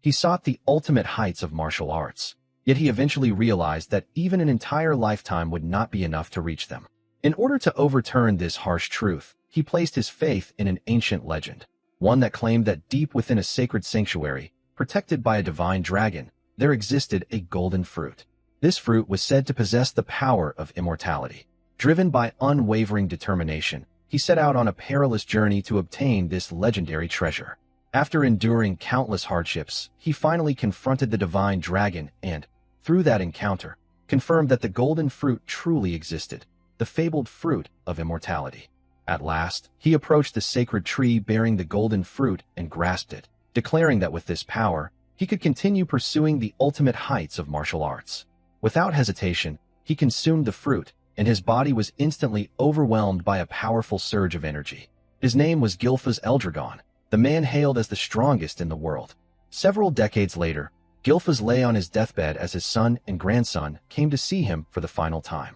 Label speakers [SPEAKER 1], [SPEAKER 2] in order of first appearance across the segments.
[SPEAKER 1] He sought the ultimate heights of martial arts, yet he eventually realized that even an entire lifetime would not be enough to reach them. In order to overturn this harsh truth, he placed his faith in an ancient legend, one that claimed that deep within a sacred sanctuary, protected by a divine dragon, there existed a golden fruit. This fruit was said to possess the power of immortality. Driven by unwavering determination, he set out on a perilous journey to obtain this legendary treasure. After enduring countless hardships, he finally confronted the divine dragon and, through that encounter, confirmed that the golden fruit truly existed, the fabled fruit of immortality. At last, he approached the sacred tree bearing the golden fruit and grasped it, declaring that with this power, he could continue pursuing the ultimate heights of martial arts. Without hesitation, he consumed the fruit, and his body was instantly overwhelmed by a powerful surge of energy. His name was Gilfas Eldragon, the man hailed as the strongest in the world. Several decades later, Gilfas lay on his deathbed as his son and grandson came to see him for the final time.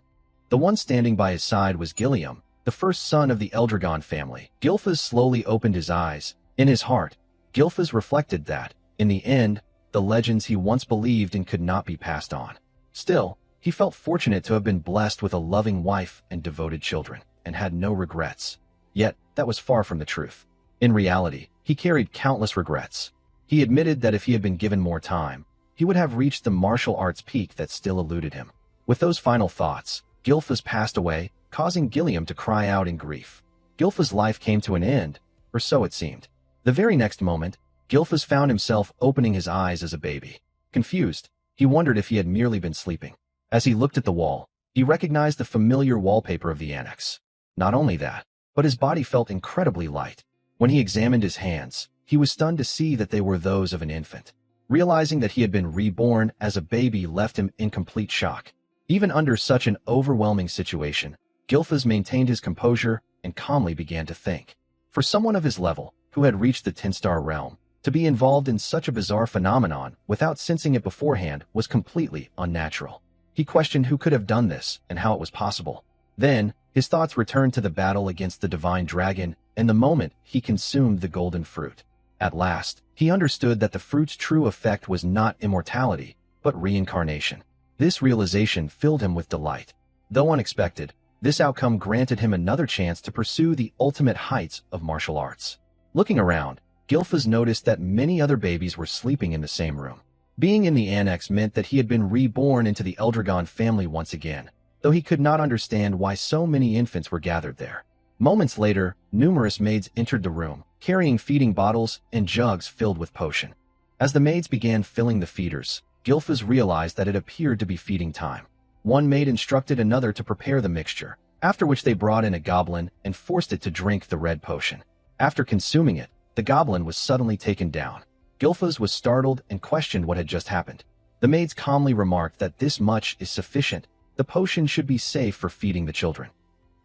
[SPEAKER 1] The one standing by his side was Gilliam, the first son of the Eldragon family. Gilfas slowly opened his eyes. In his heart, Gilfas reflected that, in the end, the legends he once believed in could not be passed on. Still, he felt fortunate to have been blessed with a loving wife and devoted children, and had no regrets. Yet, that was far from the truth. In reality, he carried countless regrets. He admitted that if he had been given more time, he would have reached the martial arts peak that still eluded him. With those final thoughts, Gilfas passed away, causing Gilliam to cry out in grief. Gilfas' life came to an end, or so it seemed. The very next moment, Gilfas found himself opening his eyes as a baby. Confused, he wondered if he had merely been sleeping. As he looked at the wall, he recognized the familiar wallpaper of the annex. Not only that, but his body felt incredibly light. When he examined his hands, he was stunned to see that they were those of an infant. Realizing that he had been reborn as a baby left him in complete shock. Even under such an overwhelming situation, Gilfas maintained his composure and calmly began to think. For someone of his level, who had reached the 10-star realm, to be involved in such a bizarre phenomenon without sensing it beforehand was completely unnatural. He questioned who could have done this and how it was possible. Then, his thoughts returned to the battle against the divine dragon and the moment he consumed the golden fruit. At last, he understood that the fruit's true effect was not immortality, but reincarnation. This realization filled him with delight. Though unexpected, this outcome granted him another chance to pursue the ultimate heights of martial arts. Looking around, Gilfas noticed that many other babies were sleeping in the same room. Being in the annex meant that he had been reborn into the Eldragon family once again, though he could not understand why so many infants were gathered there. Moments later, numerous maids entered the room, carrying feeding bottles and jugs filled with potion. As the maids began filling the feeders, Gilfas realized that it appeared to be feeding time. One maid instructed another to prepare the mixture, after which they brought in a goblin and forced it to drink the red potion. After consuming it, the goblin was suddenly taken down. Gilfas was startled and questioned what had just happened. The maids calmly remarked that this much is sufficient. The potion should be safe for feeding the children.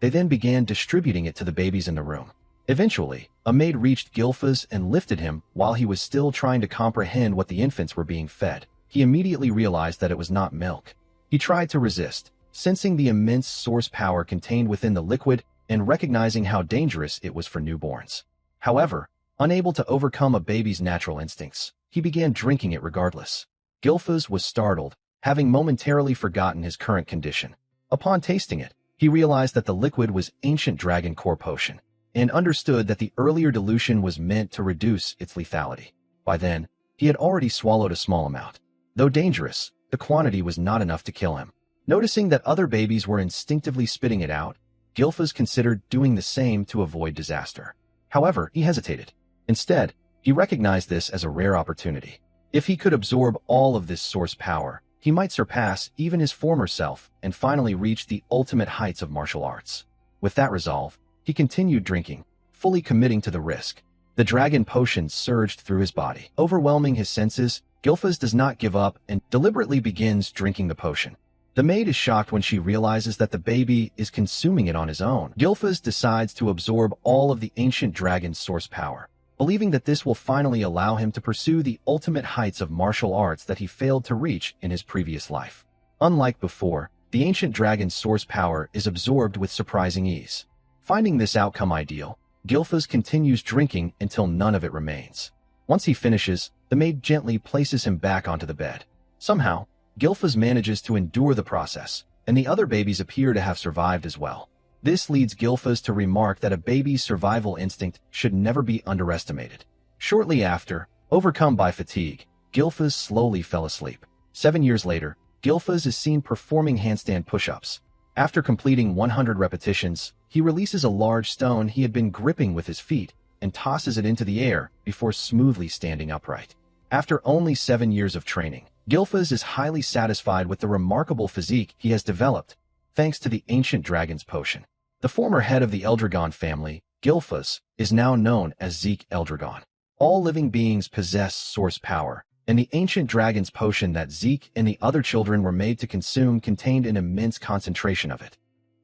[SPEAKER 1] They then began distributing it to the babies in the room. Eventually, a maid reached Gilfas and lifted him while he was still trying to comprehend what the infants were being fed. He immediately realized that it was not milk. He tried to resist, sensing the immense source power contained within the liquid and recognizing how dangerous it was for newborns. However, unable to overcome a baby's natural instincts, he began drinking it regardless. Gilfas was startled, having momentarily forgotten his current condition. Upon tasting it, he realized that the liquid was ancient dragon core potion, and understood that the earlier dilution was meant to reduce its lethality. By then, he had already swallowed a small amount. Though dangerous, the quantity was not enough to kill him. Noticing that other babies were instinctively spitting it out, Gilfas considered doing the same to avoid disaster. However, he hesitated. Instead, he recognized this as a rare opportunity. If he could absorb all of this source power, he might surpass even his former self and finally reach the ultimate heights of martial arts. With that resolve, he continued drinking, fully committing to the risk. The dragon potion surged through his body. Overwhelming his senses, Gilfas does not give up and deliberately begins drinking the potion. The maid is shocked when she realizes that the baby is consuming it on his own. Gilfas decides to absorb all of the ancient dragon's source power, believing that this will finally allow him to pursue the ultimate heights of martial arts that he failed to reach in his previous life. Unlike before, the ancient dragon's source power is absorbed with surprising ease. Finding this outcome ideal, Gilfas continues drinking until none of it remains. Once he finishes, the maid gently places him back onto the bed. Somehow, Gilphas manages to endure the process, and the other babies appear to have survived as well. This leads Gilphas to remark that a baby's survival instinct should never be underestimated. Shortly after, overcome by fatigue, Gilphas slowly fell asleep. 7 years later, Gilphas is seen performing handstand push-ups. After completing 100 repetitions, he releases a large stone he had been gripping with his feet and tosses it into the air before smoothly standing upright. After only 7 years of training, Gilphas is highly satisfied with the remarkable physique he has developed, thanks to the ancient dragon's potion. The former head of the Eldragon family, Gilphas, is now known as Zeke Eldragon. All living beings possess source power, and the ancient dragon's potion that Zeke and the other children were made to consume contained an immense concentration of it.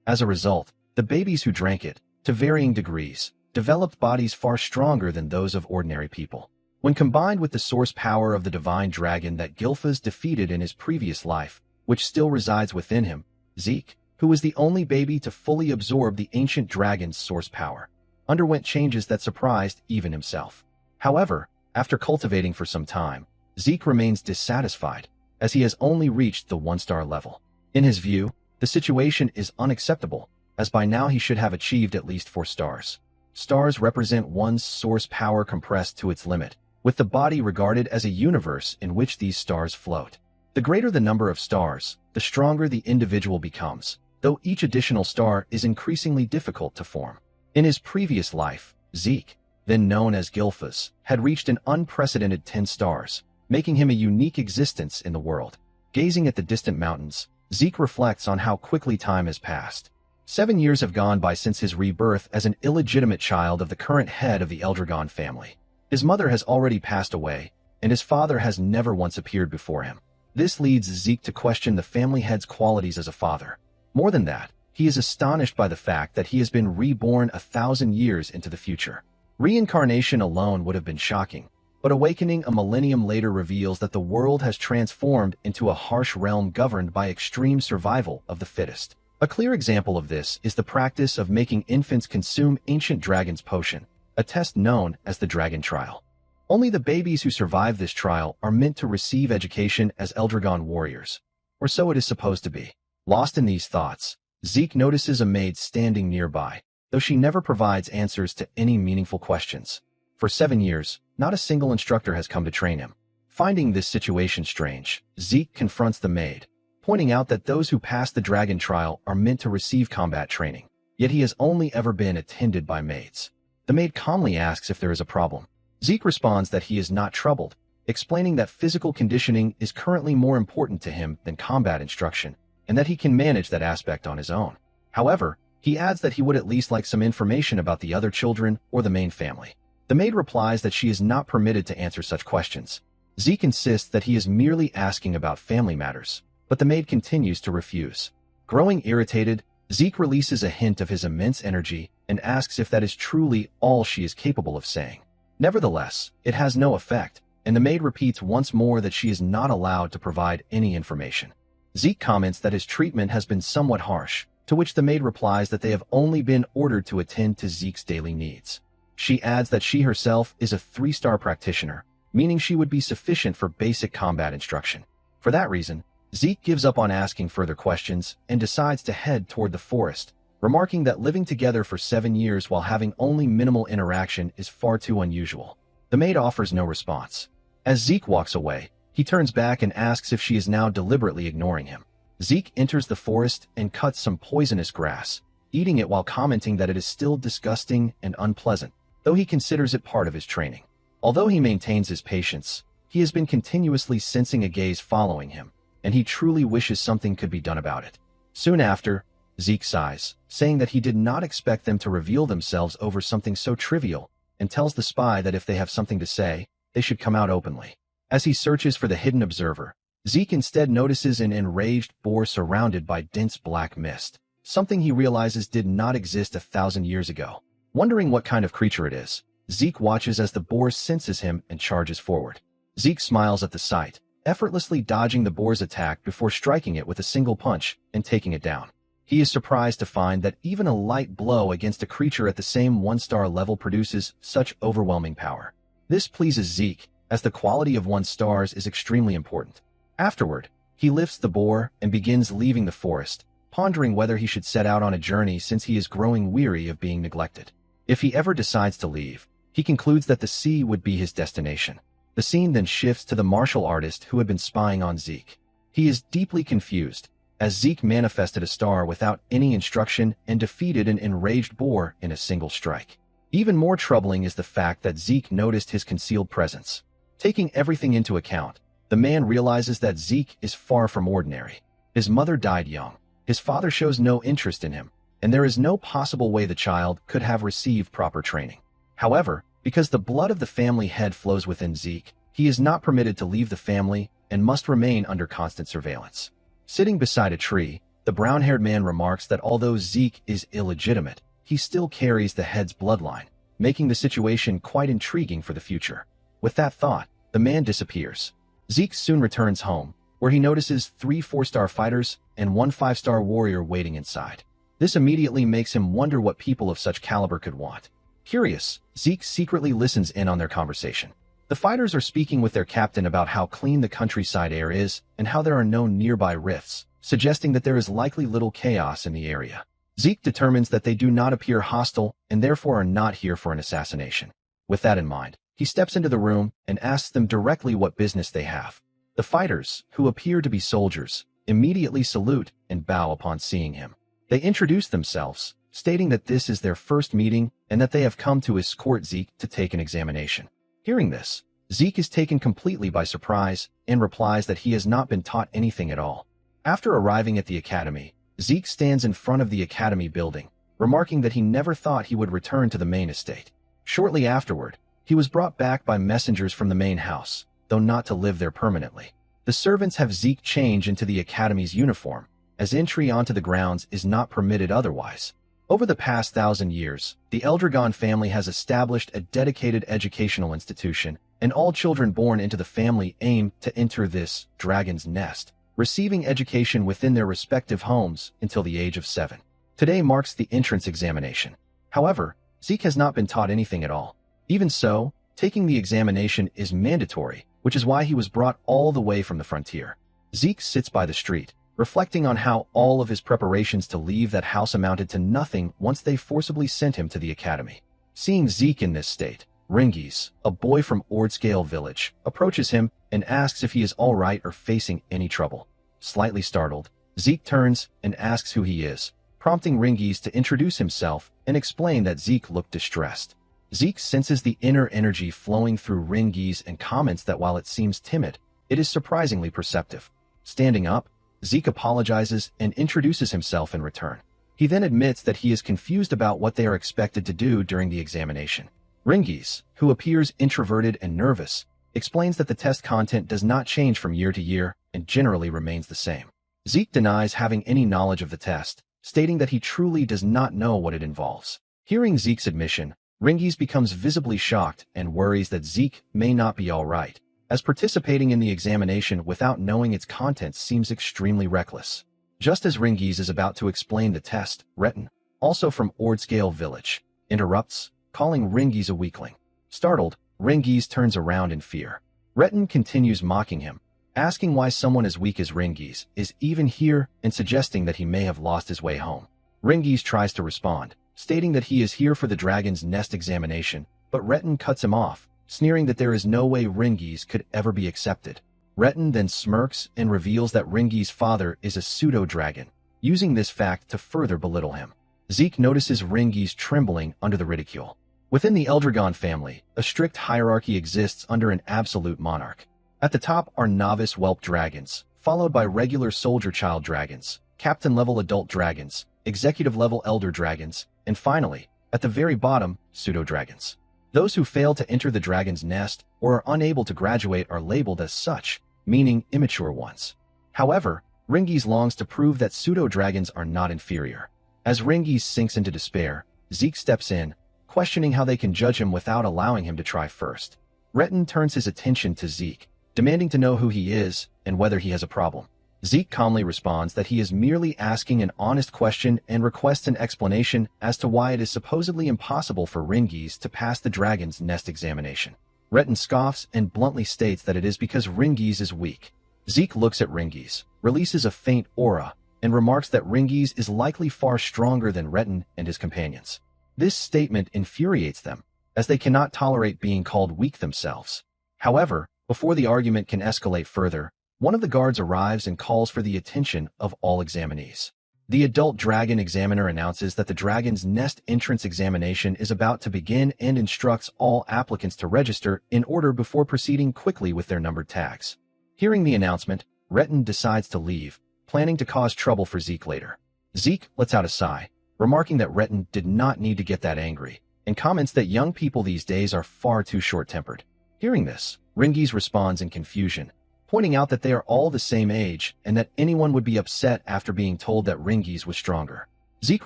[SPEAKER 1] As a result, the babies who drank it, to varying degrees, developed bodies far stronger than those of ordinary people. When combined with the source power of the divine dragon that Gilphas defeated in his previous life, which still resides within him, Zeke, who was the only baby to fully absorb the ancient dragon's source power, underwent changes that surprised even himself. However, after cultivating for some time, Zeke remains dissatisfied, as he has only reached the 1-star level. In his view, the situation is unacceptable, as by now he should have achieved at least 4 stars. Stars represent one's source power compressed to its limit, with the body regarded as a universe in which these stars float. The greater the number of stars, the stronger the individual becomes, though each additional star is increasingly difficult to form. In his previous life, Zeke, then known as Gilphas, had reached an unprecedented 10 stars, making him a unique existence in the world. Gazing at the distant mountains, Zeke reflects on how quickly time has passed. 7 years have gone by since his rebirth as an illegitimate child of the current head of the Eldragon family. His mother has already passed away, and his father has never once appeared before him. This leads Zeke to question the family head's qualities as a father. More than that, he is astonished by the fact that he has been reborn 1,000 years into the future. Reincarnation alone would have been shocking, but awakening a millennium later reveals that the world has transformed into a harsh realm governed by extreme survival of the fittest. A clear example of this is the practice of making infants consume ancient dragon's potion, a test known as the dragon trial. Only the babies who survive this trial are meant to receive education as Eldragon warriors, or so it is supposed to be. Lost in these thoughts, Zeke notices a maid standing nearby, though she never provides answers to any meaningful questions. For 7 years, not a single instructor has come to train him. Finding this situation strange, Zeke confronts the maid, pointing out that those who pass the dragon trial are meant to receive combat training, yet he has only ever been attended by maids. The maid calmly asks if there is a problem. Zeke responds that he is not troubled, explaining that physical conditioning is currently more important to him than combat instruction, and that he can manage that aspect on his own. However, he adds that he would at least like some information about the other children or the main family. The maid replies that she is not permitted to answer such questions. Zeke insists that he is merely asking about family matters, but the maid continues to refuse. Growing irritated, Zeke releases a hint of his immense energy and asks if that is truly all she is capable of saying. Nevertheless, it has no effect, and the maid repeats once more that she is not allowed to provide any information. Zeke comments that his treatment has been somewhat harsh, to which the maid replies that they have only been ordered to attend to Zeke's daily needs. She adds that she herself is a 3-star practitioner, meaning she would be sufficient for basic combat instruction. For that reason, Zeke gives up on asking further questions and decides to head toward the forest, remarking that living together for 7 years while having only minimal interaction is far too unusual. The maid offers no response. As Zeke walks away, he turns back and asks if she is now deliberately ignoring him. Zeke enters the forest and cuts some poisonous grass, eating it while commenting that it is still disgusting and unpleasant, though he considers it part of his training. Although he maintains his patience, he has been continuously sensing a gaze following him, and he truly wishes something could be done about it. Soon after, Zeke sighs, saying that he did not expect them to reveal themselves over something so trivial, and tells the spy that if they have something to say, they should come out openly. As he searches for the hidden observer, Zeke instead notices an enraged boar surrounded by dense black mist, something he realizes did not exist 1,000 years ago. Wondering what kind of creature it is, Zeke watches as the boar senses him and charges forward. Zeke smiles at the sight, effortlessly dodging the boar's attack before striking it with a single punch and taking it down. He is surprised to find that even a light blow against a creature at the same 1-star level produces such overwhelming power. This pleases Zeke, as the quality of one's stars is extremely important. Afterward, he lifts the boar and begins leaving the forest, pondering whether he should set out on a journey since he is growing weary of being neglected. If he ever decides to leave, he concludes that the sea would be his destination. The scene then shifts to the martial artist who had been spying on Zeke. He is deeply confused, as Zeke manifested a star without any instruction and defeated an enraged boar in a single strike. Even more troubling is the fact that Zeke noticed his concealed presence. Taking everything into account, the man realizes that Zeke is far from ordinary. His mother died young, his father shows no interest in him, and there is no possible way the child could have received proper training. However, because the blood of the family head flows within Zeke, he is not permitted to leave the family and must remain under constant surveillance. Sitting beside a tree, the brown-haired man remarks that although Zeke is illegitimate, he still carries the head's bloodline, making the situation quite intriguing for the future. With that thought, the man disappears. Zeke soon returns home, where he notices 3 4-star fighters and 1 5-star warrior waiting inside. This immediately makes him wonder what people of such caliber could want. Curious, Zeke secretly listens in on their conversation. The fighters are speaking with their captain about how clean the countryside air is and how there are no nearby rifts, suggesting that there is likely little chaos in the area. Zeke determines that they do not appear hostile and therefore are not here for an assassination. With that in mind, he steps into the room and asks them directly what business they have. The fighters, who appear to be soldiers, immediately salute and bow upon seeing him. They introduce themselves, stating that this is their first meeting and that they have come to escort Zeke to take an examination. Hearing this, Zeke is taken completely by surprise and replies that he has not been taught anything at all. After arriving at the academy, Zeke stands in front of the academy building, remarking that he never thought he would return to the main estate. Shortly afterward, he was brought back by messengers from the main house, though not to live there permanently. The servants have Zeke change into the academy's uniform, as entry onto the grounds is not permitted otherwise. Over the past 1,000 years, the Eldragon family has established a dedicated educational institution, and all children born into the family aim to enter this dragon's nest, receiving education within their respective homes until the age of 7. Today marks the entrance examination. However, Zeke has not been taught anything at all. Even so, taking the examination is mandatory, which is why he was brought all the way from the frontier. Zeke sits by the street, reflecting on how all of his preparations to leave that house amounted to nothing once they forcibly sent him to the academy. Seeing Zeke in this state, Ringies, a boy from Ordscale village, approaches him and asks if he is all right or facing any trouble. Slightly startled, Zeke turns and asks who he is, prompting Ringies to introduce himself and explain that Zeke looked distressed. Zeke senses the inner energy flowing through Ringies and comments that while it seems timid, it is surprisingly perceptive. Standing up, Zeke apologizes and introduces himself in return. He then admits that he is confused about what they are expected to do during the examination. Ringies, who appears introverted and nervous, explains that the test content does not change from year to year and generally remains the same. Zeke denies having any knowledge of the test, stating that he truly does not know what it involves. Hearing Zeke's admission, Ringies becomes visibly shocked and worries that Zeke may not be all right, as participating in the examination without knowing its contents seems extremely reckless. Just as Ringies is about to explain the test, Retin, also from Ordscale village, interrupts, calling Ringies a weakling. Startled, Ringies turns around in fear. Retin continues mocking him, asking why someone as weak as Ringies is even here and suggesting that he may have lost his way home. Ringies tries to respond, stating that he is here for the dragon's nest examination, but Retin cuts him off, sneering that there is no way Ringies could ever be accepted. Retin then smirks and reveals that Ringies' father is a pseudo-dragon, using this fact to further belittle him. Zeke notices Ringies trembling under the ridicule. Within the Eldragon family, a strict hierarchy exists under an absolute monarch. At the top are novice whelp dragons, followed by regular soldier child dragons, captain-level adult dragons, executive-level elder dragons, and finally, at the very bottom, pseudo-dragons. Those who fail to enter the dragon's nest or are unable to graduate are labeled as such, meaning immature ones. However, Ringies longs to prove that pseudo-dragons are not inferior. As Ringies sinks into despair, Zeke steps in, questioning how they can judge him without allowing him to try first. Retin turns his attention to Zeke, demanding to know who he is and whether he has a problem. Zeke calmly responds that he is merely asking an honest question and requests an explanation as to why it is supposedly impossible for Ringies to pass the dragon's nest examination. Retin scoffs and bluntly states that it is because Ringiz is weak. Zeke looks at Ringiz, releases a faint aura, and remarks that Ringiz is likely far stronger than Retin and his companions. This statement infuriates them, as they cannot tolerate being called weak themselves. However, before the argument can escalate further, one of the guards arrives and calls for the attention of all examinees. The adult dragon examiner announces that the dragon's nest entrance examination is about to begin and instructs all applicants to register in order before proceeding quickly with their numbered tags. Hearing the announcement, Retin decides to leave, planning to cause trouble for Zeke later. Zeke lets out a sigh, remarking that Retin did not need to get that angry, and comments that young people these days are far too short-tempered. Hearing this, Ringiz responds in confusion, pointing out that they are all the same age and that anyone would be upset after being told that Ringiz was stronger. Zeke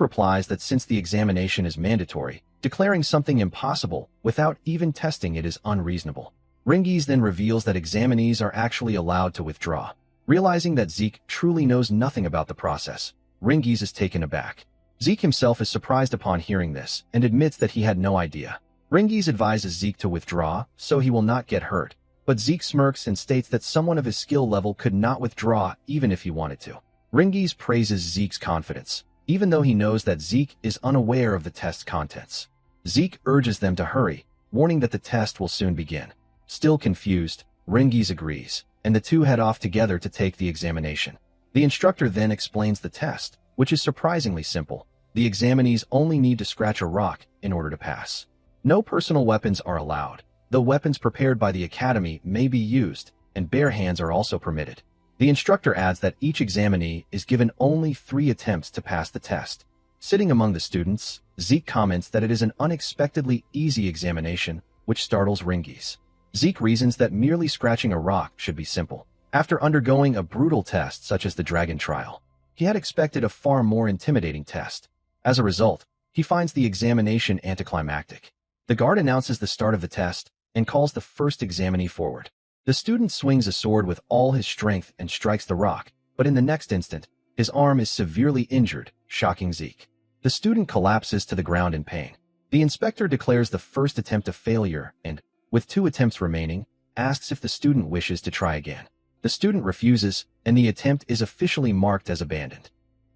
[SPEAKER 1] replies that since the examination is mandatory, declaring something impossible without even testing it is unreasonable. Ringiz then reveals that examinees are actually allowed to withdraw. Realizing that Zeke truly knows nothing about the process, Ringiz is taken aback. Zeke himself is surprised upon hearing this and admits that he had no idea. Ringiz advises Zeke to withdraw so he will not get hurt, but Zeke smirks and states that someone of his skill level could not withdraw even if he wanted to. Ringiz praises Zeke's confidence, even though he knows that Zeke is unaware of the test's contents. Zeke urges them to hurry, warning that the test will soon begin. Still confused, Ringiz agrees, and the two head off together to take the examination. The instructor then explains the test, which is surprisingly simple. The examinees only need to scratch a rock in order to pass. No personal weapons are allowed, though weapons prepared by the academy may be used, and bare hands are also permitted. The instructor adds that each examinee is given only 3 attempts to pass the test. Sitting among the students, Zeke comments that it is an unexpectedly easy examination, which startles Ringiz. Zeke reasons that merely scratching a rock should be simple. After undergoing a brutal test such as the dragon trial, he had expected a far more intimidating test. As a result, he finds the examination anticlimactic. The guard announces the start of the test and calls the first examinee forward. The student swings a sword with all his strength and strikes the rock, but in the next instant, his arm is severely injured, shocking Zeke. The student collapses to the ground in pain. The inspector declares the first attempt a failure and, with 2 attempts remaining, asks if the student wishes to try again. The student refuses, and the attempt is officially marked as abandoned.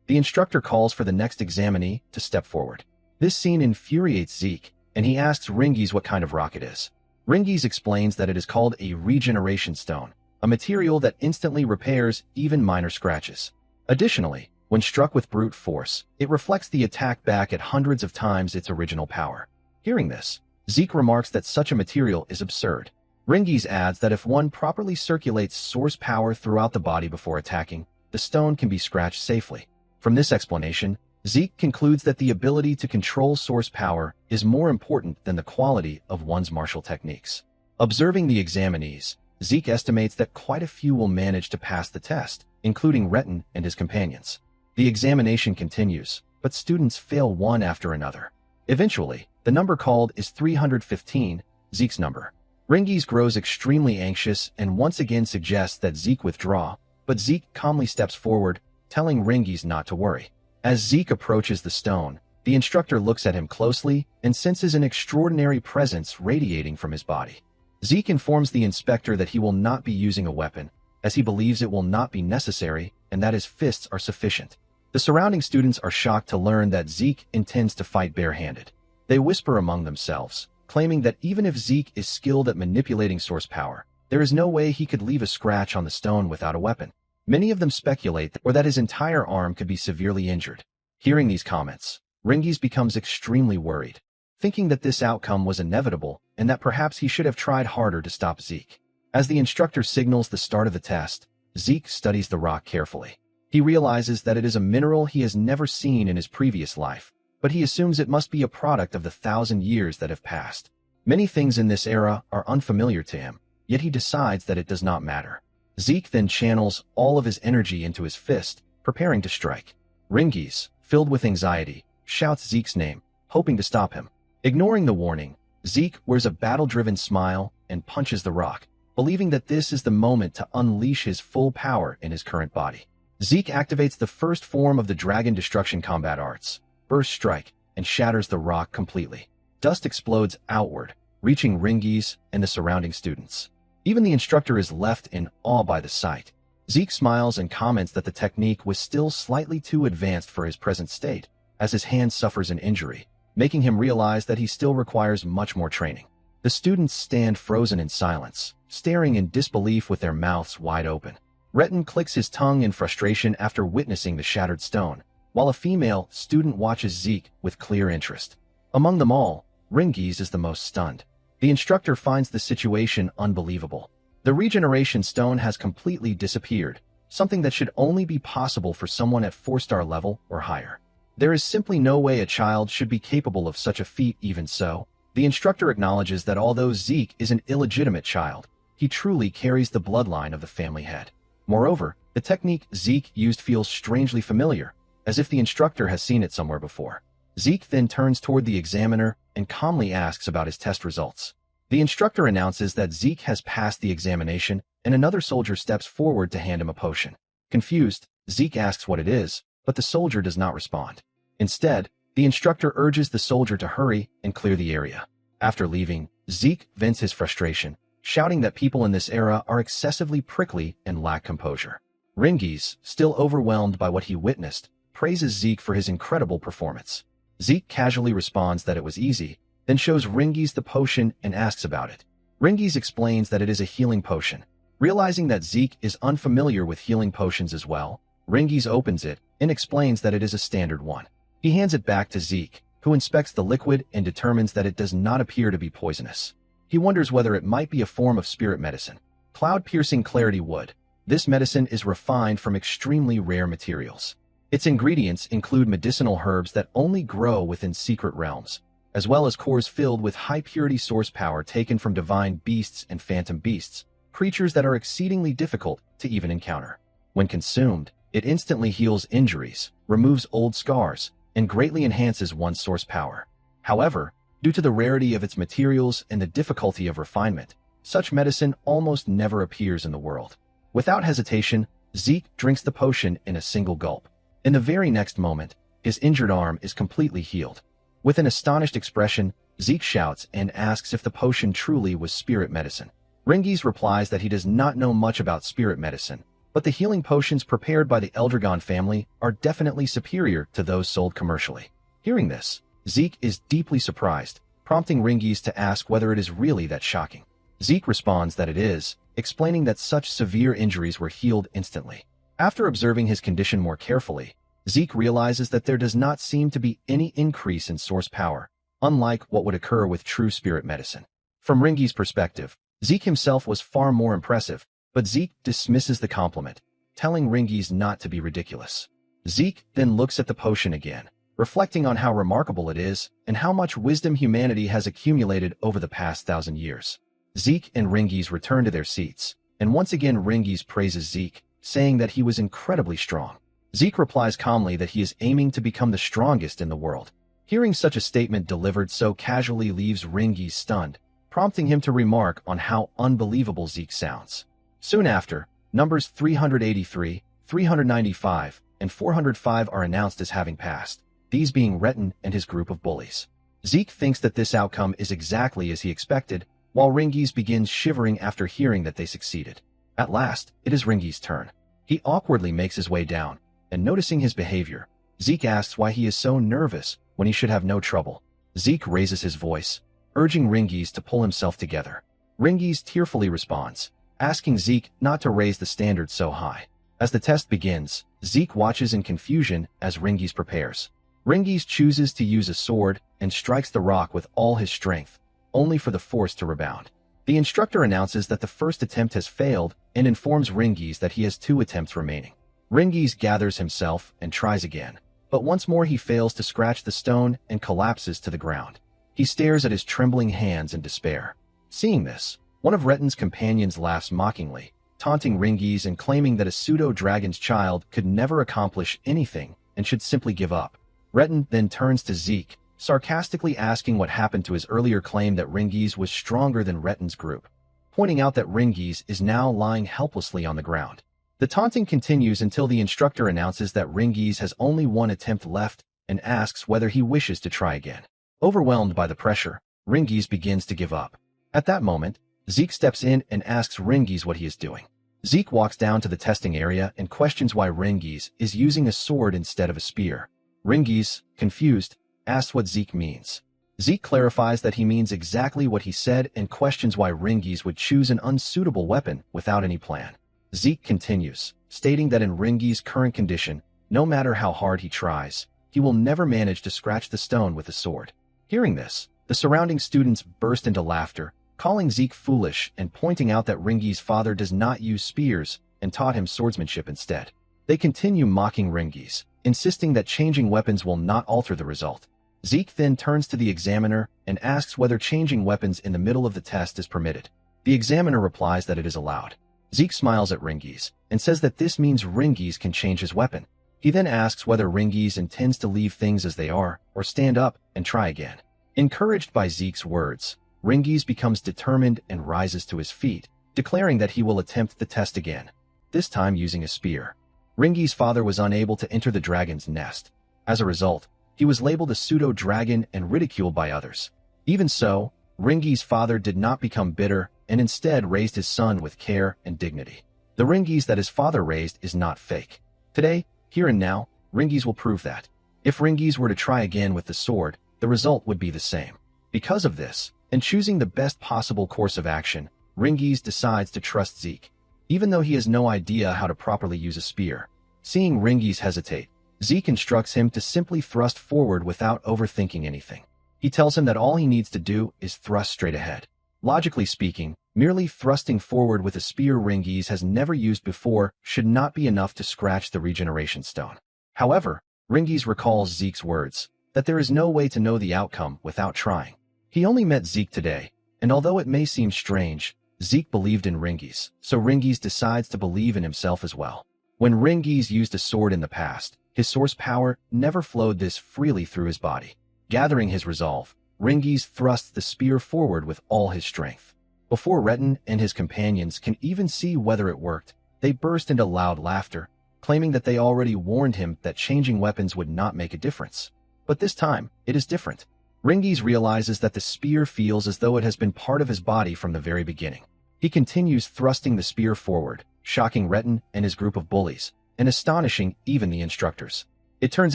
[SPEAKER 1] The instructor calls for the next examinee to step forward. This scene infuriates Zeke, and he asks Ringiz what kind of rock it is. Ringiz explains that it is called a regeneration stone, a material that instantly repairs even minor scratches. Additionally, when struck with brute force, it reflects the attack back at hundreds of times its original power. Hearing this, Zeke remarks that such a material is absurd. Ringiz adds that if one properly circulates source power throughout the body before attacking, the stone can be scratched safely. From this explanation, Zeke concludes that the ability to control source power is more important than the quality of one's martial techniques. Observing the examinees, Zeke estimates that quite a few will manage to pass the test, including Retin and his companions. The examination continues, but students fail one after another. Eventually, the number called is 315, Zeke's number. Ringiz grows extremely anxious and once again suggests that Zeke withdraw, but Zeke calmly steps forward, telling Ringiz not to worry. As Zeke approaches the stone, the instructor looks at him closely and senses an extraordinary presence radiating from his body. Zeke informs the inspector that he will not be using a weapon, as he believes it will not be necessary and that his fists are sufficient. The surrounding students are shocked to learn that Zeke intends to fight barehanded. They whisper among themselves, claiming that even if Zeke is skilled at manipulating source power, there is no way he could leave a scratch on the stone without a weapon. Many of them speculate that his entire arm could be severely injured. Hearing these comments, Ringiz becomes extremely worried, thinking that this outcome was inevitable and that perhaps he should have tried harder to stop Zeke. As the instructor signals the start of the test, Zeke studies the rock carefully. He realizes that it is a mineral he has never seen in his previous life, but he assumes it must be a product of the 1,000 years that have passed. Many things in this era are unfamiliar to him, yet he decides that it does not matter. Zeke then channels all of his energy into his fist, preparing to strike. Ringiz, filled with anxiety, shouts Zeke's name, hoping to stop him. Ignoring the warning, Zeke wears a battle-driven smile and punches the rock, believing that this is the moment to unleash his full power in his current body. Zeke activates the first form of the Dragon Destruction combat arts, Burst Strike, and shatters the rock completely. Dust explodes outward, reaching Ringies and the surrounding students. Even the instructor is left in awe by the sight. Zeke smiles and comments that the technique was still slightly too advanced for his present state, as his hand suffers an injury, making him realize that he still requires much more training. The students stand frozen in silence, staring in disbelief with their mouths wide open. Retin clicks his tongue in frustration after witnessing the shattered stone, while a female student watches Zeke with clear interest. Among them all, Ringies is the most stunned. The instructor finds the situation unbelievable. The regeneration stone has completely disappeared, something that should only be possible for someone at 4-star level or higher. There is simply no way a child should be capable of such a feat. Even so, the instructor acknowledges that although Zeke is an illegitimate child, he truly carries the bloodline of the family head. Moreover, the technique Zeke used feels strangely familiar, as if the instructor has seen it somewhere before. Zeke then turns toward the examiner and calmly asks about his test results. The instructor announces that Zeke has passed the examination, and another soldier steps forward to hand him a potion. Confused, Zeke asks what it is, but the soldier does not respond. Instead, the instructor urges the soldier to hurry and clear the area. After leaving, Zeke vents his frustration, shouting that people in this era are excessively prickly and lack composure. Ringies, still overwhelmed by what he witnessed, praises Zeke for his incredible performance. Zeke casually responds that it was easy, then shows Ringies the potion and asks about it. Ringies explains that it is a healing potion. Realizing that Zeke is unfamiliar with healing potions as well, Ringies opens it and explains that it is a standard one. He hands it back to Zeke, who inspects the liquid and determines that it does not appear to be poisonous. He wonders whether it might be a form of spirit medicine. Cloud-piercing clarity wood. This medicine is refined from extremely rare materials. Its ingredients include medicinal herbs that only grow within secret realms, as well as cores filled with high-purity source power taken from divine beasts and phantom beasts, creatures that are exceedingly difficult to even encounter. When consumed, it instantly heals injuries, removes old scars, and greatly enhances one's source power. However, due to the rarity of its materials and the difficulty of refinement, such medicine almost never appears in the world. Without hesitation, Zeke drinks the potion in a single gulp. In the very next moment, his injured arm is completely healed. With an astonished expression, Zeke shouts and asks if the potion truly was spirit medicine. Ringies replies that he does not know much about spirit medicine, but the healing potions prepared by the Eldragon family are definitely superior to those sold commercially. Hearing this, Zeke is deeply surprised, prompting Ringies to ask whether it is really that shocking. Zeke responds that it is, explaining that such severe injuries were healed instantly. After observing his condition more carefully, Zeke realizes that there does not seem to be any increase in source power, unlike what would occur with true spirit medicine. From Ringies' perspective, Zeke himself was far more impressive, but Zeke dismisses the compliment, telling Ringies not to be ridiculous. Zeke then looks at the potion again, reflecting on how remarkable it is and how much wisdom humanity has accumulated over the past 1,000 years. Zeke and Ringies return to their seats, and once again Ringies praises Zeke, saying that he was incredibly strong. Zeke replies calmly that he is aiming to become the strongest in the world. Hearing such a statement delivered so casually leaves Ringies stunned, prompting him to remark on how unbelievable Zeke sounds. Soon after, numbers 383, 395, and 405 are announced as having passed, these being Retin and his group of bullies. Zeke thinks that this outcome is exactly as he expected, while Ringies begins shivering after hearing that they succeeded. At last, it is Ringies' turn. He awkwardly makes his way down, and noticing his behavior, Zeke asks why he is so nervous when he should have no trouble. Zeke raises his voice, urging Ringies to pull himself together. Ringies tearfully responds, asking Zeke not to raise the standard so high. As the test begins, Zeke watches in confusion as Ringies prepares. Ringies chooses to use a sword and strikes the rock with all his strength, only for the force to rebound. The instructor announces that the first attempt has failed and informs Ringies that he has 2 attempts remaining. Ringies gathers himself and tries again, but once more he fails to scratch the stone and collapses to the ground. He stares at his trembling hands in despair. Seeing this, one of Retin's companions laughs mockingly, taunting Ringies and claiming that a pseudo-dragon's child could never accomplish anything and should simply give up. Retin then turns to Zeke, sarcastically asking what happened to his earlier claim that Ringies was stronger than Retin's group, pointing out that Ringies is now lying helplessly on the ground. The taunting continues until the instructor announces that Ringies has only 1 attempt left and asks whether he wishes to try again. Overwhelmed by the pressure, Ringies begins to give up. At that moment, Zeke steps in and asks Ringies what he is doing. Zeke walks down to the testing area and questions why Ringies is using a sword instead of a spear. Ringies, confused, asks what Zeke means. Zeke clarifies that he means exactly what he said and questions why Ringies would choose an unsuitable weapon without any plan. Zeke continues, stating that in Ringies' current condition, no matter how hard he tries, he will never manage to scratch the stone with a sword. Hearing this, the surrounding students burst into laughter, calling Zeke foolish and pointing out that Ringies' father does not use spears and taught him swordsmanship instead. They continue mocking Ringies, insisting that changing weapons will not alter the result. Zeke then turns to the examiner and asks whether changing weapons in the middle of the test is permitted. The examiner replies that it is allowed. Zeke smiles at Ringies and says that this means Ringies can change his weapon. He then asks whether Ringies intends to leave things as they are or stand up and try again. Encouraged by Zeke's words, Ringies becomes determined and rises to his feet, declaring that he will attempt the test again, this time using a spear. Ringies' father was unable to enter the dragon's nest. As a result, he was labeled a pseudo-dragon and ridiculed by others. Even so, Ringies' father did not become bitter and instead raised his son with care and dignity. The Ringies that his father raised is not fake. Today, here and now, Ringies will prove that. If Ringies were to try again with the sword, the result would be the same. Because of this, and choosing the best possible course of action, Ringies decides to trust Zeke, even though he has no idea how to properly use a spear. Seeing Ringies hesitate, Zeke instructs him to simply thrust forward without overthinking anything. He tells him that all he needs to do is thrust straight ahead. Logically speaking, merely thrusting forward with a spear Ringies has never used before should not be enough to scratch the regeneration stone. However, Ringies recalls Zeke's words, that there is no way to know the outcome without trying. He only met Zeke today, and although it may seem strange, Zeke believed in Ringies, so Ringies decides to believe in himself as well. When Ringies used a sword in the past, his source power never flowed this freely through his body. Gathering his resolve, Ringies thrusts the spear forward with all his strength. Before Retin and his companions can even see whether it worked, they burst into loud laughter, claiming that they already warned him that changing weapons would not make a difference. But this time, it is different. Ringies realizes that the spear feels as though it has been part of his body from the very beginning. He continues thrusting the spear forward, shocking Retin and his group of bullies, and astonishing even the instructors. It turns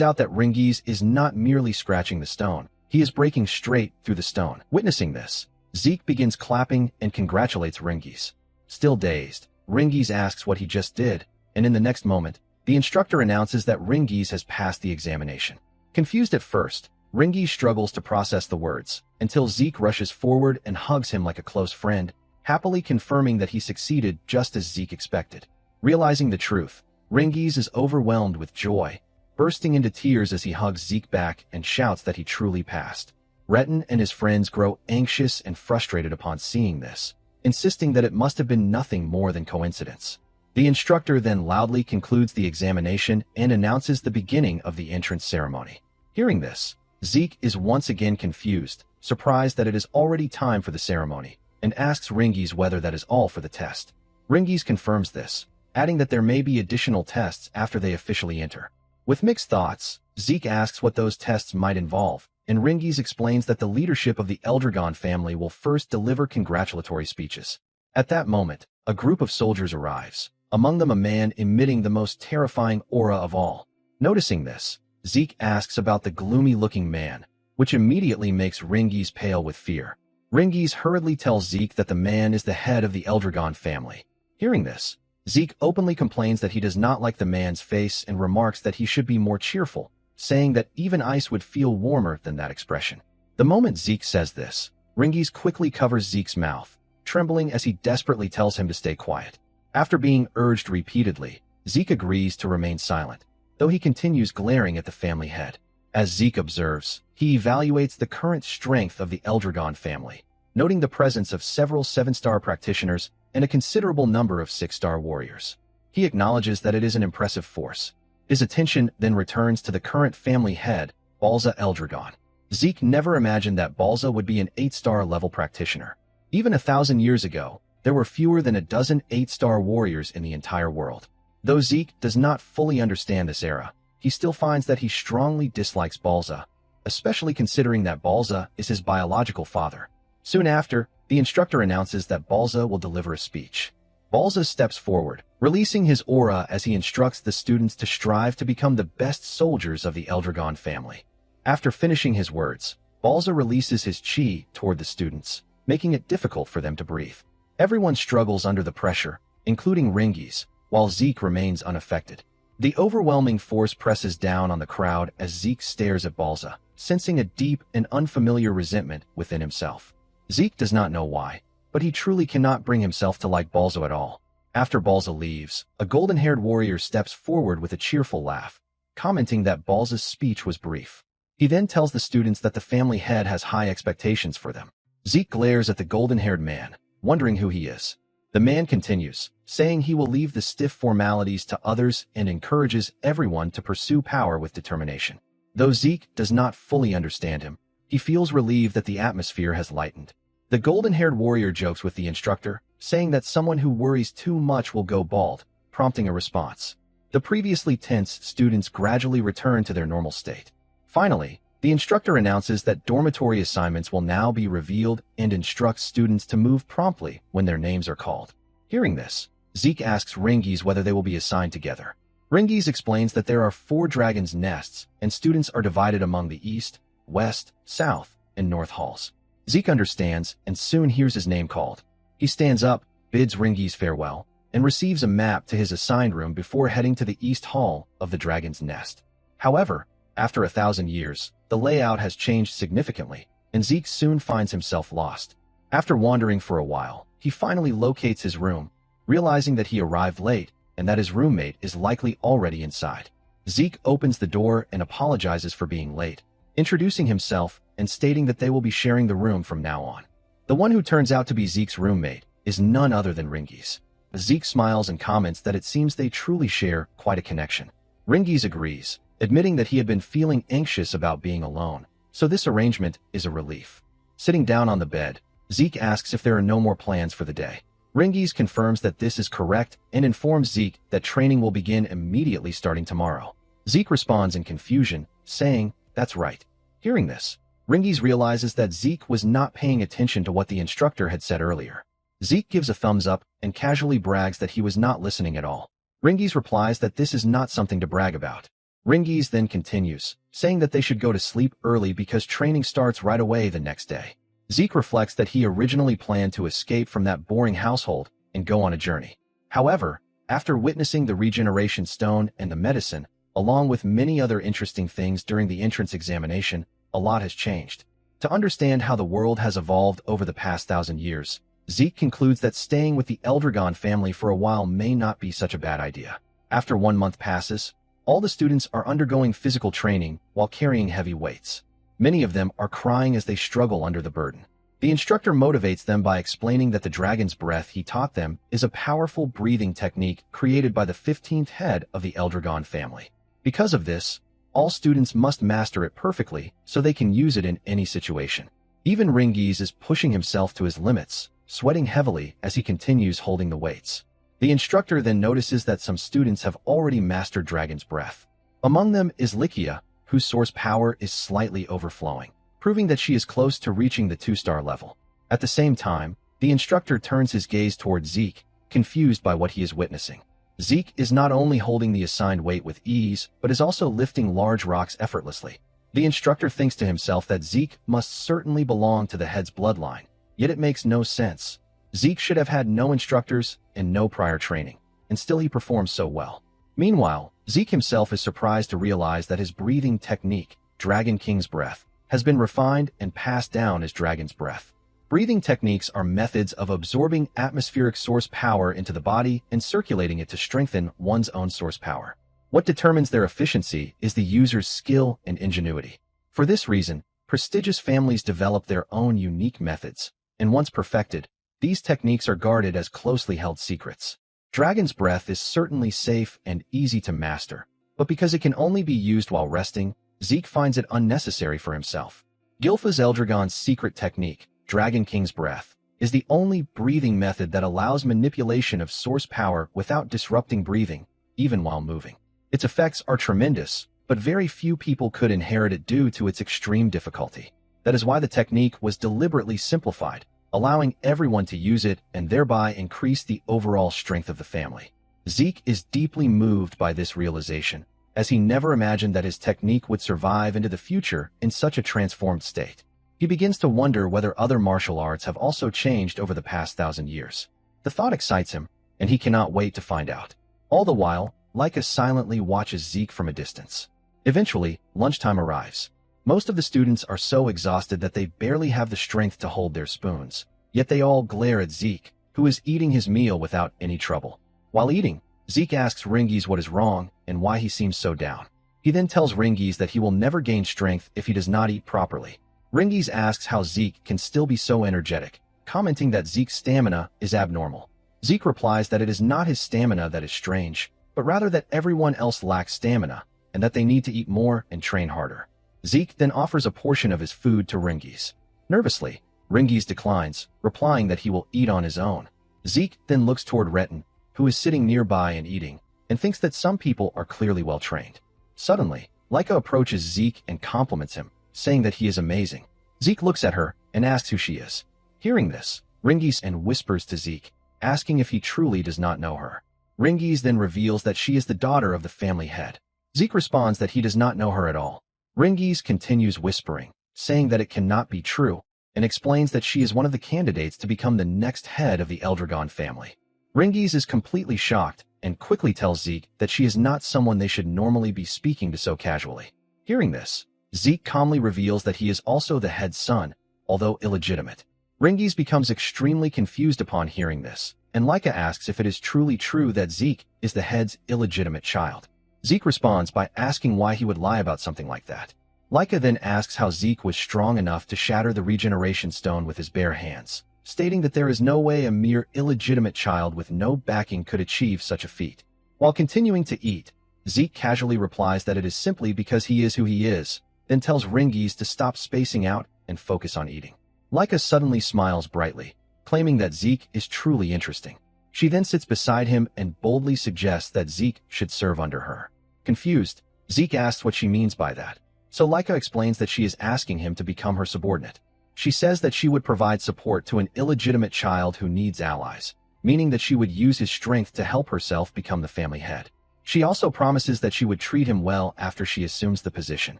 [SPEAKER 1] out that Ringies is not merely scratching the stone, he is breaking straight through the stone. Witnessing this, Zeke begins clapping and congratulates Ringies. Still dazed, Ringies asks what he just did, and in the next moment, the instructor announces that Ringies has passed the examination. Confused at first, Ringies struggles to process the words, until Zeke rushes forward and hugs him like a close friend, happily confirming that he succeeded just as Zeke expected. Realizing the truth, Ringies is overwhelmed with joy, bursting into tears as he hugs Zeke back and shouts that he truly passed. Retin and his friends grow anxious and frustrated upon seeing this, insisting that it must have been nothing more than coincidence. The instructor then loudly concludes the examination and announces the beginning of the entrance ceremony. Hearing this, Zeke is once again confused, surprised that it is already time for the ceremony, and asks Ringies whether that is all for the test. Ringies confirms this, adding that there may be additional tests after they officially enter. With mixed thoughts, Zeke asks what those tests might involve, and Ringies explains that the leadership of the Eldragon family will first deliver congratulatory speeches. At that moment, a group of soldiers arrives, among them a man emitting the most terrifying aura of all. Noticing this, Zeke asks about the gloomy-looking man, which immediately makes Ringies pale with fear. Ringies hurriedly tells Zeke that the man is the head of the Eldragon family. Hearing this, Zeke openly complains that he does not like the man's face and remarks that he should be more cheerful, saying that even ice would feel warmer than that expression. The moment Zeke says this, Ringies quickly covers Zeke's mouth, trembling as he desperately tells him to stay quiet. After being urged repeatedly, Zeke agrees to remain silent, though he continues glaring at the family head. As Zeke observes, he evaluates the current strength of the Eldragon family, noting the presence of several 7-star practitioners and a considerable number of 6-star warriors. He acknowledges that it is an impressive force. His attention then returns to the current family head, Balza Eldragon. Zeke never imagined that Balza would be an 8-star level practitioner. Even 1,000 years ago, there were fewer than a dozen 8-star warriors in the entire world. Though Zeke does not fully understand this era, he still finds that he strongly dislikes Balza. especially considering that Balza is his biological father. Soon after, the instructor announces that Balza will deliver a speech. Balza steps forward, releasing his aura as he instructs the students to strive to become the best soldiers of the Eldragon family. After finishing his words, Balza releases his chi toward the students, making it difficult for them to breathe. Everyone struggles under the pressure, including Ringies, while Zeke remains unaffected. The overwhelming force presses down on the crowd as Zeke stares at Balza, sensing a deep and unfamiliar resentment within himself. Zeke does not know why, but he truly cannot bring himself to like Balza at all. After Balza leaves, a golden-haired warrior steps forward with a cheerful laugh, commenting that Balza's speech was brief. He then tells the students that the family head has high expectations for them. Zeke glares at the golden-haired man, wondering who he is. The man continues, saying he will leave the stiff formalities to others and encourages everyone to pursue power with determination. Though Zeke does not fully understand him, he feels relieved that the atmosphere has lightened. The golden-haired warrior jokes with the instructor, saying that someone who worries too much will go bald, prompting a response. The previously tense students gradually return to their normal state. Finally, the instructor announces that dormitory assignments will now be revealed and instructs students to move promptly when their names are called. Hearing this, Zeke asks Ringies whether they will be assigned together. Ringies explains that there are 4 dragons' nests, and students are divided among the East, West, South, and North halls. Zeke understands and soon hears his name called. He stands up, bids Ringies farewell, and receives a map to his assigned room before heading to the East Hall of the Dragon's Nest. However, after 1,000 years, the layout has changed significantly, and Zeke soon finds himself lost. After wandering for a while, he finally locates his room, realizing that he arrived late and that his roommate is likely already inside. Zeke opens the door and apologizes for being late, introducing himself and stating that they will be sharing the room from now on. The one who turns out to be Zeke's roommate is none other than Ringies. Zeke smiles and comments that it seems they truly share quite a connection. Ringies agrees, admitting that he had been feeling anxious about being alone, so this arrangement is a relief. Sitting down on the bed, Zeke asks if there are no more plans for the day. Ringies confirms that this is correct and informs Zeke that training will begin immediately starting tomorrow. Zeke responds in confusion, saying, "That's right." Hearing this, Ringies realizes that Zeke was not paying attention to what the instructor had said earlier. Zeke gives a thumbs up and casually brags that he was not listening at all. Ringies replies that this is not something to brag about. Ringies then continues, saying that they should go to sleep early because training starts right away the next day. Zeke reflects that he originally planned to escape from that boring household and go on a journey. However, after witnessing the regeneration stone and the medicine, along with many other interesting things during the entrance examination, a lot has changed. To understand how the world has evolved over the past 1,000 years, Zeke concludes that staying with the Eldragon family for a while may not be such a bad idea. After 1 month passes, all the students are undergoing physical training while carrying heavy weights. Many of them are crying as they struggle under the burden. The instructor motivates them by explaining that the dragon's breath he taught them is a powerful breathing technique created by the 15th head of the Eldragon family. Because of this, all students must master it perfectly so they can use it in any situation. Even Ringies is pushing himself to his limits, sweating heavily as he continues holding the weights. The instructor then notices that some students have already mastered Dragon's Breath. Among them is Likia, whose source power is slightly overflowing, proving that she is close to reaching the 2-star level. At the same time, the instructor turns his gaze toward Zeke, confused by what he is witnessing. Zeke is not only holding the assigned weight with ease, but is also lifting large rocks effortlessly. The instructor thinks to himself that Zeke must certainly belong to the head's bloodline, yet it makes no sense. Zeke should have had no instructors and no prior training, and still he performs so well. Meanwhile, Zeke himself is surprised to realize that his breathing technique, Dragon King's Breath, has been refined and passed down as Dragon's Breath. Breathing techniques are methods of absorbing atmospheric source power into the body and circulating it to strengthen one's own source power. What determines their efficiency is the user's skill and ingenuity. For this reason, prestigious families develop their own unique methods, and once perfected, these techniques are guarded as closely held secrets. Dragon's Breath is certainly safe and easy to master, but because it can only be used while resting, Zeke finds it unnecessary for himself. Gilfa's Eldragon's secret technique, Dragon King's Breath, is the only breathing method that allows manipulation of source power without disrupting breathing, even while moving. Its effects are tremendous, but very few people could inherit it due to its extreme difficulty. That is why the technique was deliberately simplified, allowing everyone to use it and thereby increase the overall strength of the family. Zeke is deeply moved by this realization, as he never imagined that his technique would survive into the future in such a transformed state. He begins to wonder whether other martial arts have also changed over the past 1,000 years. The thought excites him, and he cannot wait to find out. All the while, Laika silently watches Zeke from a distance. Eventually, lunchtime arrives. Most of the students are so exhausted that they barely have the strength to hold their spoons, yet they all glare at Zeke, who is eating his meal without any trouble. While eating, Zeke asks Ringies what is wrong and why he seems so down. He then tells Ringies that he will never gain strength if he does not eat properly. Ringies asks how Zeke can still be so energetic, commenting that Zeke's stamina is abnormal. Zeke replies that it is not his stamina that is strange, but rather that everyone else lacks stamina, and that they need to eat more and train harder. Zeke then offers a portion of his food to Ringies. Nervously, Ringies declines, replying that he will eat on his own. Zeke then looks toward Retin, who is sitting nearby and eating, and thinks that some people are clearly well trained. Suddenly, Laika approaches Zeke and compliments him, saying that he is amazing. Zeke looks at her and asks who she is. Hearing this, Ringies and whispers to Zeke, asking if he truly does not know her. Ringies then reveals that she is the daughter of the family head. Zeke responds that he does not know her at all. Ringies continues whispering, saying that it cannot be true, and explains that she is one of the candidates to become the next head of the Eldragon family. Ringies is completely shocked and quickly tells Zeke that she is not someone they should normally be speaking to so casually. Hearing this, Zeke calmly reveals that he is also the head's son, although illegitimate. Ringies becomes extremely confused upon hearing this, and Laika asks if it is truly true that Zeke is the head's illegitimate child. Zeke responds by asking why he would lie about something like that. Laika then asks how Zeke was strong enough to shatter the regeneration stone with his bare hands, stating that there is no way a mere illegitimate child with no backing could achieve such a feat. While continuing to eat, Zeke casually replies that it is simply because he is who he is, then tells Ringies to stop spacing out and focus on eating. Laika suddenly smiles brightly, claiming that Zeke is truly interesting. She then sits beside him and boldly suggests that Zeke should serve under her. Confused, Zeke asks what she means by that, so Laika explains that she is asking him to become her subordinate. She says that she would provide support to an illegitimate child who needs allies, meaning that she would use his strength to help herself become the family head. She also promises that she would treat him well after she assumes the position.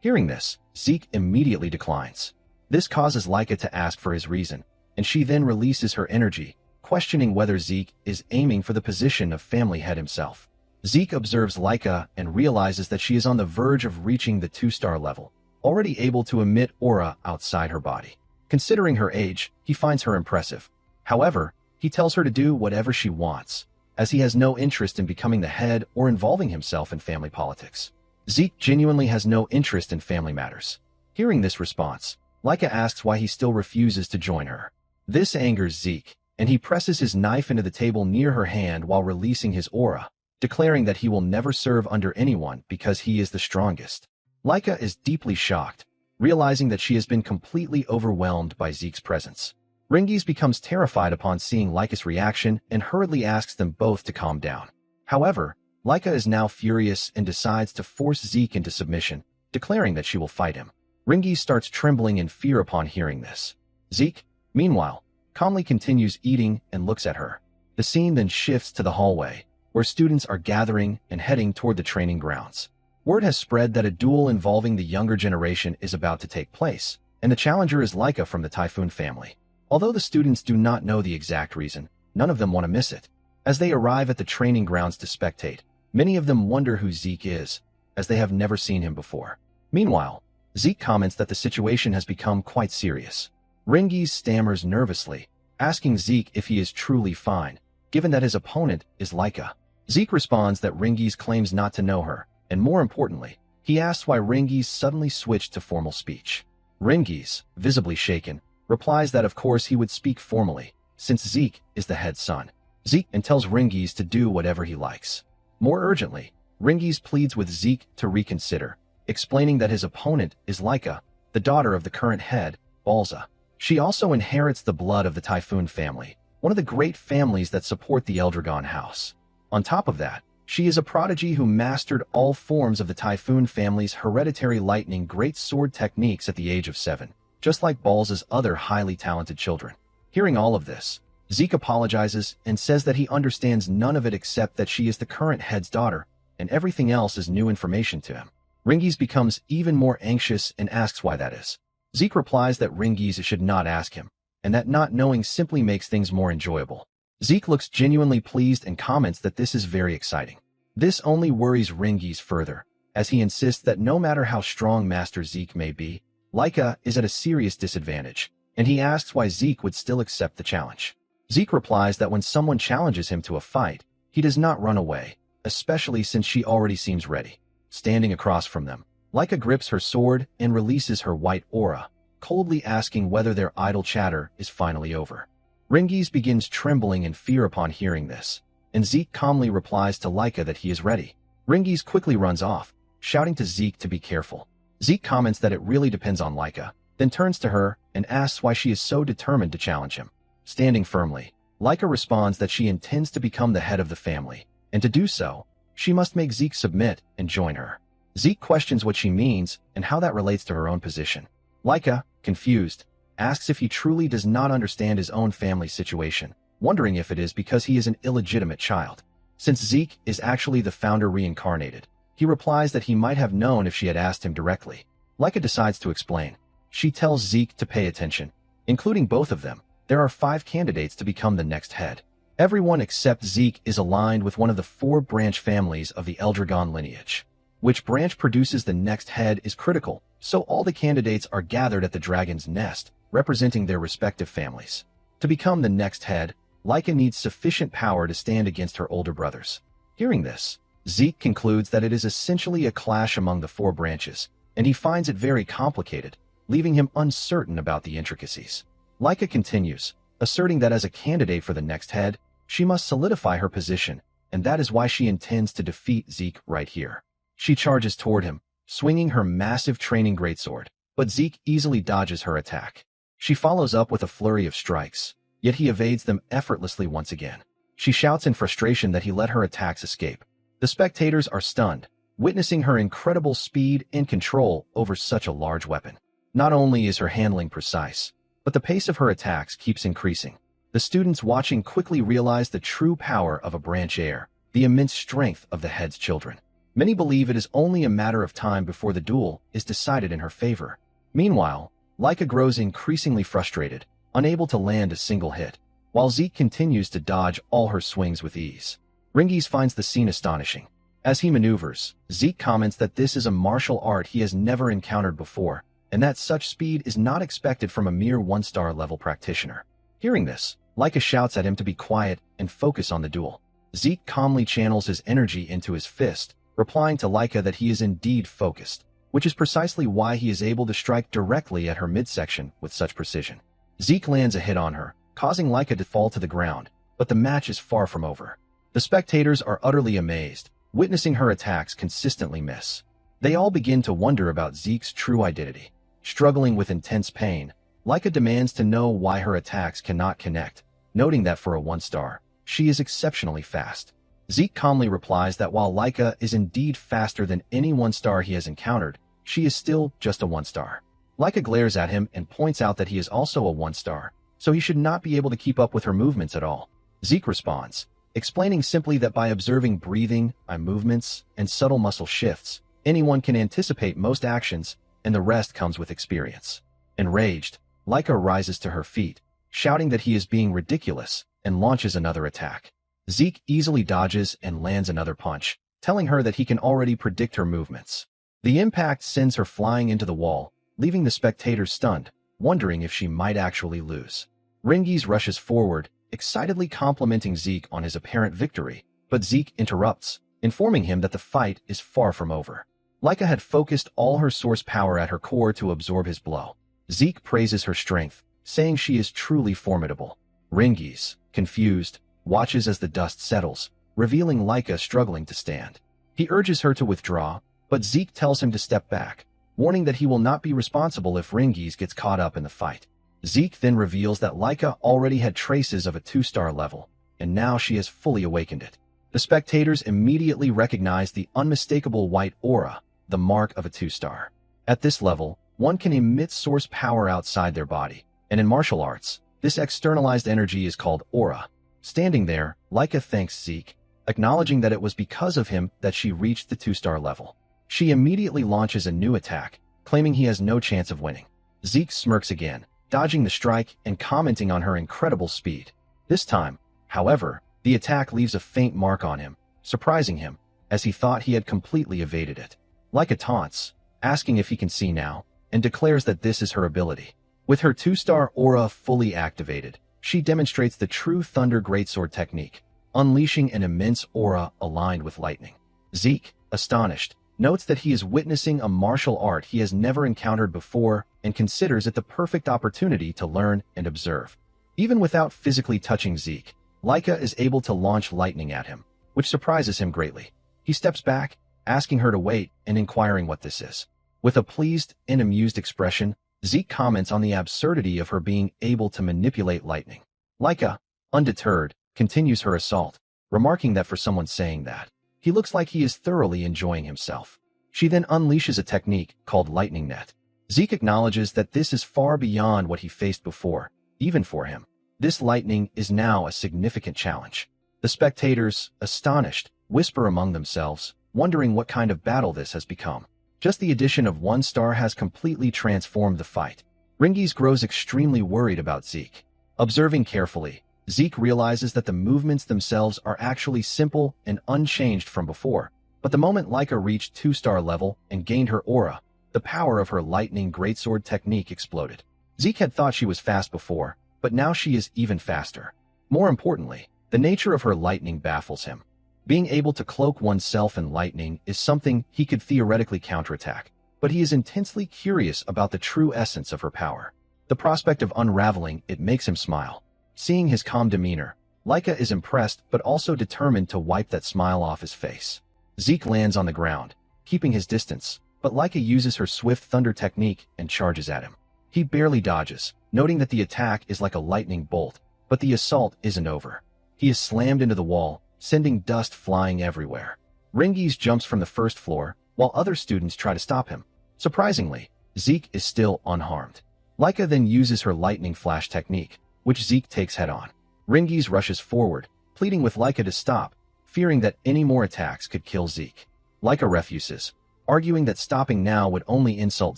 [SPEAKER 1] Hearing this, Zeke immediately declines. This causes Laika to ask for his reason, and she then releases her energy, questioning whether Zeke is aiming for the position of family head himself. Zeke observes Laika and realizes that she is on the verge of reaching the 2-star level, already able to emit aura outside her body. Considering her age, he finds her impressive. However, he tells her to do whatever she wants, as he has no interest in becoming the head or involving himself in family politics. Zeke genuinely has no interest in family matters. Hearing this response, Laika asks why he still refuses to join her. This angers Zeke, and he presses his knife into the table near her hand while releasing his aura, declaring that he will never serve under anyone because he is the strongest. Laika is deeply shocked, realizing that she has been completely overwhelmed by Zeke's presence. Ringies becomes terrified upon seeing Laika's reaction and hurriedly asks them both to calm down. However, Laika is now furious and decides to force Zeke into submission, declaring that she will fight him. Ringies starts trembling in fear upon hearing this. Zeke, meanwhile, calmly continues eating and looks at her. The scene then shifts to the hallway, where students are gathering and heading toward the training grounds. Word has spread that a duel involving the younger generation is about to take place, and the challenger is Laika from the Typhoon family. Although the students do not know the exact reason, none of them want to miss it. As they arrive at the training grounds to spectate, many of them wonder who Zeke is, as they have never seen him before. Meanwhile, Zeke comments that the situation has become quite serious. Ringies stammers nervously, asking Zeke if he is truly fine, given that his opponent is Laika. Zeke responds that Ringies claims not to know her, and more importantly, he asks why Ringies suddenly switched to formal speech. Ringies, visibly shaken, replies that of course he would speak formally, since Zeke is the head son. Zeke and tells Ringies to do whatever he likes. More urgently, Ringies pleads with Zeke to reconsider, explaining that his opponent is Laika, the daughter of the current head, Balza. She also inherits the blood of the Typhoon family, one of the great families that support the Eldragon house. On top of that, She is a prodigy who mastered all forms of the Typhoon family's hereditary lightning great sword techniques at the age of 7, just like Balz's other highly talented children. Hearing all of this, Zeke apologizes and says that he understands none of it except that she is the current head's daughter, and everything else is new information to him. Ringies becomes even more anxious and asks why that is. Zeke replies that Ringies should not ask him, and that not knowing simply makes things more enjoyable. Zeke looks genuinely pleased and comments that this is very exciting. This only worries Ringies further, as he insists that no matter how strong Master Zeke may be, Laika is at a serious disadvantage, and he asks why Zeke would still accept the challenge. Zeke replies that when someone challenges him to a fight, he does not run away, especially since she already seems ready. Standing across from them, Laika grips her sword and releases her white aura, coldly asking whether their idle chatter is finally over. Ringies begins trembling in fear upon hearing this, and Zeke calmly replies to Laika that he is ready. Ringies quickly runs off, shouting to Zeke to be careful. Zeke comments that it really depends on Laika, then turns to her and asks why she is so determined to challenge him. Standing firmly, Laika responds that she intends to become the head of the family, and to do so, she must make Zeke submit and join her. Zeke questions what she means and how that relates to her own position. Laika, confused, asks if he truly does not understand his own family situation, wondering if it is because he is an illegitimate child. Since Zeke is actually the founder reincarnated, he replies that he might have known if she had asked him directly. Laika decides to explain. She tells Zeke to pay attention. Including both of them, there are 5 candidates to become the next head. Everyone except Zeke is aligned with one of the 4 branch families of the Eldragon lineage. Which branch produces the next head is critical, so all the candidates are gathered at the dragon's nest, representing their respective families. To become the next head, Laika needs sufficient power to stand against her older brothers. Hearing this, Zeke concludes that it is essentially a clash among the 4 branches, and he finds it very complicated, leaving him uncertain about the intricacies. Laika continues, asserting that as a candidate for the next head, she must solidify her position, and that is why she intends to defeat Zeke right here. She charges toward him, swinging her massive training greatsword, but Zeke easily dodges her attack. She follows up with a flurry of strikes, yet he evades them effortlessly once again. She shouts in frustration that he let her attacks escape. The spectators are stunned, witnessing her incredible speed and control over such a large weapon. Not only is her handling precise, but the pace of her attacks keeps increasing. The students watching quickly realize the true power of a branch heir, the immense strength of the head's children. Many believe it is only a matter of time before the duel is decided in her favor. Meanwhile, Laika grows increasingly frustrated, unable to land a single hit, while Zeke continues to dodge all her swings with ease. Ringies finds the scene astonishing. As he maneuvers, Zeke comments that this is a martial art he has never encountered before, and that such speed is not expected from a mere 1-star level practitioner. Hearing this, Laika shouts at him to be quiet and focus on the duel. Zeke calmly channels his energy into his fist, replying to Laika that he is indeed focused, which is precisely why he is able to strike directly at her midsection with such precision. Zeke lands a hit on her, causing Laika to fall to the ground, but the match is far from over. The spectators are utterly amazed, witnessing her attacks consistently miss. They all begin to wonder about Zeke's true identity. Struggling with intense pain, Laika demands to know why her attacks cannot connect, noting that for a 1-star, she is exceptionally fast. Zeke calmly replies that while Laika is indeed faster than any 1-star he has encountered, she is still just a 1-star. Laika glares at him and points out that he is also a 1-star, so he should not be able to keep up with her movements at all. Zeke responds, explaining simply that by observing breathing, eye movements, and subtle muscle shifts, anyone can anticipate most actions, and the rest comes with experience. Enraged, Laika rises to her feet, shouting that he is being ridiculous, and launches another attack. Zeke easily dodges and lands another punch, telling her that he can already predict her movements. The impact sends her flying into the wall, leaving the spectators stunned, wondering if she might actually lose. Ringies rushes forward, excitedly complimenting Zeke on his apparent victory, but Zeke interrupts, informing him that the fight is far from over. Laika had focused all her source power at her core to absorb his blow. Zeke praises her strength, saying she is truly formidable. Ringies, confused, watches as the dust settles, revealing Laika struggling to stand. He urges her to withdraw, but Zeke tells him to step back, warning that he will not be responsible if Ringies gets caught up in the fight. Zeke then reveals that Laika already had traces of a 2-star level, and now she has fully awakened it. The spectators immediately recognized the unmistakable white aura, the mark of a 2-star. At this level, one can emit source power outside their body, and in martial arts, this externalized energy is called aura. Standing there, Leica thanks Zeke, acknowledging that it was because of him that she reached the 2-star level. She immediately launches a new attack, claiming he has no chance of winning. Zeke smirks again, dodging the strike and commenting on her incredible speed. This time, however, the attack leaves a faint mark on him, surprising him, as he thought he had completely evaded it. Leica taunts, asking if he can see now, and declares that this is her ability. With her 2-star aura fully activated, she demonstrates the true Thunder Greatsword technique, unleashing an immense aura aligned with lightning. Zeke, astonished, notes that he is witnessing a martial art he has never encountered before and considers it the perfect opportunity to learn and observe. Even without physically touching Zeke, Leica is able to launch lightning at him, which surprises him greatly. He steps back, asking her to wait and inquiring what this is. With a pleased and amused expression, Zeke comments on the absurdity of her being able to manipulate lightning. Leica, undeterred, continues her assault, remarking that for someone saying that, he looks like he is thoroughly enjoying himself. She then unleashes a technique called Lightning Net. Zeke acknowledges that this is far beyond what he faced before, even for him. This lightning is now a significant challenge. The spectators, astonished, whisper among themselves, wondering what kind of battle this has become. Just the addition of 1 star has completely transformed the fight. Ringies grows extremely worried about Zeke. Observing carefully, Zeke realizes that the movements themselves are actually simple and unchanged from before. But the moment Leica reached 2-star level and gained her aura, the power of her lightning greatsword technique exploded. Zeke had thought she was fast before, but now she is even faster. More importantly, the nature of her lightning baffles him. Being able to cloak oneself in lightning is something he could theoretically counterattack, but he is intensely curious about the true essence of her power. The prospect of unraveling it makes him smile. Seeing his calm demeanor, Leica is impressed but also determined to wipe that smile off his face. Zeke lands on the ground, keeping his distance, but Leica uses her swift thunder technique and charges at him. He barely dodges, noting that the attack is like a lightning bolt, but the assault isn't over. He is slammed into the wall, sending dust flying everywhere. Ringies jumps from the first floor, while other students try to stop him. Surprisingly, Zeke is still unharmed. Leica then uses her lightning flash technique, which Zeke takes head-on. Ringies rushes forward, pleading with Leica to stop, fearing that any more attacks could kill Zeke. Leica refuses, arguing that stopping now would only insult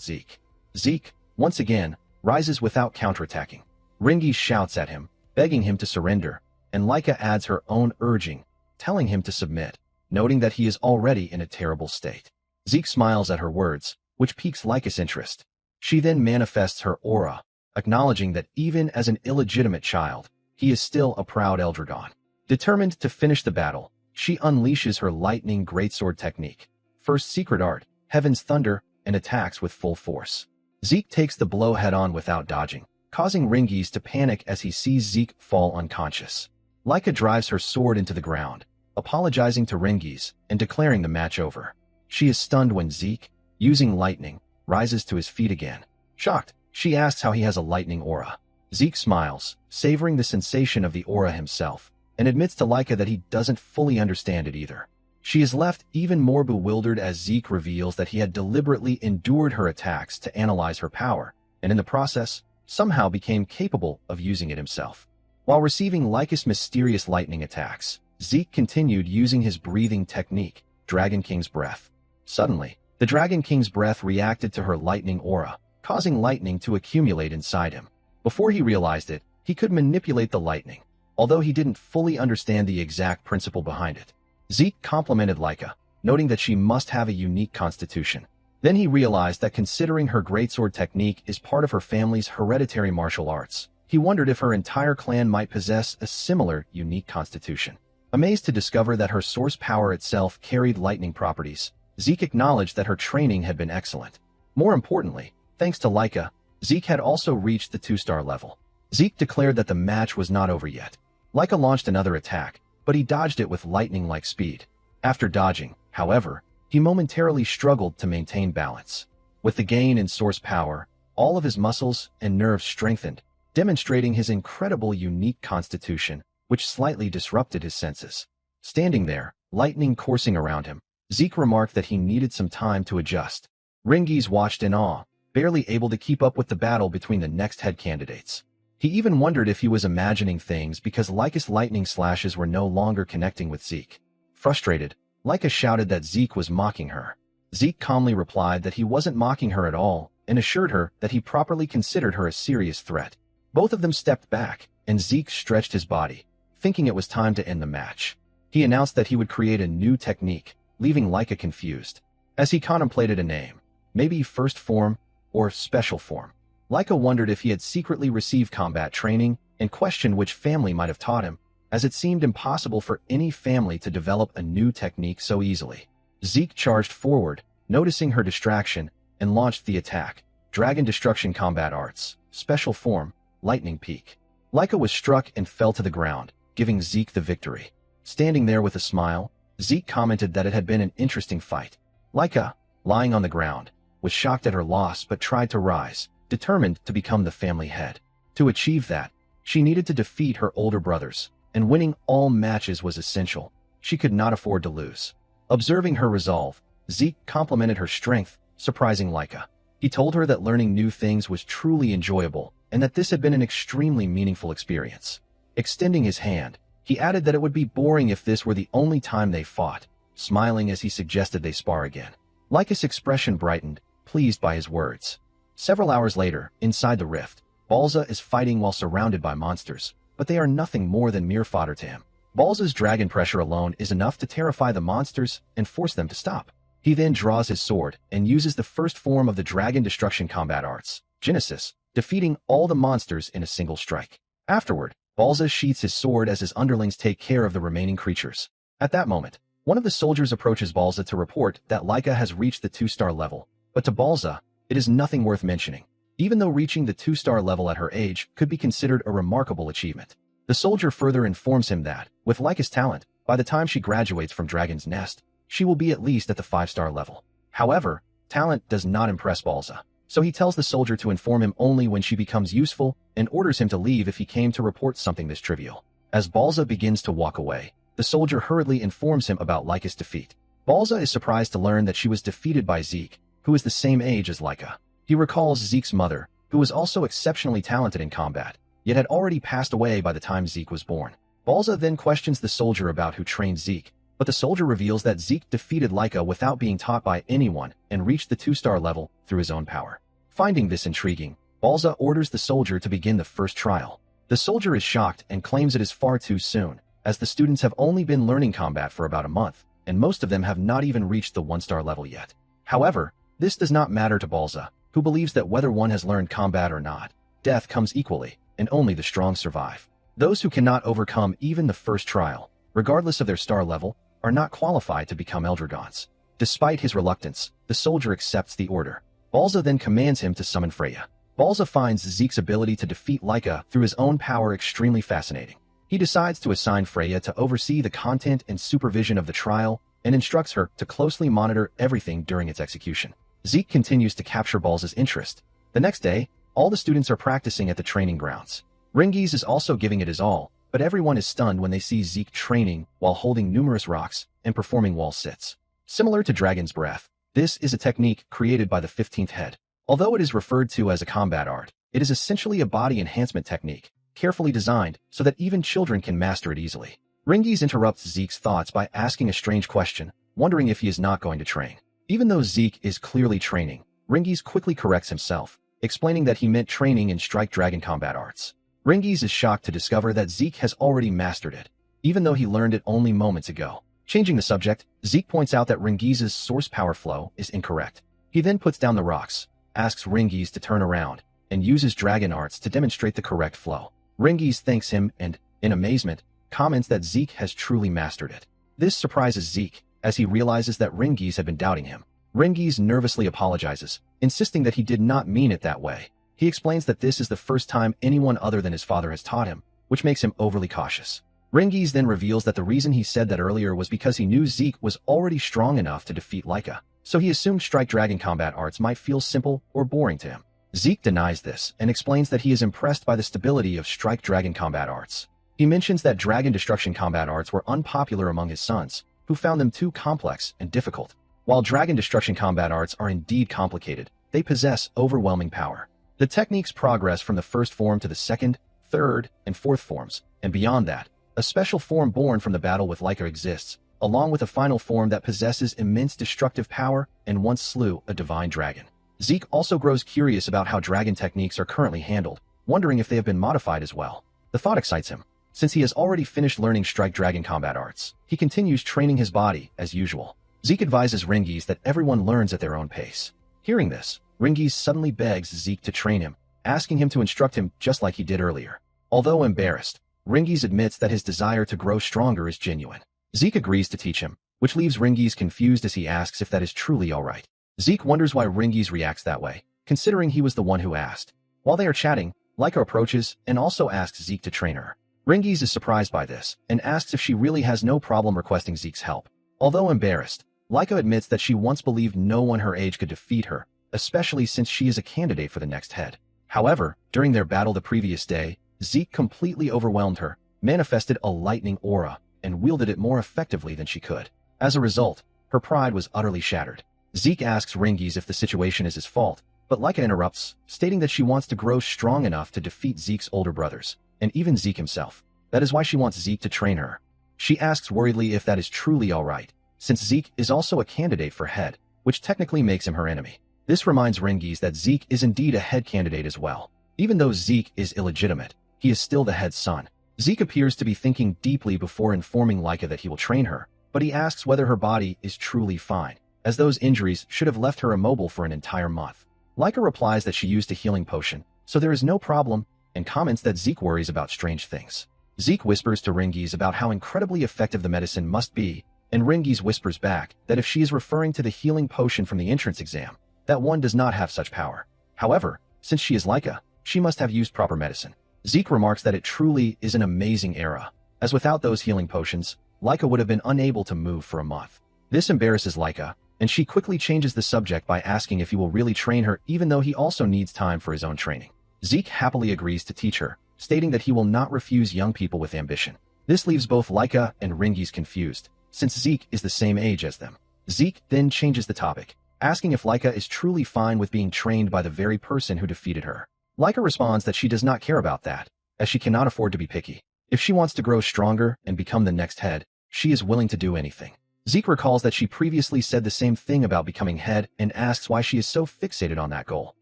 [SPEAKER 1] Zeke. Zeke, once again, rises without counterattacking. Ringies shouts at him, begging him to surrender, and Leica adds her own urging, telling him to submit, noting that he is already in a terrible state. Zeke smiles at her words, which piques Leica's interest. She then manifests her aura, acknowledging that even as an illegitimate child, he is still a proud Eldragon. Determined to finish the battle, she unleashes her lightning greatsword technique, first secret art, Heaven's Thunder, and attacks with full force. Zeke takes the blow head-on without dodging, causing Ringies to panic as he sees Zeke fall unconscious. Leica drives her sword into the ground, apologizing to Ringies and declaring the match over. She is stunned when Zeke, using lightning, rises to his feet again. Shocked, she asks how he has a lightning aura. Zeke smiles, savoring the sensation of the aura himself, and admits to Leica that he doesn't fully understand it either. She is left even more bewildered as Zeke reveals that he had deliberately endured her attacks to analyze her power, and in the process, somehow became capable of using it himself. While receiving Leica's mysterious lightning attacks, Zeke continued using his breathing technique, Dragon King's Breath. Suddenly, the Dragon King's Breath reacted to her lightning aura, causing lightning to accumulate inside him. Before he realized it, he could manipulate the lightning, although he didn't fully understand the exact principle behind it. Zeke complimented Leica, noting that she must have a unique constitution. Then he realized that considering her greatsword technique is part of her family's hereditary martial arts, he wondered if her entire clan might possess a similar, unique constitution. Amazed to discover that her source power itself carried lightning properties, Zeke acknowledged that her training had been excellent. More importantly, thanks to Leica, Zeke had also reached the 2-star level. Zeke declared that the match was not over yet. Leica launched another attack, but he dodged it with lightning-like speed. After dodging, however, he momentarily struggled to maintain balance. With the gain in source power, all of his muscles and nerves strengthened, demonstrating his incredible unique constitution, which slightly disrupted his senses. Standing there, lightning coursing around him, Zeke remarked that he needed some time to adjust. Rengiz watched in awe, barely able to keep up with the battle between the next head candidates. He even wondered if he was imagining things because Leica's lightning slashes were no longer connecting with Zeke. Frustrated, Leica shouted that Zeke was mocking her. Zeke calmly replied that he wasn't mocking her at all and assured her that he properly considered her a serious threat. Both of them stepped back, and Zeke stretched his body, thinking it was time to end the match. He announced that he would create a new technique, leaving Leica confused. As he contemplated a name, maybe First Form or Special Form, Leica wondered if he had secretly received combat training and questioned which family might have taught him, as it seemed impossible for any family to develop a new technique so easily. Zeke charged forward, noticing her distraction, and launched the attack. Dragon Destruction Combat Arts, Special Form, Lightning Peak. Leica was struck and fell to the ground, giving Zeke the victory. Standing there with a smile, Zeke commented that it had been an interesting fight. Leica, lying on the ground, was shocked at her loss but tried to rise, determined to become the family head. To achieve that, she needed to defeat her older brothers, and winning all matches was essential. She could not afford to lose. Observing her resolve, Zeke complimented her strength, surprising Leica. He told her that learning new things was truly enjoyable, and that this had been an extremely meaningful experience. Extending his hand, he added that it would be boring if this were the only time they fought, smiling as he suggested they spar again. Leica's expression brightened, pleased by his words. Several hours later, inside the rift, Balza is fighting while surrounded by monsters, but they are nothing more than mere fodder to him. Balza's dragon pressure alone is enough to terrify the monsters and force them to stop. He then draws his sword and uses the first form of the Dragon Destruction Combat Arts, Genesis, defeating all the monsters in a single strike. Afterward, Balza sheaths his sword as his underlings take care of the remaining creatures. At that moment, one of the soldiers approaches Balza to report that Leica has reached the 2-star level, but to Balza, it is nothing worth mentioning, even though reaching the 2-star level at her age could be considered a remarkable achievement. The soldier further informs him that, with Leica's talent, by the time she graduates from Dragon's Nest, she will be at least at the 5-star level. However, talent does not impress Balza, so he tells the soldier to inform him only when she becomes useful and orders him to leave if he came to report something this trivial. As Balza begins to walk away, the soldier hurriedly informs him about Leica's defeat. Balza is surprised to learn that she was defeated by Zeke, who is the same age as Leica. He recalls Zeke's mother, who was also exceptionally talented in combat, yet had already passed away by the time Zeke was born. Balza then questions the soldier about who trained Zeke, but the soldier reveals that Zeke defeated Leica without being taught by anyone and reached the 2-star level through his own power. Finding this intriguing, Balza orders the soldier to begin the first trial. The soldier is shocked and claims it is far too soon, as the students have only been learning combat for about a month, and most of them have not even reached the 1-star level yet. However, this does not matter to Balza, who believes that whether one has learned combat or not, death comes equally, and only the strong survive. Those who cannot overcome even the first trial, regardless of their star level, are not qualified to become Eldragons. Despite his reluctance, the soldier accepts the order. Balza then commands him to summon Freya. Balza finds Zeke's ability to defeat Leica through his own power extremely fascinating. He decides to assign Freya to oversee the content and supervision of the trial and instructs her to closely monitor everything during its execution. Zeke continues to capture Balza's interest. The next day, all the students are practicing at the training grounds. Rengiz is also giving it his all, but everyone is stunned when they see Zeke training while holding numerous rocks and performing wall sits. Similar to Dragon's Breath, this is a technique created by the 15th head. Although it is referred to as a combat art, it is essentially a body enhancement technique, carefully designed so that even children can master it easily. Rengiz interrupts Zeke's thoughts by asking a strange question, wondering if he is not going to train. Even though Zeke is clearly training, Rengiz quickly corrects himself, explaining that he meant training in Strike Dragon combat arts. Rengiz is shocked to discover that Zeke has already mastered it, even though he learned it only moments ago. Changing the subject, Zeke points out that Rengiz's source power flow is incorrect. He then puts down the rocks, asks Rengiz to turn around, and uses dragon arts to demonstrate the correct flow. Rengiz thanks him and, in amazement, comments that Zeke has truly mastered it. This surprises Zeke, as he realizes that Rengiz had been doubting him. Rengiz nervously apologizes, insisting that he did not mean it that way. He explains that this is the first time anyone other than his father has taught him, which makes him overly cautious. Rengiz then reveals that the reason he said that earlier was because he knew Zeke was already strong enough to defeat Leica, so he assumed Strike Dragon combat arts might feel simple or boring to him. Zeke denies this and explains that he is impressed by the stability of Strike Dragon combat arts. He mentions that dragon destruction combat arts were unpopular among his sons, who found them too complex and difficult. While dragon destruction combat arts are indeed complicated, they possess overwhelming power. The techniques progress from the first form to the second, third, and fourth forms, and beyond that, a special form born from the battle with Leica exists, along with a final form that possesses immense destructive power and once slew a divine dragon. Zeke also grows curious about how dragon techniques are currently handled, wondering if they have been modified as well. The thought excites him. Since he has already finished learning strike dragon combat arts, he continues training his body as usual. Zeke advises Ringiz that everyone learns at their own pace. Hearing this, Ringiz suddenly begs Zeke to train him, asking him to instruct him just like he did earlier. Although embarrassed, Ringiz admits that his desire to grow stronger is genuine. Zeke agrees to teach him, which leaves Ringiz confused as he asks if that is truly alright. Zeke wonders why Ringiz reacts that way, considering he was the one who asked. While they are chatting, Leica approaches and also asks Zeke to train her. Ringiz is surprised by this and asks if she really has no problem requesting Zeke's help. Although embarrassed, Leica admits that she once believed no one her age could defeat her, especially since she is a candidate for the next head. However, during their battle the previous day, Zeke completely overwhelmed her, manifested a lightning aura, and wielded it more effectively than she could. As a result, her pride was utterly shattered. Zeke asks Ringiz if the situation is his fault, but Leica interrupts, stating that she wants to grow strong enough to defeat Zeke's older brothers, and even Zeke himself. That is why she wants Zeke to train her. She asks worriedly if that is truly alright, since Zeke is also a candidate for head, which technically makes him her enemy. This reminds Ringiz that Zeke is indeed a head candidate as well. Even though Zeke is illegitimate, he is still the head's son. Zeke appears to be thinking deeply before informing Leica that he will train her, but he asks whether her body is truly fine, as those injuries should have left her immobile for an entire month. Leica replies that she used a healing potion, so there is no problem, and comments that Zeke worries about strange things. Zeke whispers to Ringiz about how incredibly effective the medicine must be, and Ringiz whispers back that if she is referring to the healing potion from the entrance exam, that one does not have such power. However, since she is Leica, she must have used proper medicine. Zeke remarks that it truly is an amazing era, as without those healing potions, Leica would have been unable to move for a month. This embarrasses Leica, and she quickly changes the subject by asking if he will really train her even though he also needs time for his own training. Zeke happily agrees to teach her, stating that he will not refuse young people with ambition. This leaves both Leica and Ringiz confused, since Zeke is the same age as them. Zeke then changes the topic, asking if Leica is truly fine with being trained by the very person who defeated her. Leica responds that she does not care about that, as she cannot afford to be picky. If she wants to grow stronger and become the next head, she is willing to do anything. Zeke recalls that she previously said the same thing about becoming head and asks why she is so fixated on that goal.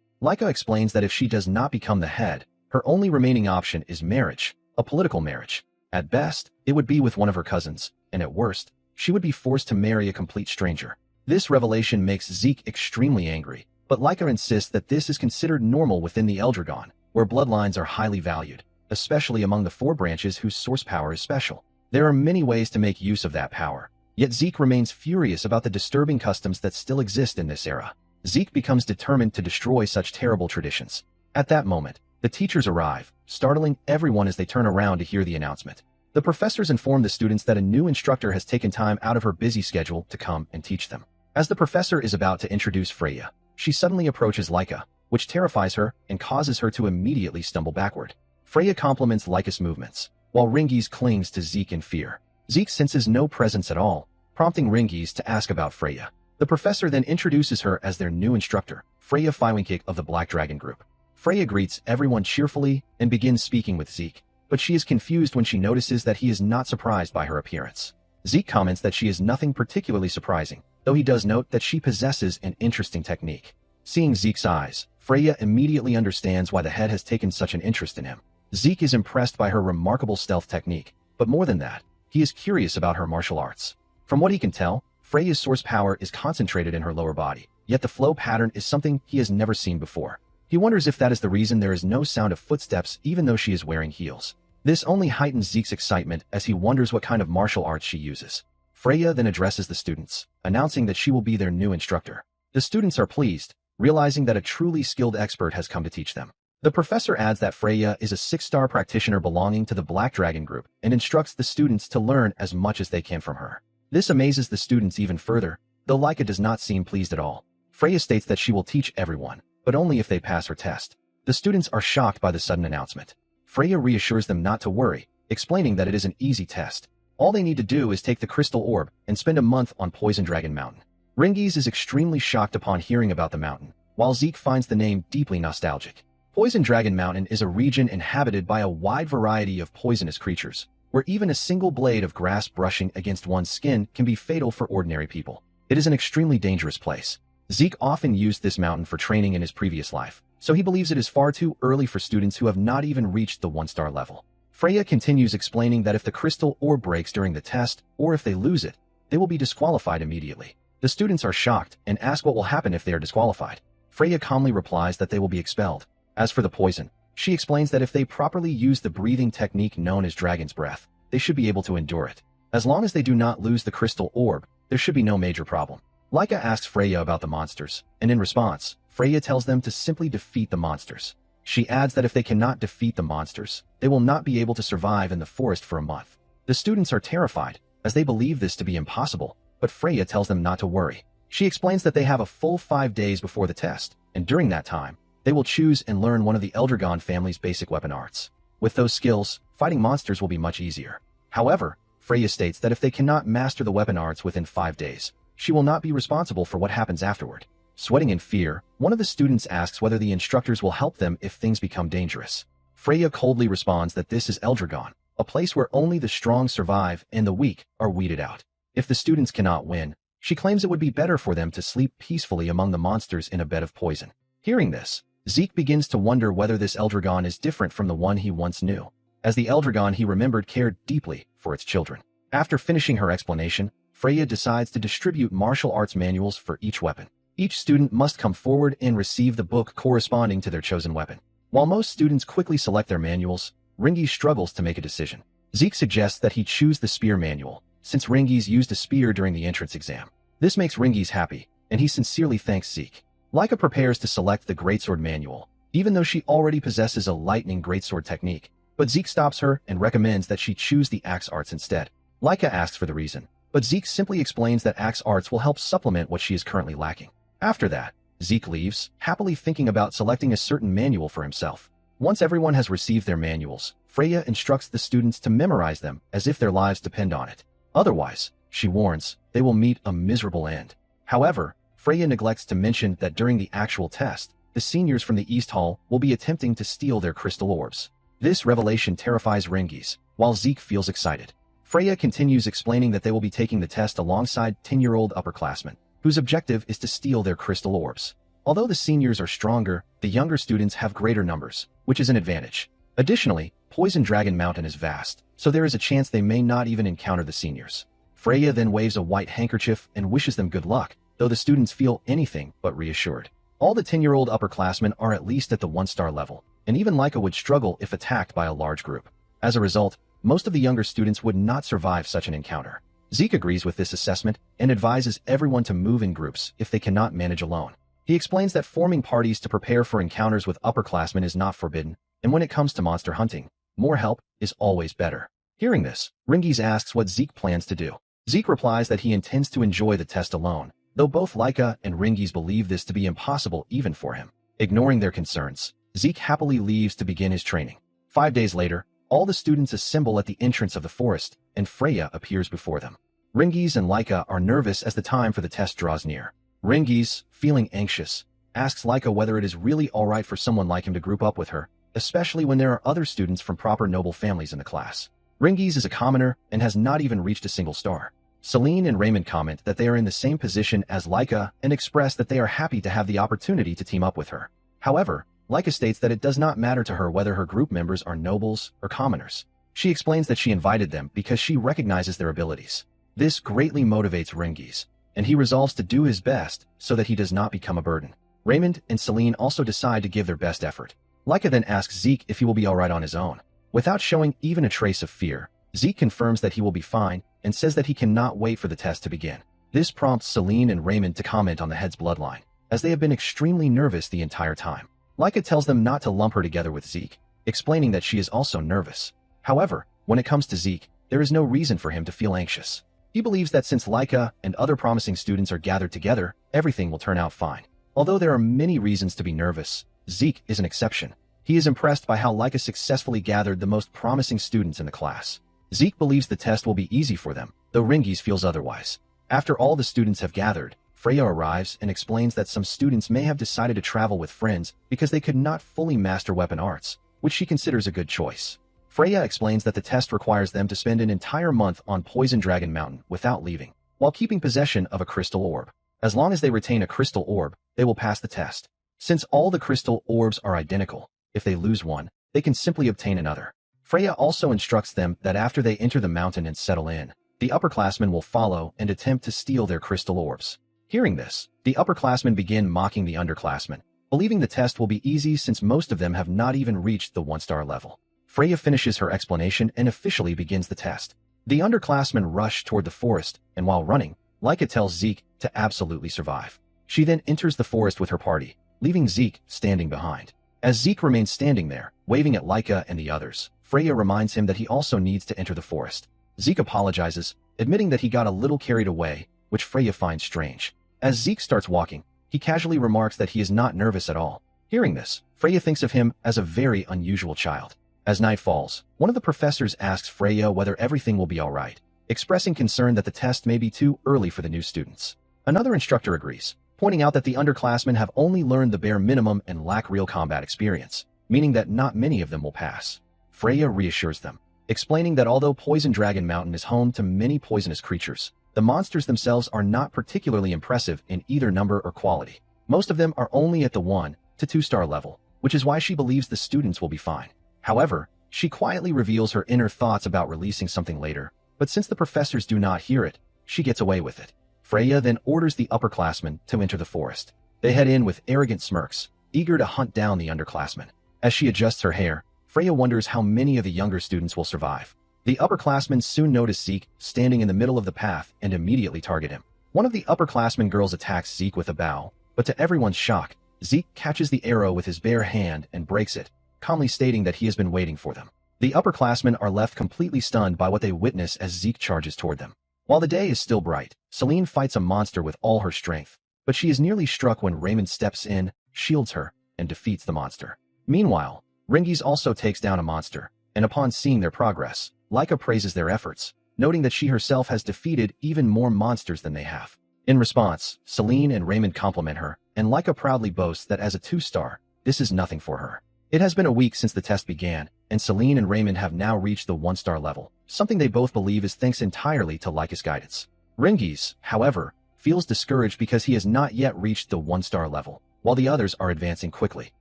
[SPEAKER 1] Leica explains that if she does not become the head, her only remaining option is marriage, a political marriage. At best, it would be with one of her cousins, and at worst, she would be forced to marry a complete stranger. This revelation makes Zeke extremely angry, but Leica insists that this is considered normal within the Eldragon, where bloodlines are highly valued, especially among the 4 branches whose source power is special. There are many ways to make use of that power, yet Zeke remains furious about the disturbing customs that still exist in this era. Zeke becomes determined to destroy such terrible traditions. At that moment, the teachers arrive, startling everyone as they turn around to hear the announcement. The professors inform the students that a new instructor has taken time out of her busy schedule to come and teach them. As the professor is about to introduce Freya, she suddenly approaches Leica, which terrifies her and causes her to immediately stumble backward. Freya compliments Leica's movements, while Ringiz clings to Zeke in fear. Zeke senses no presence at all, prompting Ringiz to ask about Freya. The professor then introduces her as their new instructor, Freya Fiwinkik of the Black Dragon Group. Freya greets everyone cheerfully and begins speaking with Zeke, but she is confused when she notices that he is not surprised by her appearance. Zeke comments that she is nothing particularly surprising, though he does note that she possesses an interesting technique. Seeing Zeke's eyes, Freya immediately understands why the head has taken such an interest in him. Zeke is impressed by her remarkable stealth technique, but more than that, he is curious about her martial arts. From what he can tell, Freya's source power is concentrated in her lower body, yet the flow pattern is something he has never seen before. He wonders if that is the reason there is no sound of footsteps even though she is wearing heels. This only heightens Zeke's excitement as he wonders what kind of martial arts she uses. Freya then addresses the students, announcing that she will be their new instructor. The students are pleased, realizing that a truly skilled expert has come to teach them. The professor adds that Freya is a 6-star practitioner belonging to the Black Dragon Group and instructs the students to learn as much as they can from her. This amazes the students even further, though Leica does not seem pleased at all. Freya states that she will teach everyone, but only if they pass her test. The students are shocked by the sudden announcement. Freya reassures them not to worry, explaining that it is an easy test. All they need to do is take the crystal orb and spend a month on Poison Dragon Mountain. Rengiz is extremely shocked upon hearing about the mountain, while Zeke finds the name deeply nostalgic. Poison Dragon Mountain is a region inhabited by a wide variety of poisonous creatures, where even a single blade of grass brushing against one's skin can be fatal for ordinary people. It is an extremely dangerous place. Zeke often used this mountain for training in his previous life, so he believes it is far too early for students who have not even reached the 1-star level. Freya continues explaining that if the crystal orb breaks during the test, or if they lose it, they will be disqualified immediately. The students are shocked and ask what will happen if they are disqualified. Freya calmly replies that they will be expelled. As for the poison, she explains that if they properly use the breathing technique known as Dragon's Breath, they should be able to endure it. As long as they do not lose the crystal orb, there should be no major problem. Laika asks Freya about the monsters, and in response, Freya tells them to simply defeat the monsters. She adds that if they cannot defeat the monsters, they will not be able to survive in the forest for a month. The students are terrified, as they believe this to be impossible, but Freya tells them not to worry. She explains that they have a full 5 days before the test, and during that time, they will choose and learn one of the Eldragon family's basic weapon arts. With those skills, fighting monsters will be much easier. However, Freya states that if they cannot master the weapon arts within 5 days, she will not be responsible for what happens afterward. Sweating in fear, one of the students asks whether the instructors will help them if things become dangerous. Freya coldly responds that this is Eldragon, a place where only the strong survive and the weak are weeded out. If the students cannot win, she claims it would be better for them to sleep peacefully among the monsters in a bed of poison. Hearing this, Zeke begins to wonder whether this Eldragon is different from the one he once knew, as the Eldragon he remembered cared deeply for its children. After finishing her explanation, Freya decides to distribute martial arts manuals for each weapon. Each student must come forward and receive the book corresponding to their chosen weapon. While most students quickly select their manuals, Rengiz struggles to make a decision. Zeke suggests that he choose the spear manual, since Rengiz used a spear during the entrance exam. This makes Rengiz happy, and he sincerely thanks Zeke. Laika prepares to select the Greatsword manual, even though she already possesses a lightning greatsword technique, but Zeke stops her and recommends that she choose the axe arts instead. Laika asks for the reason, but Zeke simply explains that axe arts will help supplement what she is currently lacking. After that, Zeke leaves, happily thinking about selecting a certain manual for himself. Once everyone has received their manuals, Freya instructs the students to memorize them as if their lives depend on it. Otherwise, she warns, they will meet a miserable end. However, Freya neglects to mention that during the actual test, the seniors from the East Hall will be attempting to steal their crystal orbs. This revelation terrifies Rengiz, while Zeke feels excited. Freya continues explaining that they will be taking the test alongside 10-year-old upperclassmen, whose objective is to steal their crystal orbs. Although the seniors are stronger, the younger students have greater numbers, which is an advantage. Additionally, Poison Dragon Mountain is vast, so there is a chance they may not even encounter the seniors. Freya then waves a white handkerchief and wishes them good luck, though the students feel anything but reassured. All the 10-year-old upperclassmen are at least at the 1-star level, and even Laika would struggle if attacked by a large group. As a result, most of the younger students would not survive such an encounter. Zeke agrees with this assessment and advises everyone to move in groups if they cannot manage alone. He explains that forming parties to prepare for encounters with upperclassmen is not forbidden, and when it comes to monster hunting, more help is always better. Hearing this, Rengiz asks what Zeke plans to do. Zeke replies that he intends to enjoy the test alone, though both Laika and Rengiz believe this to be impossible even for him. Ignoring their concerns, Zeke happily leaves to begin his training. 5 days later, all the students assemble at the entrance of the forest, and Freya appears before them. Rengiz and Laika are nervous as the time for the test draws near. Rengiz, feeling anxious, asks Laika whether it is really alright for someone like him to group up with her, especially when there are other students from proper noble families in the class. Rengiz is a commoner and has not even reached a single star. Celine and Raymond comment that they are in the same position as Laika and express that they are happy to have the opportunity to team up with her. However, Laika states that it does not matter to her whether her group members are nobles or commoners. She explains that she invited them because she recognizes their abilities. This greatly motivates Rengiz, and he resolves to do his best so that he does not become a burden. Raymond and Celine also decide to give their best effort. Laika then asks Zeke if he will be alright on his own. Without showing even a trace of fear, Zeke confirms that he will be fine and says that he cannot wait for the test to begin. This prompts Celine and Raymond to comment on the head's bloodline, as they have been extremely nervous the entire time. Laika tells them not to lump her together with Zeke, explaining that she is also nervous. However, when it comes to Zeke, there is no reason for him to feel anxious. He believes that since Laika and other promising students are gathered together, everything will turn out fine. Although there are many reasons to be nervous, Zeke is an exception. He is impressed by how Leica successfully gathered the most promising students in the class. Zeke believes the test will be easy for them, though Ringies feels otherwise. After all the students have gathered, Freya arrives and explains that some students may have decided to travel with friends because they could not fully master weapon arts, which she considers a good choice. Freya explains that the test requires them to spend an entire month on Poison Dragon Mountain without leaving, while keeping possession of a crystal orb. As long as they retain a crystal orb, they will pass the test. Since all the crystal orbs are identical, if they lose one, they can simply obtain another. Freya also instructs them that after they enter the mountain and settle in, the upperclassmen will follow and attempt to steal their crystal orbs. Hearing this, the upperclassmen begin mocking the underclassmen, believing the test will be easy since most of them have not even reached the 1-star level. Freya finishes her explanation and officially begins the test. The underclassmen rush toward the forest, and while running, Leica tells Zeke to absolutely survive. She then enters the forest with her party, leaving Zeke standing behind. As Zeke remains standing there, waving at Leica and the others, Freya reminds him that he also needs to enter the forest. Zeke apologizes, admitting that he got a little carried away, which Freya finds strange. As Zeke starts walking, he casually remarks that he is not nervous at all. Hearing this, Freya thinks of him as a very unusual child. As night falls, one of the professors asks Freya whether everything will be alright, expressing concern that the test may be too early for the new students. Another instructor agrees, pointing out that the underclassmen have only learned the bare minimum and lack real combat experience, meaning that not many of them will pass. Freya reassures them, explaining that although Poison Dragon Mountain is home to many poisonous creatures, the monsters themselves are not particularly impressive in either number or quality. Most of them are only at the 1 to 2-star level, which is why she believes the students will be fine. However, she quietly reveals her inner thoughts about releasing something later, but since the professors do not hear it, she gets away with it. Freya then orders the upperclassmen to enter the forest. They head in with arrogant smirks, eager to hunt down the underclassmen. As she adjusts her hair, Freya wonders how many of the younger students will survive. The upperclassmen soon notice Zeke standing in the middle of the path and immediately target him. One of the upperclassmen girls attacks Zeke with a bow, but to everyone's shock, Zeke catches the arrow with his bare hand and breaks it, calmly stating that he has been waiting for them. The upperclassmen are left completely stunned by what they witness as Zeke charges toward them. While the day is still bright, Celine fights a monster with all her strength, but she is nearly struck when Raymond steps in, shields her, and defeats the monster. Meanwhile, Ringies also takes down a monster, and upon seeing their progress, Leica praises their efforts, noting that she herself has defeated even more monsters than they have. In response, Celine and Raymond compliment her, and Leica proudly boasts that as a 2-star, this is nothing for her. It has been a week since the test began, and Celine and Raymond have now reached the 1-star level, something they both believe is thanks entirely to Leica's guidance. Ringies, however, feels discouraged because he has not yet reached the 1-star level, while the others are advancing quickly.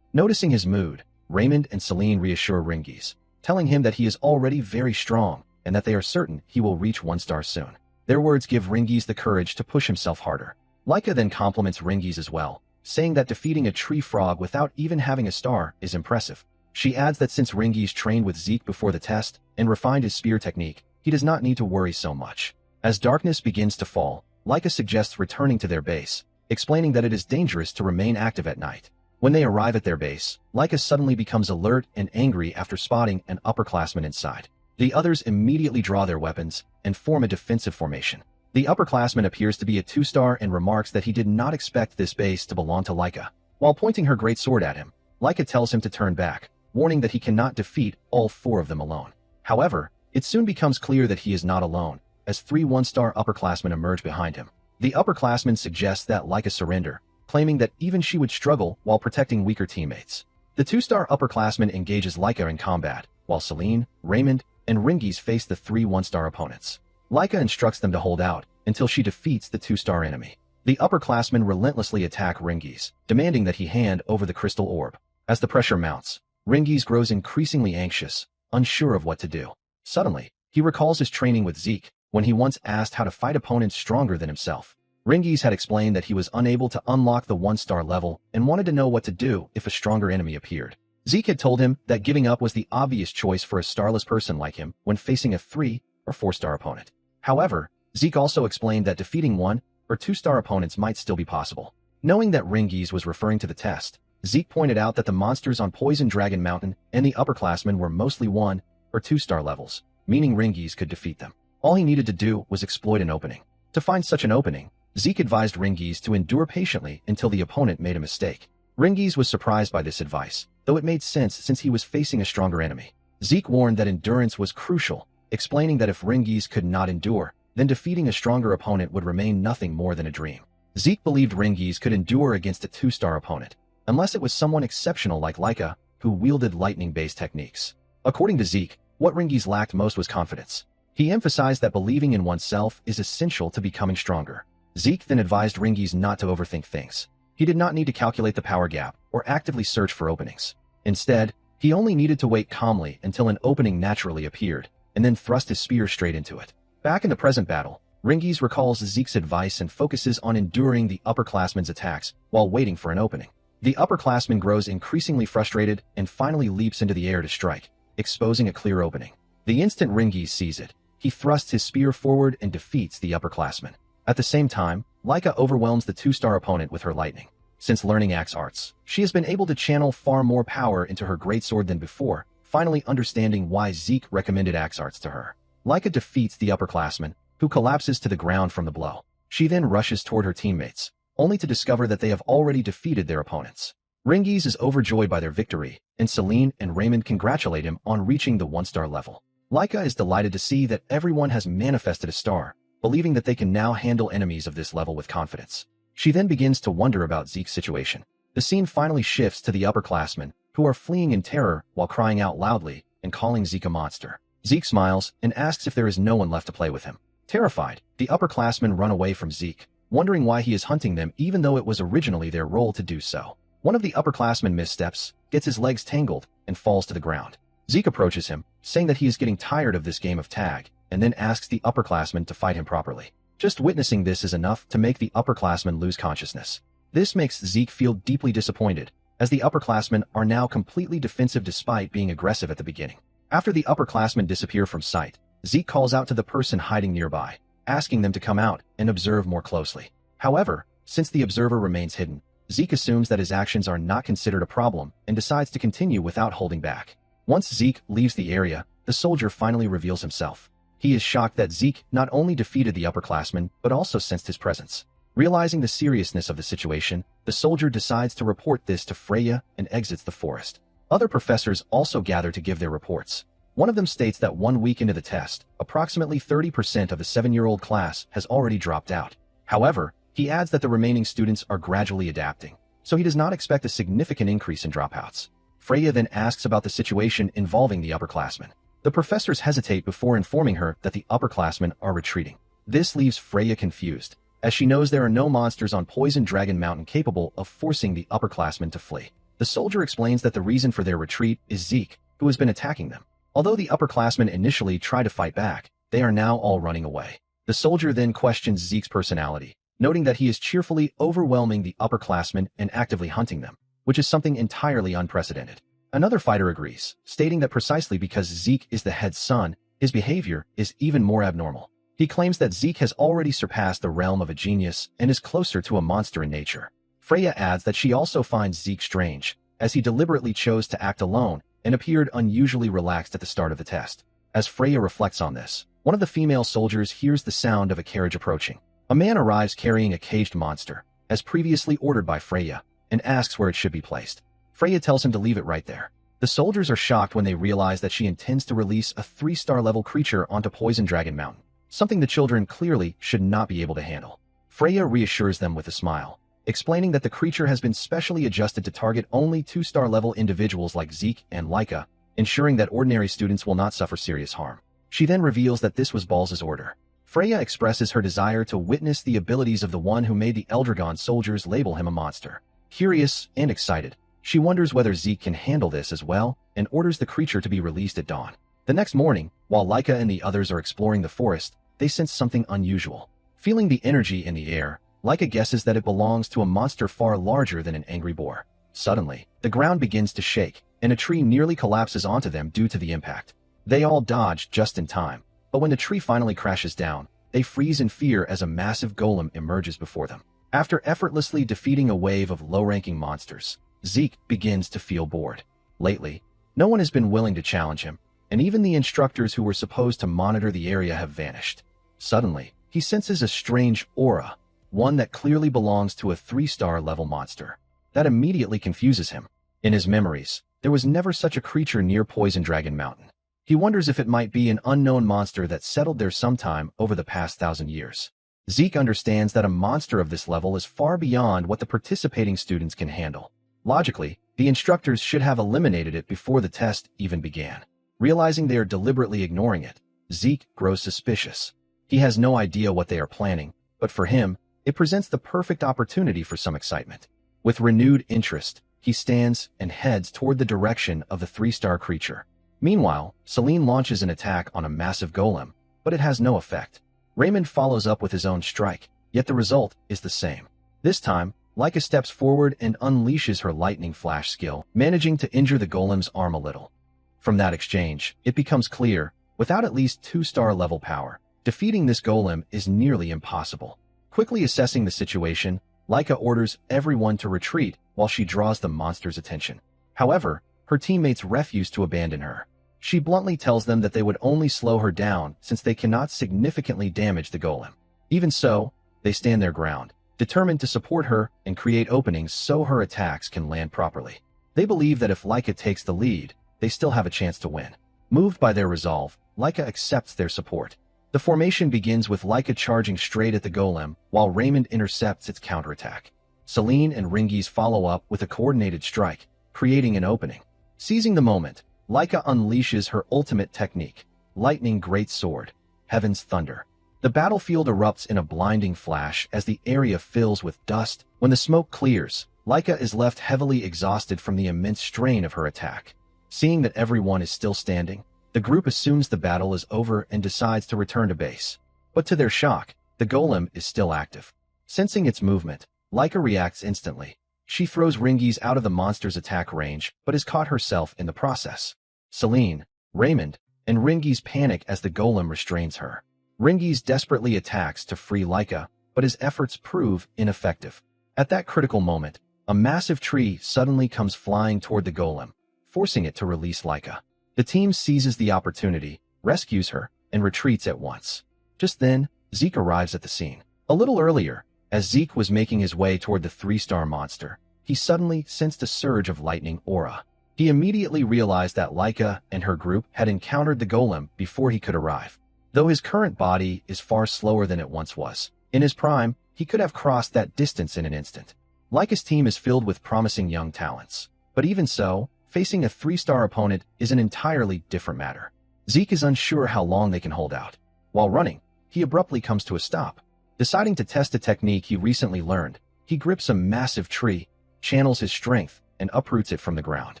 [SPEAKER 1] Noticing his mood, Raymond and Celine reassure Ringies, telling him that he is already very strong and that they are certain he will reach 1-star soon. Their words give Ringies the courage to push himself harder. Leica then compliments Ringies as well, saying that defeating a tree frog without even having a star is impressive. She adds that since Ringies trained with Zeke before the test and refined his spear technique, he does not need to worry so much. As darkness begins to fall, Leica suggests returning to their base, explaining that it is dangerous to remain active at night. When they arrive at their base, Leica suddenly becomes alert and angry after spotting an upperclassman inside. The others immediately draw their weapons and form a defensive formation. The upperclassman appears to be a 2-star and remarks that he did not expect this base to belong to Leica. While pointing her great sword at him, Leica tells him to turn back, warning that he cannot defeat all 4 of them alone. However, it soon becomes clear that he is not alone, as 3 1-star upperclassmen emerge behind him. The upperclassman suggests that Leica surrender, claiming that even she would struggle while protecting weaker teammates. The 2-star upperclassman engages Leica in combat, while Celine, Raymond, and Ringies face the 3 1-star opponents. Leica instructs them to hold out until she defeats the 2-star enemy. The upperclassmen relentlessly attack Ringies, demanding that he hand over the crystal orb. As the pressure mounts, Ringies grows increasingly anxious, unsure of what to do. Suddenly, he recalls his training with Zeke, when he once asked how to fight opponents stronger than himself. Ringies had explained that he was unable to unlock the 1-star level and wanted to know what to do if a stronger enemy appeared. Zeke had told him that giving up was the obvious choice for a starless person like him when facing a 3 or 4-star opponent. However, Zeke also explained that defeating 1 or 2-star opponents might still be possible. Knowing that Ringies was referring to the test, Zeke pointed out that the monsters on Poison Dragon Mountain and the upperclassmen were mostly 1 or 2-star levels, meaning Ringies could defeat them. All he needed to do was exploit an opening. To find such an opening, Zeke advised Ringies to endure patiently until the opponent made a mistake. Ringies was surprised by this advice, though it made sense since he was facing a stronger enemy. Zeke warned that endurance was crucial, explaining that if Rengiz could not endure, then defeating a stronger opponent would remain nothing more than a dream. Zeke believed Rengiz could endure against a 2-star opponent, unless it was someone exceptional like Laika, who wielded lightning-based techniques. According to Zeke, what Rengiz lacked most was confidence. He emphasized that believing in oneself is essential to becoming stronger. Zeke then advised Rengiz not to overthink things. He did not need to calculate the power gap or actively search for openings. Instead, he only needed to wait calmly until an opening naturally appeared, and then thrust his spear straight into it. Back in the present battle, Rengiz recalls Zeke's advice and focuses on enduring the upperclassman's attacks while waiting for an opening. The upperclassman grows increasingly frustrated and finally leaps into the air to strike, exposing a clear opening. The instant Rengiz sees it, he thrusts his spear forward and defeats the upperclassman. At the same time, Laika overwhelms the 2-star opponent with her lightning. Since learning axe arts, she has been able to channel far more power into her greatsword than before, finally understanding why Zeke recommended axe arts to her. Laika defeats the upperclassman, who collapses to the ground from the blow. She then rushes toward her teammates, only to discover that they have already defeated their opponents. Rengiz is overjoyed by their victory, and Celine and Raymond congratulate him on reaching the 1-star level. Laika is delighted to see that everyone has manifested a star, believing that they can now handle enemies of this level with confidence. She then begins to wonder about Zeke's situation. The scene finally shifts to the upperclassmen, who are fleeing in terror while crying out loudly and calling Zeke a monster. Zeke smiles and asks if there is no one left to play with him. Terrified, the upperclassmen run away from Zeke, wondering why he is hunting them even though it was originally their role to do so. One of the upperclassmen missteps, gets his legs tangled, and falls to the ground. Zeke approaches him, saying that he is getting tired of this game of tag, and then asks the upperclassman to fight him properly. Just witnessing this is enough to make the upperclassmen lose consciousness. This makes Zeke feel deeply disappointed, as the upperclassmen are now completely defensive despite being aggressive at the beginning. After the upperclassmen disappear from sight, Zeke calls out to the person hiding nearby, asking them to come out and observe more closely. However, since the observer remains hidden, Zeke assumes that his actions are not considered a problem and decides to continue without holding back. Once Zeke leaves the area, the soldier finally reveals himself. He is shocked that Zeke not only defeated the upperclassman, but also sensed his presence. Realizing the seriousness of the situation, the soldier decides to report this to Freya and exits the forest. Other professors also gather to give their reports. One of them states that 1 week into the test, approximately 30% of the 7-year-old class has already dropped out. However, he adds that the remaining students are gradually adapting, so he does not expect a significant increase in dropouts. Freya then asks about the situation involving the upperclassmen. The professors hesitate before informing her that the upperclassmen are retreating. This leaves Freya confused, as she knows there are no monsters on Poison Dragon Mountain capable of forcing the upperclassmen to flee. The soldier explains that the reason for their retreat is Zeke, who has been attacking them. Although the upperclassmen initially try to fight back, they are now all running away. The soldier then questions Zeke's personality, noting that he is cheerfully overwhelming the upperclassmen and actively hunting them, which is something entirely unprecedented. Another fighter agrees, stating that precisely because Zeke is the head son, his behavior is even more abnormal. He claims that Zeke has already surpassed the realm of a genius and is closer to a monster in nature. Freya adds that she also finds Zeke strange, as he deliberately chose to act alone and appeared unusually relaxed at the start of the test. As Freya reflects on this, one of the female soldiers hears the sound of a carriage approaching. A man arrives carrying a caged monster, as previously ordered by Freya, and asks where it should be placed. Freya tells him to leave it right there. The soldiers are shocked when they realize that she intends to release a 3-star level creature onto Poison Dragon Mountain, something the children clearly should not be able to handle. Freya reassures them with a smile, explaining that the creature has been specially adjusted to target only 2-star level individuals like Zeke and Laika, ensuring that ordinary students will not suffer serious harm. She then reveals that this was Balz's order. Freya expresses her desire to witness the abilities of the one who made the Eldragon soldiers label him a monster. Curious and excited, she wonders whether Zeke can handle this as well, and orders the creature to be released at dawn. The next morning, while Laika and the others are exploring the forest, they sense something unusual. Feeling the energy in the air, Laika guesses that it belongs to a monster far larger than an angry boar. Suddenly, the ground begins to shake, and a tree nearly collapses onto them due to the impact. They all dodge just in time, but when the tree finally crashes down, they freeze in fear as a massive golem emerges before them. After effortlessly defeating a wave of low-ranking monsters, Zeke begins to feel bored. Lately, no one has been willing to challenge him, and even the instructors who were supposed to monitor the area have vanished. Suddenly, he senses a strange aura, one that clearly belongs to a 3-star level monster. That immediately confuses him. In his memories, there was never such a creature near Poison Dragon Mountain. He wonders if it might be an unknown monster that settled there sometime over the past 1,000 years. Zeke understands that a monster of this level is far beyond what the participating students can handle. Logically, the instructors should have eliminated it before the test even began. Realizing they are deliberately ignoring it, Zeke grows suspicious. He has no idea what they are planning, but for him, it presents the perfect opportunity for some excitement. With renewed interest, he stands and heads toward the direction of the 3-star creature. Meanwhile, Celine launches an attack on a massive golem, but it has no effect. Raymond follows up with his own strike, yet the result is the same. This time, Laika steps forward and unleashes her lightning flash skill, managing to injure the golem's arm a little. From that exchange, it becomes clear, without at least 2-star level power, defeating this golem is nearly impossible. Quickly assessing the situation, Laika orders everyone to retreat while she draws the monster's attention. However, her teammates refuse to abandon her. She bluntly tells them that they would only slow her down since they cannot significantly damage the golem. Even so, they stand their ground, determined to support her and create openings so her attacks can land properly. They believe that if Laika takes the lead, they still have a chance to win. Moved by their resolve, Laika accepts their support. The formation begins with Laika charging straight at the golem, while Raymond intercepts its counterattack. Celine and Ringies follow up with a coordinated strike, creating an opening. Seizing the moment, Laika unleashes her ultimate technique, Lightning Great Sword, Heaven's Thunder. The battlefield erupts in a blinding flash as the area fills with dust. When the smoke clears, Laika is left heavily exhausted from the immense strain of her attack. Seeing that everyone is still standing, the group assumes the battle is over and decides to return to base. But to their shock, the golem is still active. Sensing its movement, Laika reacts instantly. She throws Ringies out of the monster's attack range, but is caught herself in the process. Celine, Raymond, and Ringies panic as the golem restrains her. Ringies desperately attacks to free Laika, but his efforts prove ineffective. At that critical moment, a massive tree suddenly comes flying toward the golem, forcing it to release Laika. The team seizes the opportunity, rescues her, and retreats at once. Just then, Zeke arrives at the scene. A little earlier, as Zeke was making his way toward the 3-star monster, he suddenly sensed a surge of lightning aura. He immediately realized that Laika and her group had encountered the golem before he could arrive. Though his current body is far slower than it once was, in his prime, he could have crossed that distance in an instant. Laika's team is filled with promising young talents. But even so, facing a 3-star opponent is an entirely different matter. Zeke is unsure how long they can hold out. While running, he abruptly comes to a stop. Deciding to test a technique he recently learned, he grips a massive tree, channels his strength, and uproots it from the ground.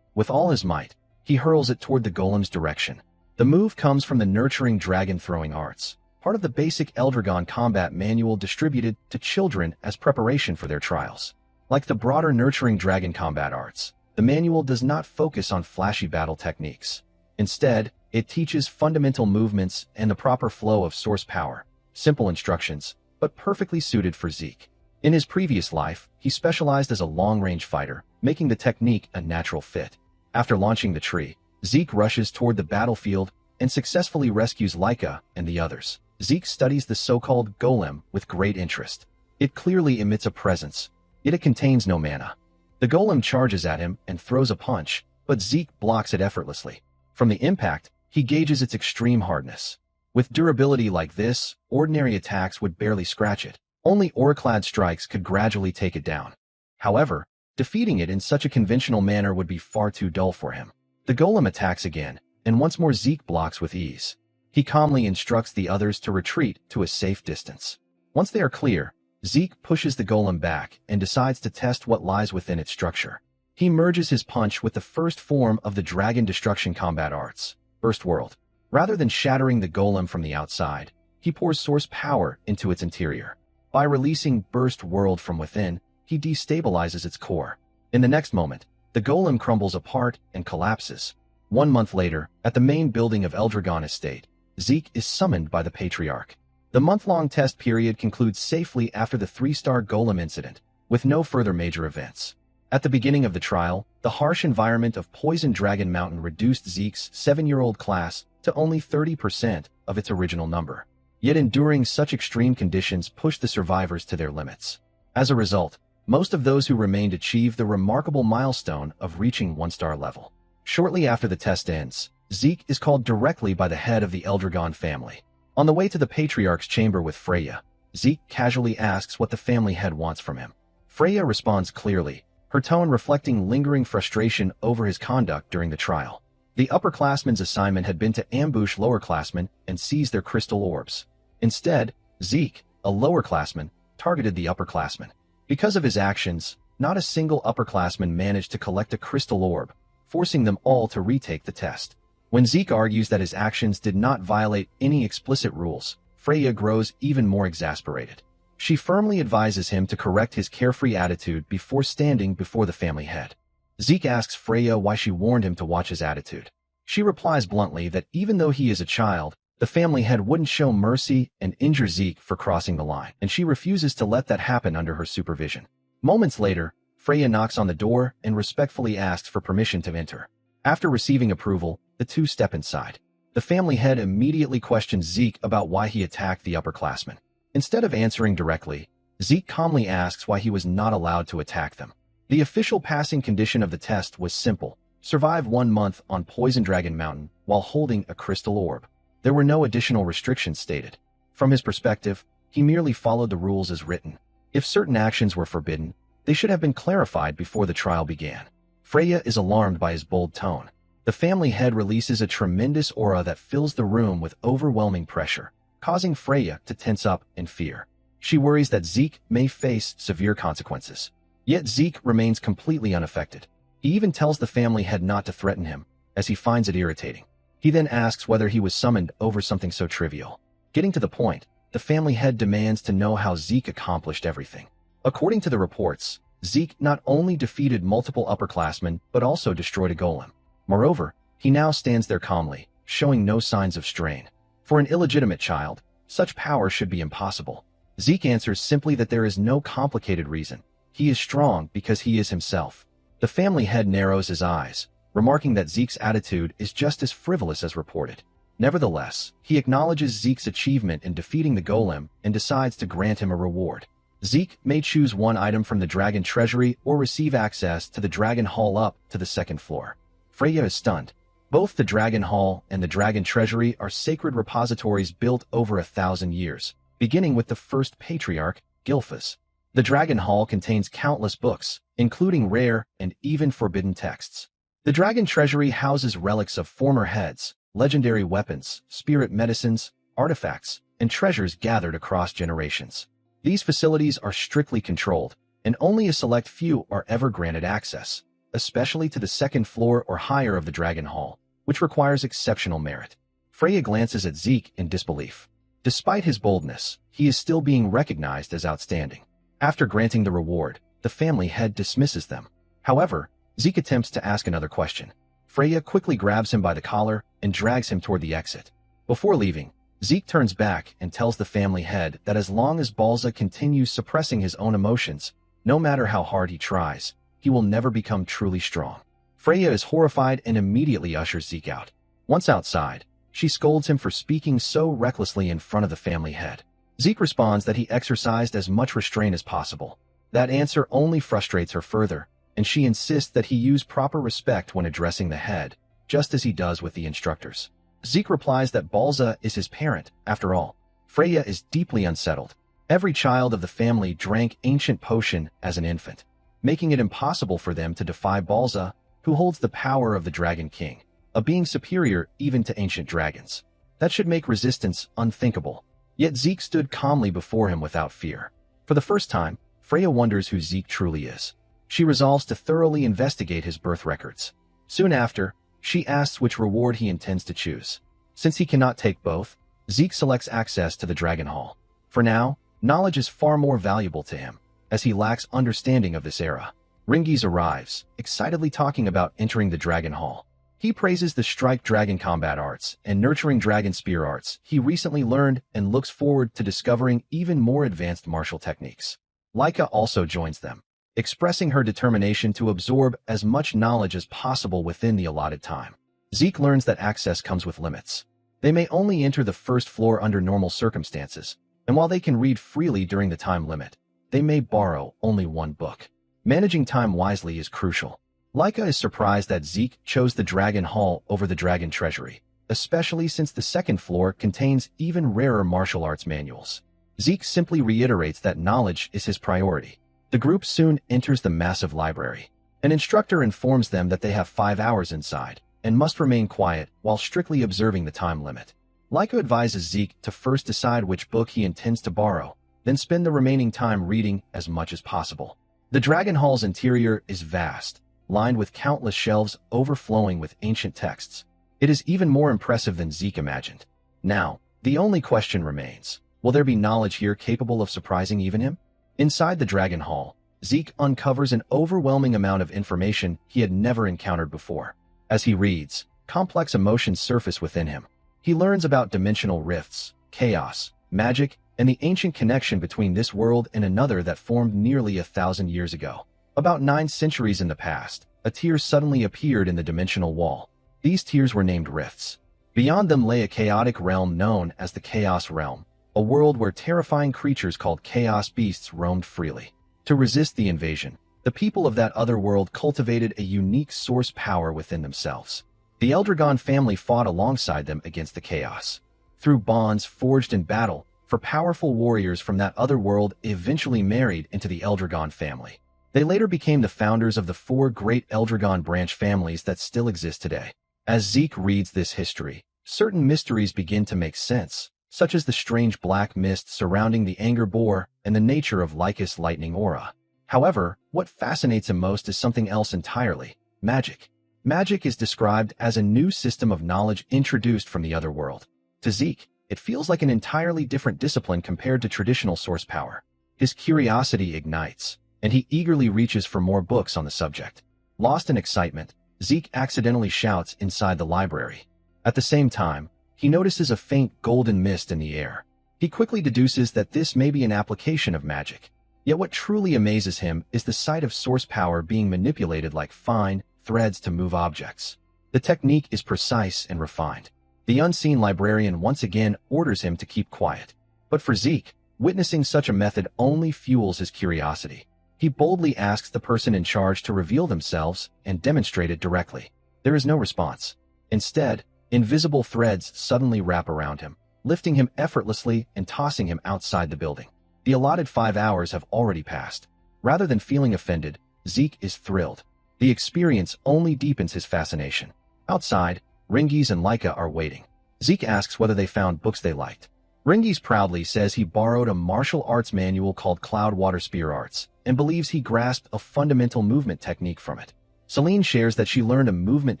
[SPEAKER 1] With all his might, he hurls it toward the golem's direction. The move comes from the Nurturing Dragon Throwing Arts, part of the basic Eldragon combat manual distributed to children as preparation for their trials. Like the broader Nurturing Dragon combat arts, the manual does not focus on flashy battle techniques. Instead, it teaches fundamental movements and the proper flow of source power. Simple instructions, but perfectly suited for Zeke. In his previous life, he specialized as a long-range fighter, making the technique a natural fit. After launching the tree, Zeke rushes toward the battlefield and successfully rescues Laika and the others. Zeke studies the so-called golem with great interest. It clearly emits a presence, yet it contains no mana. The golem charges at him and throws a punch, but Zeke blocks it effortlessly. From the impact, he gauges its extreme hardness. With durability like this, ordinary attacks would barely scratch it. Only auraclad strikes could gradually take it down. However, defeating it in such a conventional manner would be far too dull for him. The golem attacks again, and once more Zeke blocks with ease. He calmly instructs the others to retreat to a safe distance. Once they are clear, Zeke pushes the golem back and decides to test what lies within its structure. He merges his punch with the first form of the Dragon Destruction combat arts, Burst World. Rather than shattering the golem from the outside, he pours source power into its interior. By releasing Burst World from within, he destabilizes its core. In the next moment, the golem crumbles apart and collapses. 1 month later, at the main building of Eldragon Estate, Zeke is summoned by the Patriarch. The month-long test period concludes safely after the 3-star golem incident, with no further major events. At the beginning of the trial, the harsh environment of Poison Dragon Mountain reduced Zeke's 7-year-old class to only 30% of its original number. Yet enduring such extreme conditions pushed the survivors to their limits. As a result, Most of those who remained achieve the remarkable milestone of reaching 1-star level. Shortly after the test ends, Zeke is called directly by the head of the Eldragon family. On the way to the Patriarch's chamber with Freya, Zeke casually asks what the family head wants from him. Freya responds clearly, her tone reflecting lingering frustration over his conduct during the trial. The upperclassmen's assignment had been to ambush lowerclassmen and seize their crystal orbs. Instead, Zeke, a lowerclassman, targeted the upperclassmen. Because of his actions, not a single upperclassman managed to collect a crystal orb, forcing them all to retake the test. When Zeke argues that his actions did not violate any explicit rules, Freya grows even more exasperated. She firmly advises him to correct his carefree attitude before standing before the family head. Zeke asks Freya why she warned him to watch his attitude. She replies bluntly that even though he is a child, the family head wouldn't show mercy and injure Zeke for crossing the line, and she refuses to let that happen under her supervision. Moments later, Freya knocks on the door and respectfully asks for permission to enter. After receiving approval, the two step inside. The family head immediately questions Zeke about why he attacked the upperclassmen. Instead of answering directly, Zeke calmly asks why he was not allowed to attack them. The official passing condition of the test was simple: survive 1 month on Poison Dragon Mountain while holding a crystal orb. There were no additional restrictions stated. From his perspective, he merely followed the rules as written. If certain actions were forbidden, they should have been clarified before the trial began. Freya is alarmed by his bold tone. The family head releases a tremendous aura that fills the room with overwhelming pressure, causing Freya to tense up in fear. She worries that Zeke may face severe consequences. Yet Zeke remains completely unaffected. He even tells the family head not to threaten him, as he finds it irritating. He then asks whether he was summoned over something so trivial. Getting to the point, the family head demands to know how Zeke accomplished everything. According to the reports, Zeke not only defeated multiple upperclassmen but also destroyed a golem. Moreover, he now stands there calmly, showing no signs of strain. For an illegitimate child, such power should be impossible. Zeke answers simply that there is no complicated reason. He is strong because he is himself. The family head narrows his eyes, remarking that Zeke's attitude is just as frivolous as reported. Nevertheless, he acknowledges Zeke's achievement in defeating the golem and decides to grant him a reward. Zeke may choose one item from the dragon treasury or receive access to the dragon hall up to the 2nd floor. Freya is stunned. Both the dragon hall and the dragon treasury are sacred repositories built over 1,000 years, beginning with the first patriarch, Gilphas. The dragon hall contains countless books, including rare and even forbidden texts. The dragon treasury houses relics of former heads, legendary weapons, spirit medicines, artifacts, and treasures gathered across generations. These facilities are strictly controlled, and only a select few are ever granted access, especially to the 2nd floor or higher of the dragon hall, which requires exceptional merit. Freya glances at Zeke in disbelief. Despite his boldness, he is still being recognized as outstanding. After granting the reward, the family head dismisses them. However, Zeke attempts to ask another question. Freya quickly grabs him by the collar and drags him toward the exit. Before leaving, Zeke turns back and tells the family head that as long as Balza continues suppressing his own emotions, no matter how hard he tries, he will never become truly strong. Freya is horrified and immediately ushers Zeke out. Once outside, she scolds him for speaking so recklessly in front of the family head. Zeke responds that he exercised as much restraint as possible. That answer only frustrates her further, and she insists that he use proper respect when addressing the head, just as he does with the instructors. Zeke replies that Balza is his parent, after all. Freya is deeply unsettled. Every child of the family drank ancient potion as an infant, making it impossible for them to defy Balza, who holds the power of the Dragon King, a being superior even to ancient dragons. That should make resistance unthinkable. Yet Zeke stood calmly before him without fear. For the first time, Freya wonders who Zeke truly is. She resolves to thoroughly investigate his birth records. Soon after, she asks which reward he intends to choose. Since he cannot take both, Zeke selects access to the Dragon Hall. For now, knowledge is far more valuable to him, as he lacks understanding of this era. Ringies arrives, excitedly talking about entering the Dragon Hall. He praises the Strike Dragon combat arts and Nurturing Dragon spear arts he recently learned and looks forward to discovering even more advanced martial techniques. Laika also joins them, expressing her determination to absorb as much knowledge as possible within the allotted time. Zeke learns that access comes with limits. They may only enter the 1st floor under normal circumstances, and while they can read freely during the time limit, they may borrow only one book. Managing time wisely is crucial. Leica is surprised that Zeke chose the Dragon Hall over the Dragon Treasury, especially since the second floor contains even rarer martial arts manuals. Zeke simply reiterates that knowledge is his priority. The group soon enters the massive library. An instructor informs them that they have 5 hours inside and must remain quiet while strictly observing the time limit. Leica advises Zeke to first decide which book he intends to borrow, then spend the remaining time reading as much as possible. The Dragon Hall's interior is vast, lined with countless shelves overflowing with ancient texts. It is even more impressive than Zeke imagined. Now, the only question remains. Will there be knowledge here capable of surprising even him? Inside the Dragon Hall, Zeke uncovers an overwhelming amount of information he had never encountered before. As he reads, complex emotions surface within him. He learns about dimensional rifts, chaos, magic, and the ancient connection between this world and another that formed nearly 1,000 years ago. About 9 centuries in the past, a tear suddenly appeared in the dimensional wall. These tears were named rifts. Beyond them lay a chaotic realm known as the Chaos Realm, a world where terrifying creatures called chaos beasts roamed freely. To resist the invasion, the people of that other world cultivated a unique source power within themselves. The Eldragon family fought alongside them against the chaos. Through bonds forged in battle, for powerful warriors from that other world eventually married into the Eldragon family. They later became the founders of the 4 great Eldragon branch families that still exist today. As Zeke reads this history, certain mysteries begin to make sense, such as the strange black mist surrounding the Anger Boar and the nature of Lycus' lightning aura. However, what fascinates him most is something else entirely: magic. Magic is described as a new system of knowledge introduced from the other world. To Zeke, it feels like an entirely different discipline compared to traditional source power. His curiosity ignites, and he eagerly reaches for more books on the subject. Lost in excitement, Zeke accidentally shouts inside the library. At the same time, he notices a faint golden mist in the air. He quickly deduces that this may be an application of magic. Yet what truly amazes him is the sight of source power being manipulated like fine threads to move objects. The technique is precise and refined. The unseen librarian once again orders him to keep quiet. But for Zeke, witnessing such a method only fuels his curiosity. He boldly asks the person in charge to reveal themselves and demonstrate it directly. There is no response. Instead, invisible threads suddenly wrap around him, lifting him effortlessly and tossing him outside the building. The allotted 5 hours have already passed. Rather than feeling offended, Zeke is thrilled. The experience only deepens his fascination. Outside, Ringies and Leica are waiting. Zeke asks whether they found books they liked. Ringies proudly says he borrowed a martial arts manual called Cloud Water Spear Arts and believes he grasped a fundamental movement technique from it. Celine shares that she learned a movement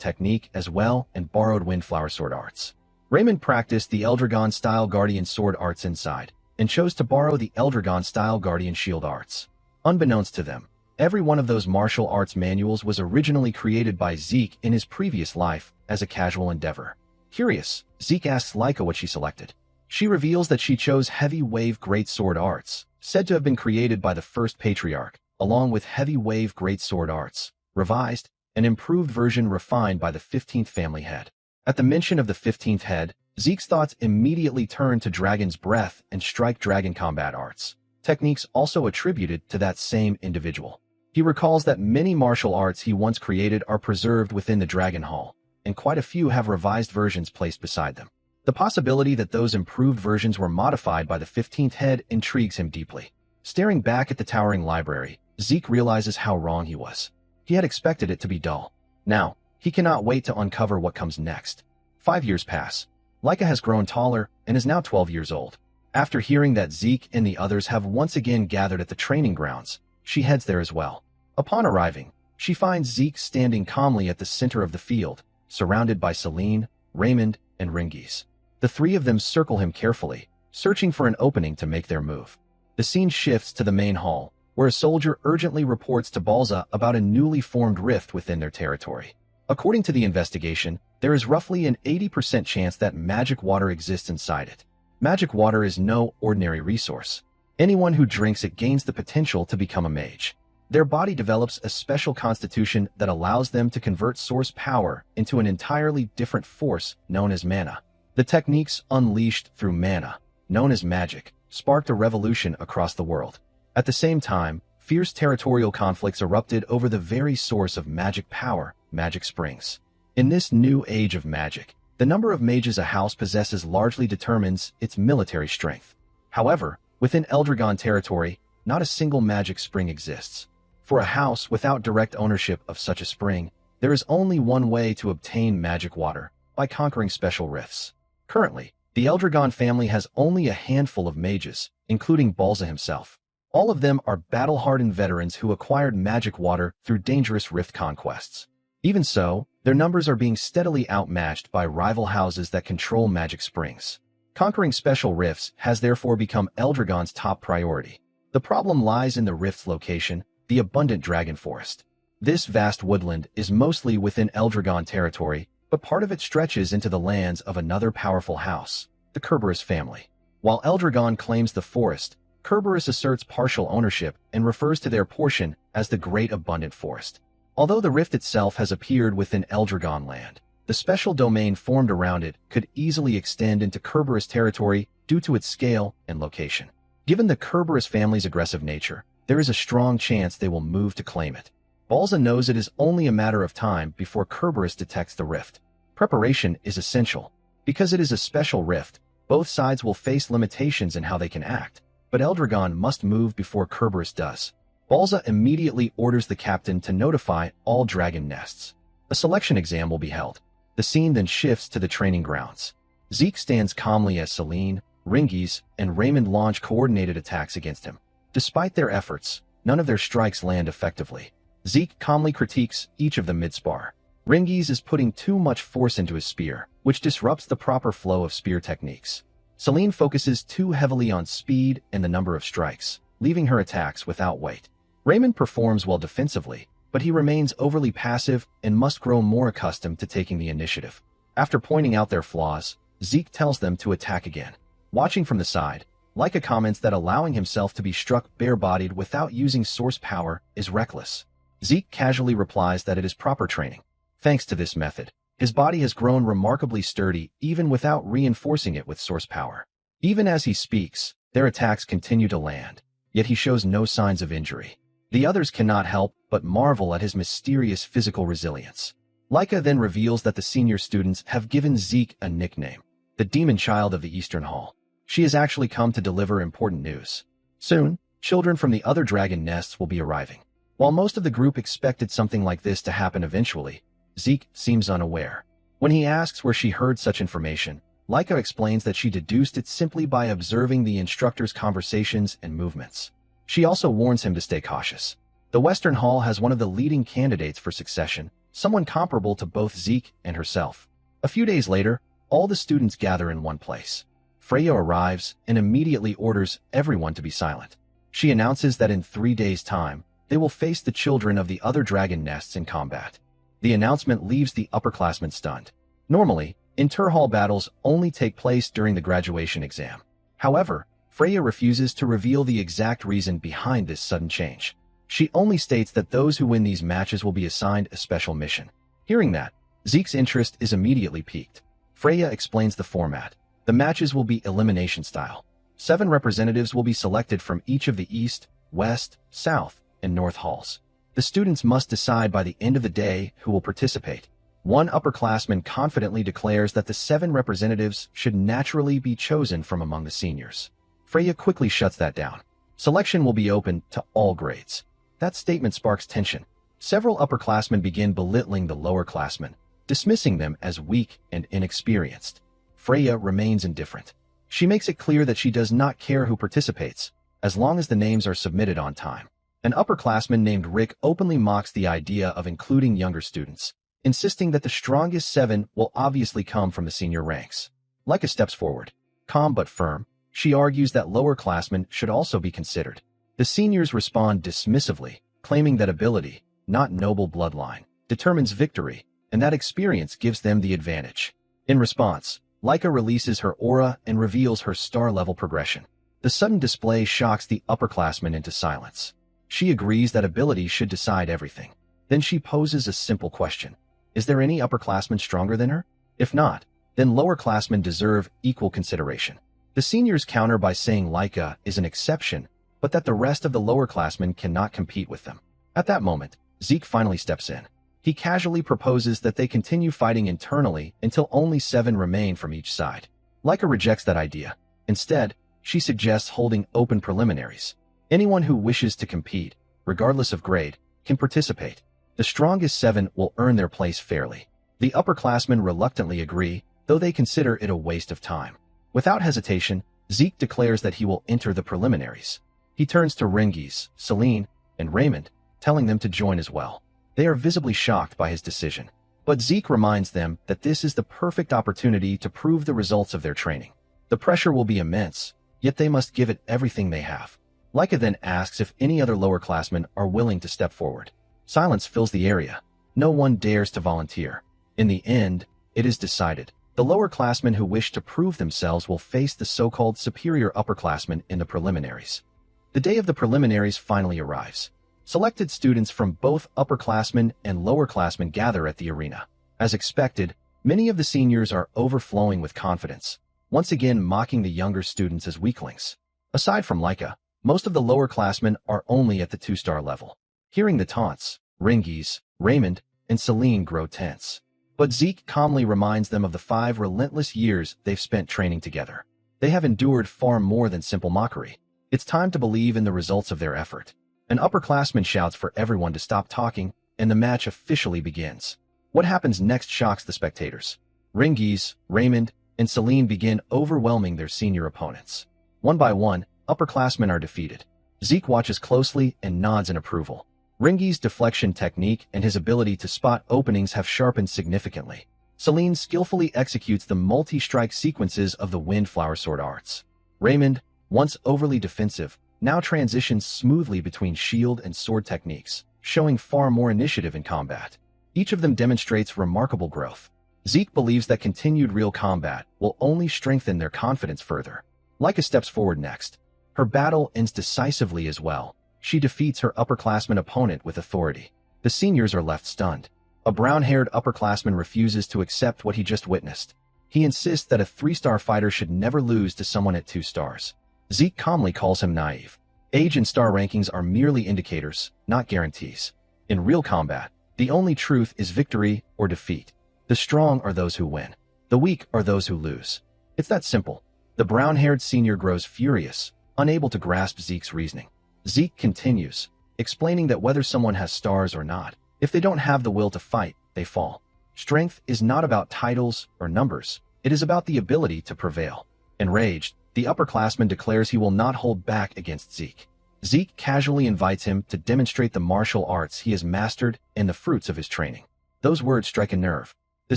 [SPEAKER 1] technique as well and borrowed Windflower Sword Arts. Raymond practiced the Eldragon-style Guardian Sword Arts inside and chose to borrow the Eldragon-style Guardian Shield Arts. Unbeknownst to them, every one of those martial arts manuals was originally created by Zeke in his previous life as a casual endeavor. Curious, Zeke asks Leica what she selected. She reveals that she chose Heavy Wave Great Sword Arts, said to have been created by the first Patriarch, along with Heavy Wave Great Sword Arts, revised, an improved version refined by the 15th family head. At the mention of the 15th head, Zeke's thoughts immediately turn to Dragon's Breath and Strike Dragon combat arts, techniques also attributed to that same individual. He recalls that many martial arts he once created are preserved within the Dragon Hall, and quite a few have revised versions placed beside them. The possibility that those improved versions were modified by the 15th head intrigues him deeply. Staring back at the towering library, Zeke realizes how wrong he was. He had expected it to be dull. Now, he cannot wait to uncover what comes next. 5 years pass. Leica has grown taller and is now 12 years old. After hearing that Zeke and the others have once again gathered at the training grounds, she heads there as well. Upon arriving, she finds Zeke standing calmly at the center of the field, surrounded by Celine, Raymond, and Ringies. The 3 of them circle him carefully, searching for an opening to make their move. The scene shifts to the main hall, where a soldier urgently reports to Balza about a newly formed rift within their territory. According to the investigation, there is roughly an 80% chance that magic water exists inside it. Magic water is no ordinary resource. Anyone who drinks it gains the potential to become a mage. Their body develops a special constitution that allows them to convert source power into an entirely different force known as mana. The techniques unleashed through mana, known as magic, sparked a revolution across the world. At the same time, fierce territorial conflicts erupted over the very source of magic power, magic springs. In this new age of magic, the number of mages a house possesses largely determines its military strength. However, within Eldragon territory, not a single magic spring exists. For a house without direct ownership of such a spring, there is only one way to obtain magic water, by conquering special rifts. Currently, the Eldragon family has only a handful of mages, including Balza himself. All of them are battle-hardened veterans who acquired magic water through dangerous rift conquests. Even so, their numbers are being steadily outmatched by rival houses that control magic springs. Conquering special rifts has therefore become Eldragon's top priority. The problem lies in the rift's location, the abundant dragon forest. This vast woodland is mostly within Eldragon territory, but part of it stretches into the lands of another powerful house, the Kerberos family. While Eldragon claims the forest, Kerberos asserts partial ownership and refers to their portion as the Great Abundant Forest. Although the rift itself has appeared within Eldragon land, the special domain formed around it could easily extend into Kerberos territory due to its scale and location. Given the Kerberos family's aggressive nature, there is a strong chance they will move to claim it. Balza knows it is only a matter of time before Kerberos detects the rift. Preparation is essential. Because it is a special rift, both sides will face limitations in how they can act, but Eldragon must move before Kerberos does. Balza immediately orders the captain to notify all dragon nests. A selection exam will be held. The scene then shifts to the training grounds. Zeke stands calmly as Celine, Ringies, and Raymond launch coordinated attacks against him. Despite their efforts, none of their strikes land effectively. Zeke calmly critiques each of them mid-spar. Ringies is putting too much force into his spear, which disrupts the proper flow of spear techniques. Celine focuses too heavily on speed and the number of strikes, leaving her attacks without weight. Raymond performs well defensively, but he remains overly passive and must grow more accustomed to taking the initiative. After pointing out their flaws, Zeke tells them to attack again. Watching from the side, Leica comments that allowing himself to be struck bare-bodied without using source power is reckless. Zeke casually replies that it is proper training. Thanks to this method, his body has grown remarkably sturdy even without reinforcing it with source power. Even as he speaks, their attacks continue to land, yet he shows no signs of injury. The others cannot help but marvel at his mysterious physical resilience. Leica then reveals that the senior students have given Zeke a nickname, the Demon Child of the Eastern Hall. She has actually come to deliver important news. Soon, children from the other dragon nests will be arriving. While most of the group expected something like this to happen eventually, Zeke seems unaware. When he asks where she heard such information, Leica explains that she deduced it simply by observing the instructor's conversations and movements. She also warns him to stay cautious. The Western Hall has one of the leading candidates for succession, someone comparable to both Zeke and herself. A few days later, all the students gather in one place. Freya arrives and immediately orders everyone to be silent. She announces that in 3 days' time, they will face the children of the other dragon nests in combat. The announcement leaves the upperclassmen stunned. Normally, inter-hall battles only take place during the graduation exam. However, Freya refuses to reveal the exact reason behind this sudden change. She only states that those who win these matches will be assigned a special mission. Hearing that, Zeke's interest is immediately piqued. Freya explains the format. The matches will be elimination style. 7 representatives will be selected from each of the East, West, South, and North halls. The students must decide by the end of the day who will participate. One upperclassman confidently declares that the 7 representatives should naturally be chosen from among the seniors. Freya quickly shuts that down. Selection will be open to all grades. That statement sparks tension. Several upperclassmen begin belittling the lowerclassmen, dismissing them as weak and inexperienced. Freya remains indifferent. She makes it clear that she does not care who participates, as long as the names are submitted on time. An upperclassman named Rick openly mocks the idea of including younger students, insisting that the strongest 7 will obviously come from the senior ranks. Leica steps forward. Calm but firm, she argues that lowerclassmen should also be considered. The seniors respond dismissively, claiming that ability, not noble bloodline, determines victory, and that experience gives them the advantage. In response, Leica releases her aura and reveals her star-level progression. The sudden display shocks the upperclassmen into silence. She agrees that ability should decide everything. Then she poses a simple question. Is there any upperclassman stronger than her? If not, then lowerclassmen deserve equal consideration. The seniors counter by saying Leica is an exception, but that the rest of the lowerclassmen cannot compete with them. At that moment, Zeke finally steps in. He casually proposes that they continue fighting internally until only 7 remain from each side. Laika rejects that idea. Instead, she suggests holding open preliminaries. Anyone who wishes to compete, regardless of grade, can participate. The strongest 7 will earn their place fairly. The upperclassmen reluctantly agree, though they consider it a waste of time. Without hesitation, Zeke declares that he will enter the preliminaries. He turns to Rengiz, Celine, and Raymond, telling them to join as well. They are visibly shocked by his decision. But Zeke reminds them that this is the perfect opportunity to prove the results of their training. The pressure will be immense, yet they must give it everything they have. Laika then asks if any other lowerclassmen are willing to step forward. Silence fills the area. No one dares to volunteer. In the end, it is decided. The lowerclassmen who wish to prove themselves will face the so-called superior upperclassmen in the preliminaries. The day of the preliminaries finally arrives. Selected students from both upperclassmen and lowerclassmen gather at the arena. As expected, many of the seniors are overflowing with confidence, once again mocking the younger students as weaklings. Aside from Laika, most of the lowerclassmen are only at the 2-star level. Hearing the taunts, Rengiz, Raymond, and Celine grow tense. But Zeke calmly reminds them of the 5 relentless years they've spent training together. They have endured far more than simple mockery. It's time to believe in the results of their effort. An upperclassman shouts for everyone to stop talking, and the match officially begins. What happens next shocks the spectators. Rengiz, Raymond, and Celine begin overwhelming their senior opponents. One by one, upperclassmen are defeated. Zeke watches closely and nods in approval. Rengiz's deflection technique and his ability to spot openings have sharpened significantly. Celine skillfully executes the multi-strike sequences of the Windflower Sword arts. Raymond, once overly defensive, now transitions smoothly between shield and sword techniques, showing far more initiative in combat. Each of them demonstrates remarkable growth. Zeke believes that continued real combat will only strengthen their confidence further. Laika steps forward next. Her battle ends decisively as well. She defeats her upperclassman opponent with authority. The seniors are left stunned. A brown-haired upperclassman refuses to accept what he just witnessed. He insists that a 3-star fighter should never lose to someone at 2 stars. Zeke calmly calls him naive. Age and star rankings are merely indicators, not guarantees. In real combat, the only truth is victory or defeat. The strong are those who win. The weak are those who lose. It's that simple. The brown-haired senior grows furious, unable to grasp Zeke's reasoning. Zeke continues, explaining that whether someone has stars or not, if they don't have the will to fight, they fall. Strength is not about titles or numbers. It is about the ability to prevail. Enraged, the upperclassman declares he will not hold back against Zeke. Zeke casually invites him to demonstrate the martial arts he has mastered and the fruits of his training. Those words strike a nerve. The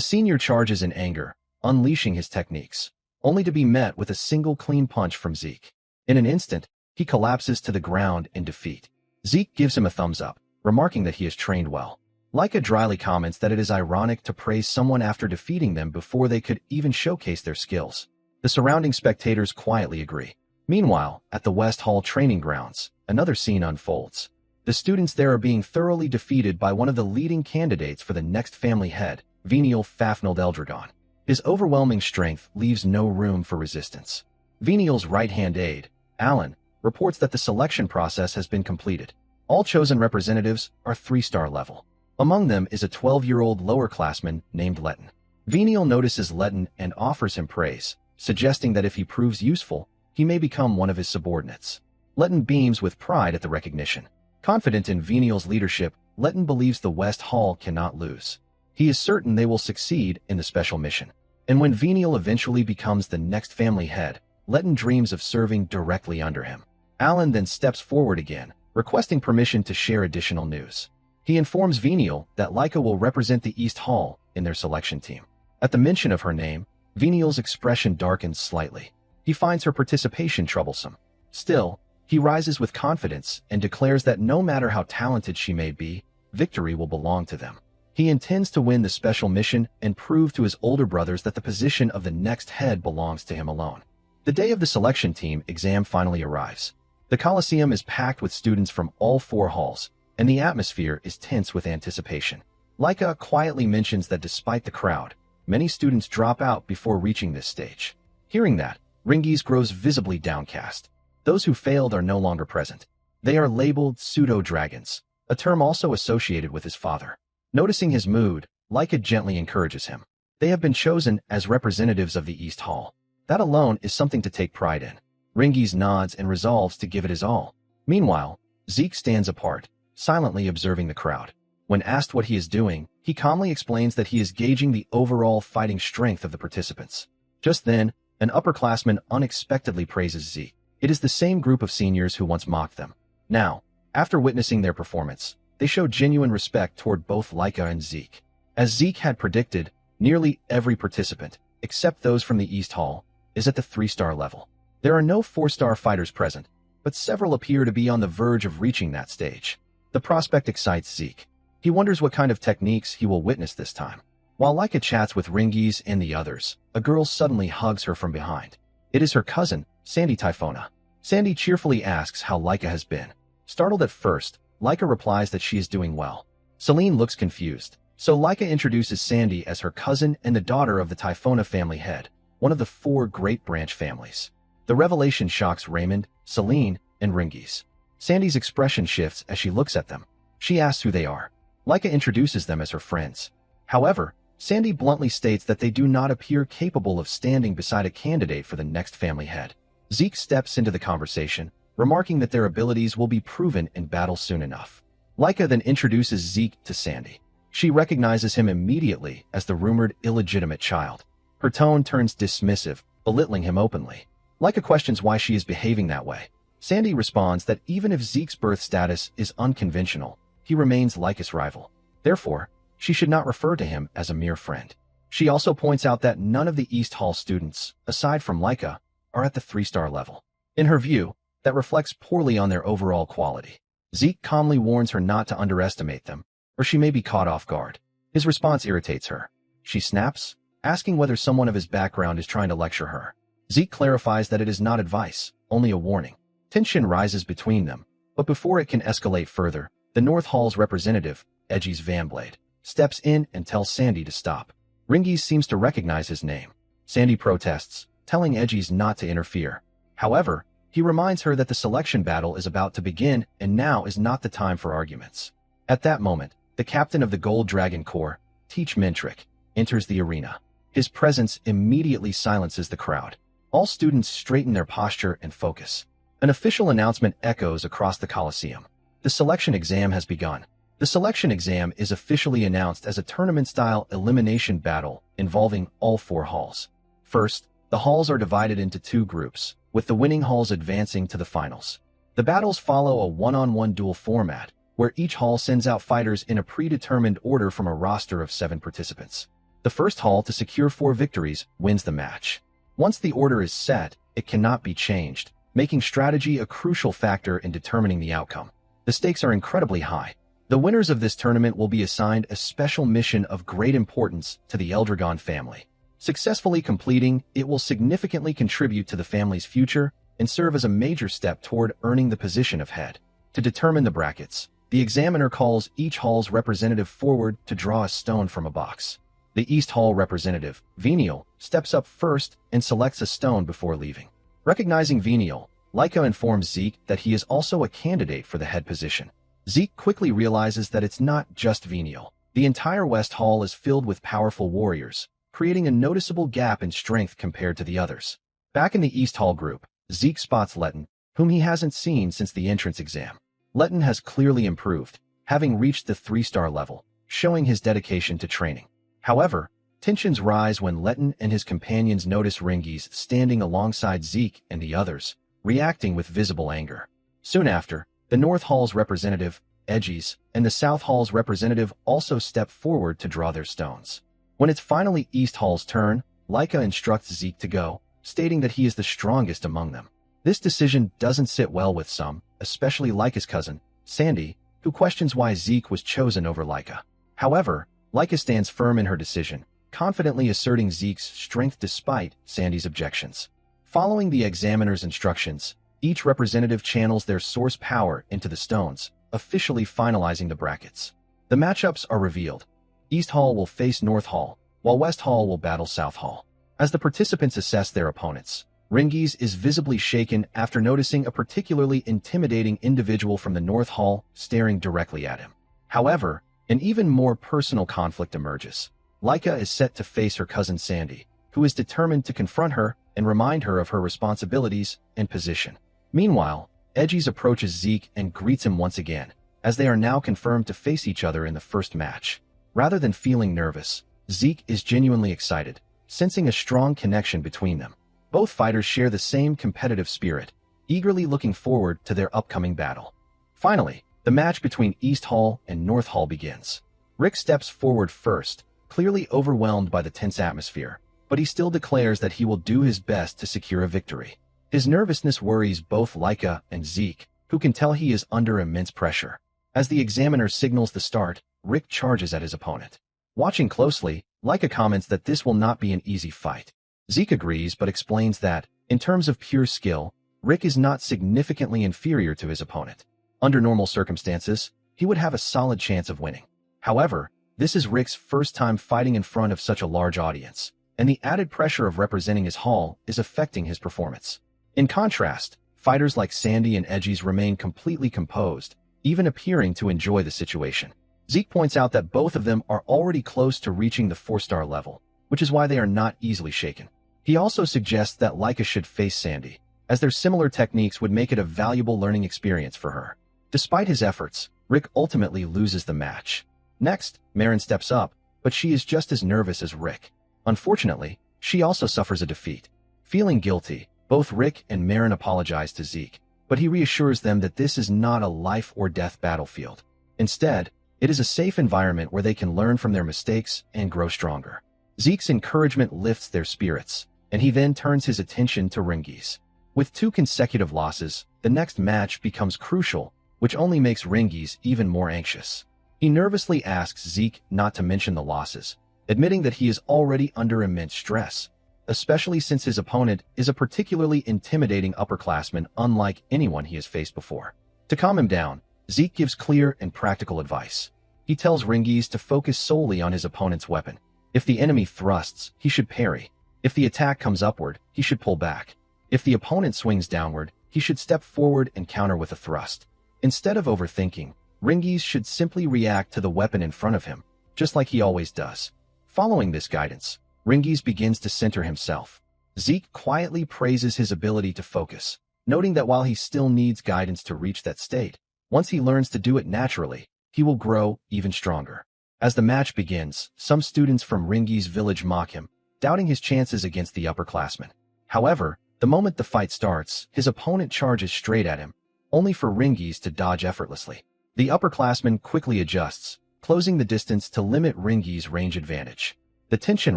[SPEAKER 1] senior charges in anger, unleashing his techniques, only to be met with a single clean punch from Zeke. In an instant, he collapses to the ground in defeat. Zeke gives him a thumbs up, remarking that he has trained well. Laika dryly comments that it is ironic to praise someone after defeating them before they could even showcase their skills. The surrounding spectators quietly agree. Meanwhile, at the West Hall training grounds, another scene unfolds. The students there are being thoroughly defeated by one of the leading candidates for the next family head, Venial Fafnald Eldragon. His overwhelming strength leaves no room for resistance. Venial's right-hand aide, Alan, reports that the selection process has been completed. All chosen representatives are 3-star level. Among them is a 12-year-old lowerclassman named Letton. Venial notices Letton and offers him praise, suggesting that if he proves useful, he may become one of his subordinates. Letton beams with pride at the recognition. Confident in Venial's leadership, Letton believes the West Hall cannot lose. He is certain they will succeed in the special mission. And when Venial eventually becomes the next family head, Letton dreams of serving directly under him. Alan then steps forward again, requesting permission to share additional news. He informs Venial that Laika will represent the East Hall in their selection team. At the mention of her name, Venial's expression darkens slightly. He finds her participation troublesome. Still, he rises with confidence and declares that no matter how talented she may be, victory will belong to them. He intends to win the special mission and prove to his older brothers that the position of the next head belongs to him alone. The day of the selection team exam finally arrives. The Coliseum is packed with students from all 4 halls, and the atmosphere is tense with anticipation. Laika quietly mentions that despite the crowd, many students drop out before reaching this stage. Hearing that, Rengiz grows visibly downcast. Those who failed are no longer present. They are labeled pseudo-dragons, a term also associated with his father. Noticing his mood, Leica gently encourages him. They have been chosen as representatives of the East Hall. That alone is something to take pride in. Ringies nods and resolves to give it his all. Meanwhile, Zeke stands apart, silently observing the crowd. When asked what he is doing, he calmly explains that he is gauging the overall fighting strength of the participants. Just then, an upperclassman unexpectedly praises Zeke. It is the same group of seniors who once mocked them. Now, after witnessing their performance, they show genuine respect toward both Leica and Zeke. As Zeke had predicted, nearly every participant, except those from the East Hall, is at the 3-star level. There are no 4-star fighters present, but several appear to be on the verge of reaching that stage. The prospect excites Zeke. He wonders what kind of techniques he will witness this time. While Leica chats with Ringies and the others, a girl suddenly hugs her from behind. It is her cousin, Sandy Typhona. Sandy cheerfully asks how Leica has been. Startled at first, Leica replies that she is doing well. Celine looks confused, so Leica introduces Sandy as her cousin and the daughter of the Typhona family head, one of the 4 great branch families. The revelation shocks Raymond, Celine, and Ringies. Sandy's expression shifts as she looks at them. She asks who they are. Leica introduces them as her friends. However, Sandy bluntly states that they do not appear capable of standing beside a candidate for the next family head. Zeke steps into the conversation, remarking that their abilities will be proven in battle soon enough. Leica then introduces Zeke to Sandy. She recognizes him immediately as the rumored illegitimate child. Her tone turns dismissive, belittling him openly. Leica questions why she is behaving that way. Sandy responds that even if Zeke's birth status is unconventional, he remains Leica's rival. Therefore, she should not refer to him as a mere friend. She also points out that none of the East Hall students, aside from Leica, are at the 3-star level. In her view, that reflects poorly on their overall quality. Zeke calmly warns her not to underestimate them, or she may be caught off guard. His response irritates her. She snaps, asking whether someone of his background is trying to lecture her. Zeke clarifies that it is not advice, only a warning. Tension rises between them, but before it can escalate further, the North Hall's representative, Edgy's Vanblade, steps in and tells Sandy to stop. Ringies seems to recognize his name. Sandy protests, telling Edgy's not to interfere. However, he reminds her that the selection battle is about to begin and now is not the time for arguments. At that moment, the captain of the Gold Dragon Corps, Teach Mentrick, enters the arena. His presence immediately silences the crowd. All students straighten their posture and focus. An official announcement echoes across the Coliseum. The selection exam has begun. The selection exam is officially announced as a tournament-style elimination battle involving all 4 halls. First, the halls are divided into 2 groups, with the winning halls advancing to the finals. The battles follow a one-on-one duel format, where each hall sends out fighters in a predetermined order from a roster of 7 participants. The first hall to secure 4 victories wins the match. Once the order is set, it cannot be changed, making strategy a crucial factor in determining the outcome. The stakes are incredibly high. The winners of this tournament will be assigned a special mission of great importance to the Eldragon family. Successfully completing it will significantly contribute to the family's future and serve as a major step toward earning the position of head. To determine the brackets, the examiner calls each hall's representative forward to draw a stone from a box. The East Hall representative, Venial, steps up first and selects a stone before leaving. Recognizing Venial, Leica informs Zeke that he is also a candidate for the head position. Zeke quickly realizes that it's not just Venial. The entire West Hall is filled with powerful warriors, creating a noticeable gap in strength compared to the others. Back in the East Hall group, Zeke spots Letton, whom he hasn't seen since the entrance exam. Letton has clearly improved, having reached the 3-star level, showing his dedication to training. However, tensions rise when Letton and his companions notice Ringies standing alongside Zeke and the others, reacting with visible anger. Soon after, the North Hall's representative, Edgies, and the South Hall's representative also step forward to draw their stones. When it's finally East Hall's turn, Leica instructs Zeke to go, stating that he is the strongest among them. This decision doesn't sit well with some, especially Leica's cousin, Sandy, who questions why Zeke was chosen over Leica. However, Leica stands firm in her decision, confidently asserting Zeke's strength despite Sandy's objections. Following the examiner's instructions, each representative channels their source power into the stones, officially finalizing the brackets. The matchups are revealed. East Hall will face North Hall, while West Hall will battle South Hall. As the participants assess their opponents, Ringies is visibly shaken after noticing a particularly intimidating individual from the North Hall staring directly at him. However, an even more personal conflict emerges. Laika is set to face her cousin Sandy, who is determined to confront her and remind her of her responsibilities and position. Meanwhile, Edgies approaches Zeke and greets him once again, as they are now confirmed to face each other in the first match. Rather than feeling nervous, Zeke is genuinely excited, sensing a strong connection between them. Both fighters share the same competitive spirit, eagerly looking forward to their upcoming battle. Finally, the match between East Hall and North Hall begins. Rick steps forward first, clearly overwhelmed by the tense atmosphere, but he still declares that he will do his best to secure a victory. His nervousness worries both Laika and Zeke, who can tell he is under immense pressure. As the examiner signals the start, Rick charges at his opponent. Watching closely, Laika comments that this will not be an easy fight. Zeke agrees but explains that, in terms of pure skill, Rick is not significantly inferior to his opponent. Under normal circumstances, he would have a solid chance of winning. However, this is Rick's first time fighting in front of such a large audience, and the added pressure of representing his hall is affecting his performance. In contrast, fighters like Sandy and Edgies remain completely composed, even appearing to enjoy the situation. Zeke points out that both of them are already close to reaching the 4-star level, which is why they are not easily shaken. He also suggests that Laika should face Sandy, as their similar techniques would make it a valuable learning experience for her. Despite his efforts, Rick ultimately loses the match. Next, Marin steps up, but she is just as nervous as Rick. Unfortunately, she also suffers a defeat. Feeling guilty, both Rick and Marin apologize to Zeke, but he reassures them that this is not a life-or-death battlefield. Instead, it is a safe environment where they can learn from their mistakes and grow stronger. Zeke's encouragement lifts their spirits, and he then turns his attention to Ringies. With 2 consecutive losses, the next match becomes crucial, which only makes Ringies even more anxious. He nervously asks Zeke not to mention the losses, admitting that he is already under immense stress, especially since his opponent is a particularly intimidating upperclassman unlike anyone he has faced before. To calm him down, Zeke gives clear and practical advice. He tells Ringies to focus solely on his opponent's weapon. If the enemy thrusts, he should parry. If the attack comes upward, he should pull back. If the opponent swings downward, he should step forward and counter with a thrust. Instead of overthinking, Ringies should simply react to the weapon in front of him, just like he always does. Following this guidance, Ringies begins to center himself. Zeke quietly praises his ability to focus, noting that while he still needs guidance to reach that state, once he learns to do it naturally, he will grow even stronger. As the match begins, some students from Ringies' village mock him, doubting his chances against the upperclassmen. However, the moment the fight starts, his opponent charges straight at him, only for Ringies to dodge effortlessly. The upperclassman quickly adjusts, closing the distance to limit Ringies' range advantage. The tension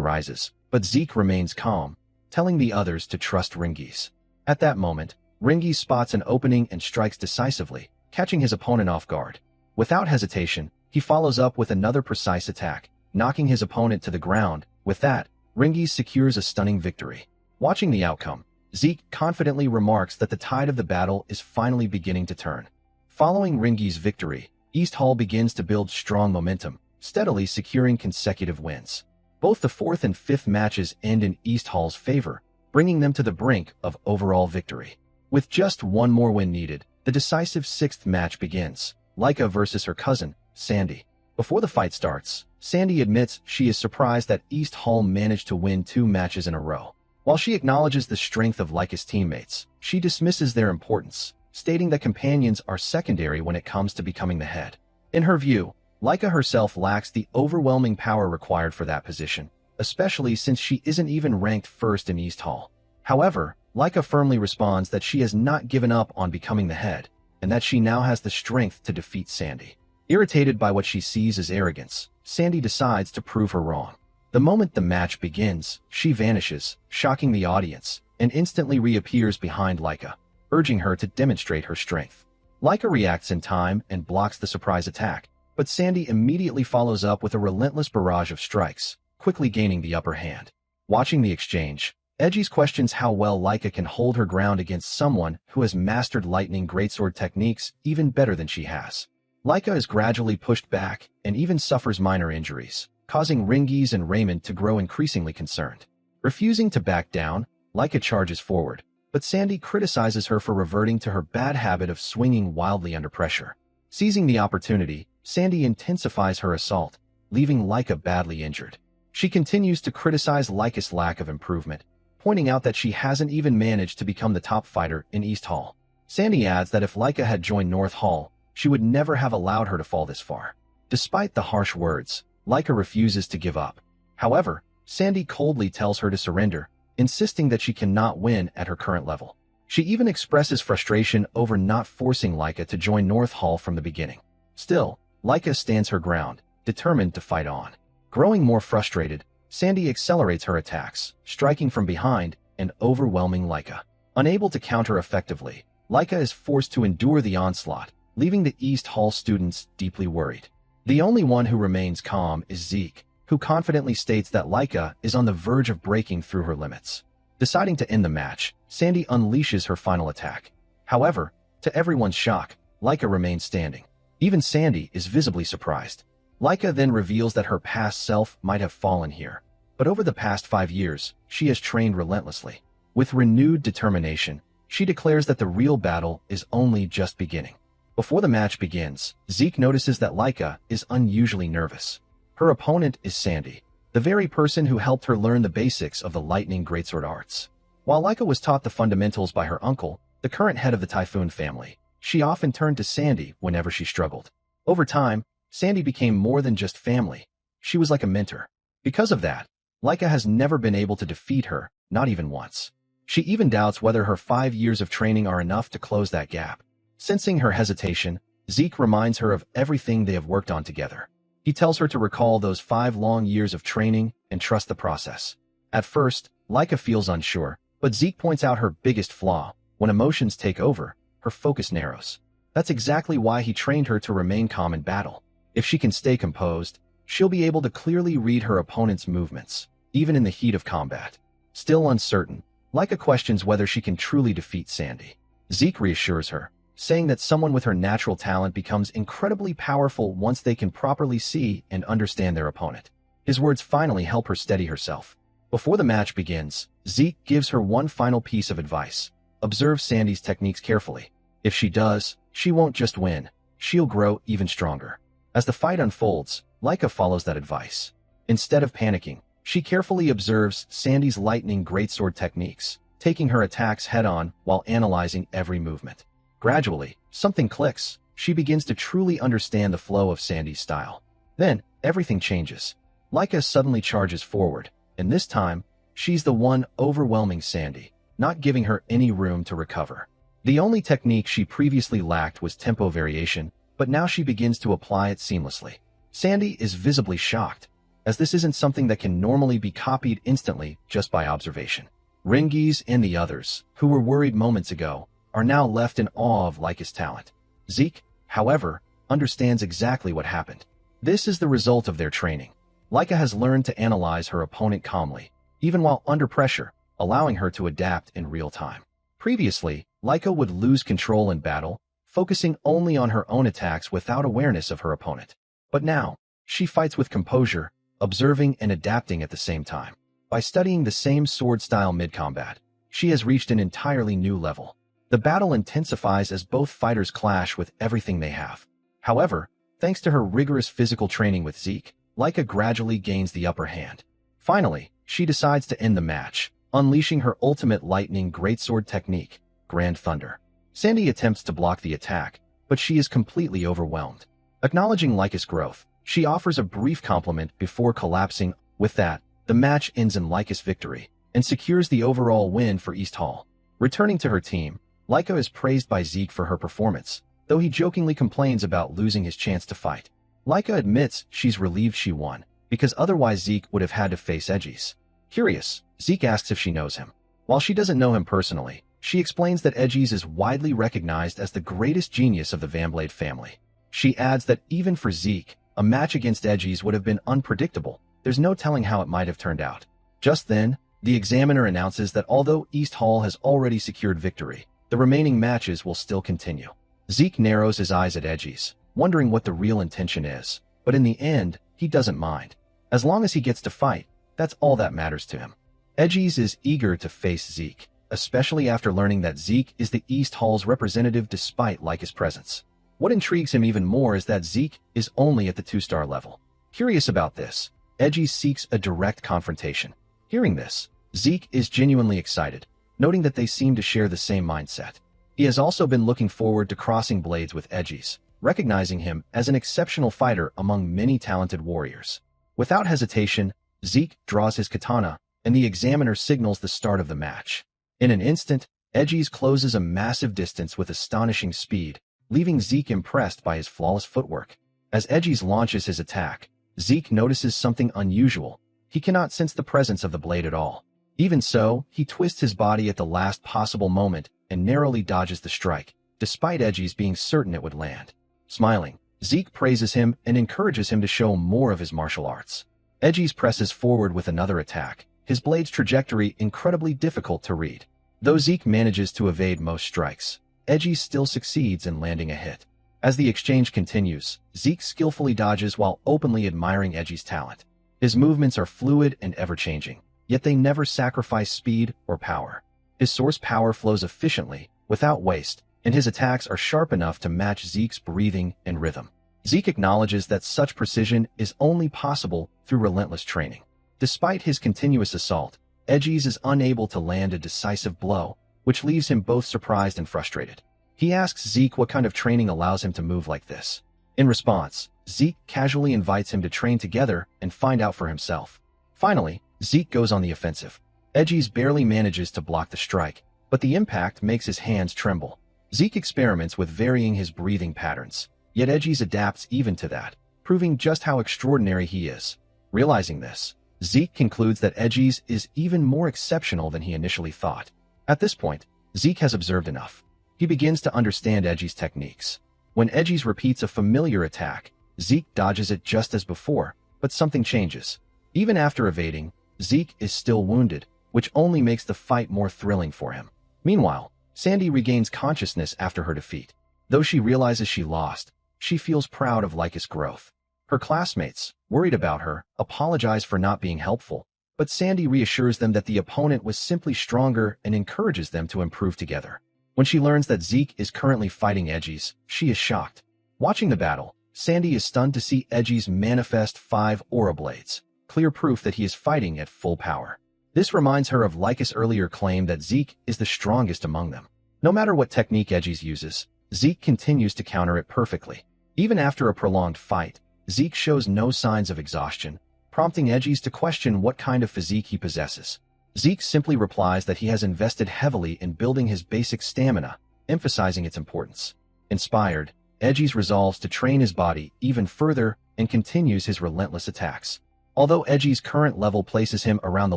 [SPEAKER 1] rises, but Zeke remains calm, telling the others to trust Ringies. At that moment, Ringies spots an opening and strikes decisively, catching his opponent off guard. Without hesitation, he follows up with another precise attack, knocking his opponent to the ground. With that, Ringies secures a stunning victory. Watching the outcome, Zeke confidently remarks that the tide of the battle is finally beginning to turn. Following Ringies' victory, East Hall begins to build strong momentum, steadily securing consecutive wins. Both the 4th and 5th matches end in East Hall's favor, bringing them to the brink of overall victory. With just one more win needed, the decisive 6th match begins, Laika versus her cousin, Sandy. Before the fight starts, Sandy admits she is surprised that East Hall managed to win 2 matches in a row. While she acknowledges the strength of Laika's teammates, she dismisses their importance, stating that companions are secondary when it comes to becoming the head. In her view, Laika herself lacks the overwhelming power required for that position, especially since she isn't even ranked first in East Hall. However, Laika firmly responds that she has not given up on becoming the head, and that she now has the strength to defeat Sandy. Irritated by what she sees as arrogance, Sandy decides to prove her wrong. The moment the match begins, she vanishes, shocking the audience, and instantly reappears behind Laika, urging her to demonstrate her strength. Laika reacts in time and blocks the surprise attack, but Sandy immediately follows up with a relentless barrage of strikes, quickly gaining the upper hand. Watching the exchange, Edgies questions how well Laika can hold her ground against someone who has mastered lightning greatsword techniques even better than she has. Laika is gradually pushed back and even suffers minor injuries, causing Ringies and Raymond to grow increasingly concerned. Refusing to back down, Laika charges forward, but Sandy criticizes her for reverting to her bad habit of swinging wildly under pressure. Seizing the opportunity, Sandy intensifies her assault, leaving Laika badly injured. She continues to criticize Laika's lack of improvement, pointing out that she hasn't even managed to become the top fighter in East Hall. Sandy adds that if Laika had joined North Hall, she would never have allowed her to fall this far. Despite the harsh words, Laika refuses to give up. However, Sandy coldly tells her to surrender, insisting that she cannot win at her current level. She even expresses frustration over not forcing Laika to join North Hall from the beginning. Still, Laika stands her ground, determined to fight on. Growing more frustrated, Sandy accelerates her attacks, striking from behind and overwhelming Laika. Unable to counter effectively, Laika is forced to endure the onslaught, leaving the East Hall students deeply worried. The only one who remains calm is Zeke, who confidently states that Laika is on the verge of breaking through her limits. Deciding to end the match, Sandy unleashes her final attack. However, to everyone's shock, Laika remains standing. Even Sandy is visibly surprised. Laika then reveals that her past self might have fallen here, but over the past 5 years, she has trained relentlessly. With renewed determination, she declares that the real battle is only just beginning. Before the match begins, Zeke notices that Laika is unusually nervous. Her opponent is Sandy, the very person who helped her learn the basics of the lightning greatsword arts. While Laika was taught the fundamentals by her uncle, the current head of the Typhoon family, she often turned to Sandy whenever she struggled. Over time, Sandy became more than just family. She was like a mentor. Because of that, Laika has never been able to defeat her, not even once. She even doubts whether her 5 years of training are enough to close that gap. Sensing her hesitation, Zeke reminds her of everything they have worked on together. He tells her to recall those 5 long years of training and trust the process. At first, Laika feels unsure, but Zeke points out her biggest flaw. When emotions take over, her focus narrows. That's exactly why he trained her to remain calm in battle. If she can stay composed, she'll be able to clearly read her opponent's movements, even in the heat of combat. Still uncertain, Laika questions whether she can truly defeat Sandy. Zeke reassures her, saying that someone with her natural talent becomes incredibly powerful once they can properly see and understand their opponent. His words finally help her steady herself. Before the match begins, Zeke gives her one final piece of advice. Observe Sandy's techniques carefully. If she does, she won't just win, she'll grow even stronger. As the fight unfolds, Laika follows that advice. Instead of panicking, she carefully observes Sandy's lightning greatsword techniques, taking her attacks head-on while analyzing every movement. Gradually, something clicks. She begins to truly understand the flow of Sandy's style. Then, everything changes. Laika suddenly charges forward, and this time, she's the one overwhelming Sandy, not giving her any room to recover. The only technique she previously lacked was tempo variation, but now she begins to apply it seamlessly. Sandy is visibly shocked, as this isn't something that can normally be copied instantly just by observation. Rengiz and the others, who were worried moments ago, are now left in awe of Laika's talent. Zeke, however, understands exactly what happened. This is the result of their training. Laika has learned to analyze her opponent calmly, even while under pressure, allowing her to adapt in real time. Previously, Laika would lose control in battle, focusing only on her own attacks without awareness of her opponent. But now, she fights with composure, observing and adapting at the same time. By studying the same sword style mid-combat, she has reached an entirely new level. The battle intensifies as both fighters clash with everything they have. However, thanks to her rigorous physical training with Zeke, Laika gradually gains the upper hand. Finally, she decides to end the match, unleashing her ultimate lightning greatsword technique, Grand Thunder. Sandy attempts to block the attack, but she is completely overwhelmed. Acknowledging Laika's growth, she offers a brief compliment before collapsing. With that, the match ends in Laika's victory, and secures the overall win for East Hall. Returning to her team, Laika is praised by Zeke for her performance, though he jokingly complains about losing his chance to fight. Laika admits she's relieved she won, because otherwise Zeke would have had to face Edgies. Curious, Zeke asks if she knows him. While she doesn't know him personally, she explains that Edgies is widely recognized as the greatest genius of the Vanblade family. She adds that even for Zeke, a match against Edgies would have been unpredictable. There's no telling how it might have turned out. Just then, the examiner announces that although East Hall has already secured victory, the remaining matches will still continue. Zeke narrows his eyes at Edgies, wondering what the real intention is, but in the end, he doesn't mind. As long as he gets to fight, that's all that matters to him. Edgies is eager to face Zeke, especially after learning that Zeke is the East Hall's representative despite Lyca's presence. What intrigues him even more is that Zeke is only at the 2-star level. Curious about this, Edgies seeks a direct confrontation. Hearing this, Zeke is genuinely excited, noting that they seem to share the same mindset. He has also been looking forward to crossing blades with Edgies, recognizing him as an exceptional fighter among many talented warriors. Without hesitation, Zeke draws his katana, and the examiner signals the start of the match. In an instant, Edgies closes a massive distance with astonishing speed, leaving Zeke impressed by his flawless footwork. As Edgies launches his attack, Zeke notices something unusual. He cannot sense the presence of the blade at all. Even so, he twists his body at the last possible moment and narrowly dodges the strike, despite Edgies being certain it would land. Smiling, Zeke praises him and encourages him to show more of his martial arts. Edgies presses forward with another attack, his blade's trajectory incredibly difficult to read. Though Zeke manages to evade most strikes, Edgies still succeeds in landing a hit. As the exchange continues, Zeke skillfully dodges while openly admiring Edgies' talent. His movements are fluid and ever-changing, yet they never sacrifice speed or power. His source power flows efficiently, without waste, and his attacks are sharp enough to match Zeke's breathing and rhythm. Zeke acknowledges that such precision is only possible through relentless training. Despite his continuous assault, Edgies is unable to land a decisive blow, which leaves him both surprised and frustrated. He asks Zeke what kind of training allows him to move like this. In response, Zeke casually invites him to train together and find out for himself. Finally, Zeke goes on the offensive. Edgies barely manages to block the strike, but the impact makes his hands tremble. Zeke experiments with varying his breathing patterns, yet Edgies adapts even to that, proving just how extraordinary he is. Realizing this, Zeke concludes that Edgies is even more exceptional than he initially thought. At this point, Zeke has observed enough. He begins to understand Edgies' techniques. When Edgies repeats a familiar attack, Zeke dodges it just as before, but something changes. Even after evading, Zeke is still wounded, which only makes the fight more thrilling for him. Meanwhile, Sandy regains consciousness after her defeat. Though she realizes she lost, she feels proud of Lyca's growth. Her classmates, worried about her, apologize for not being helpful, but Sandy reassures them that the opponent was simply stronger and encourages them to improve together. When she learns that Zeke is currently fighting Edgies, she is shocked. Watching the battle, Sandy is stunned to see Edgies manifest 5 aura blades, clear proof that he is fighting at full power. This reminds her of Lyca's earlier claim that Zeke is the strongest among them. No matter what technique Edgies uses, Zeke continues to counter it perfectly. Even after a prolonged fight, Zeke shows no signs of exhaustion, prompting Edgies to question what kind of physique he possesses. Zeke simply replies that he has invested heavily in building his basic stamina, emphasizing its importance. Inspired, Edgies resolves to train his body even further and continues his relentless attacks. Although Edgies' current level places him around the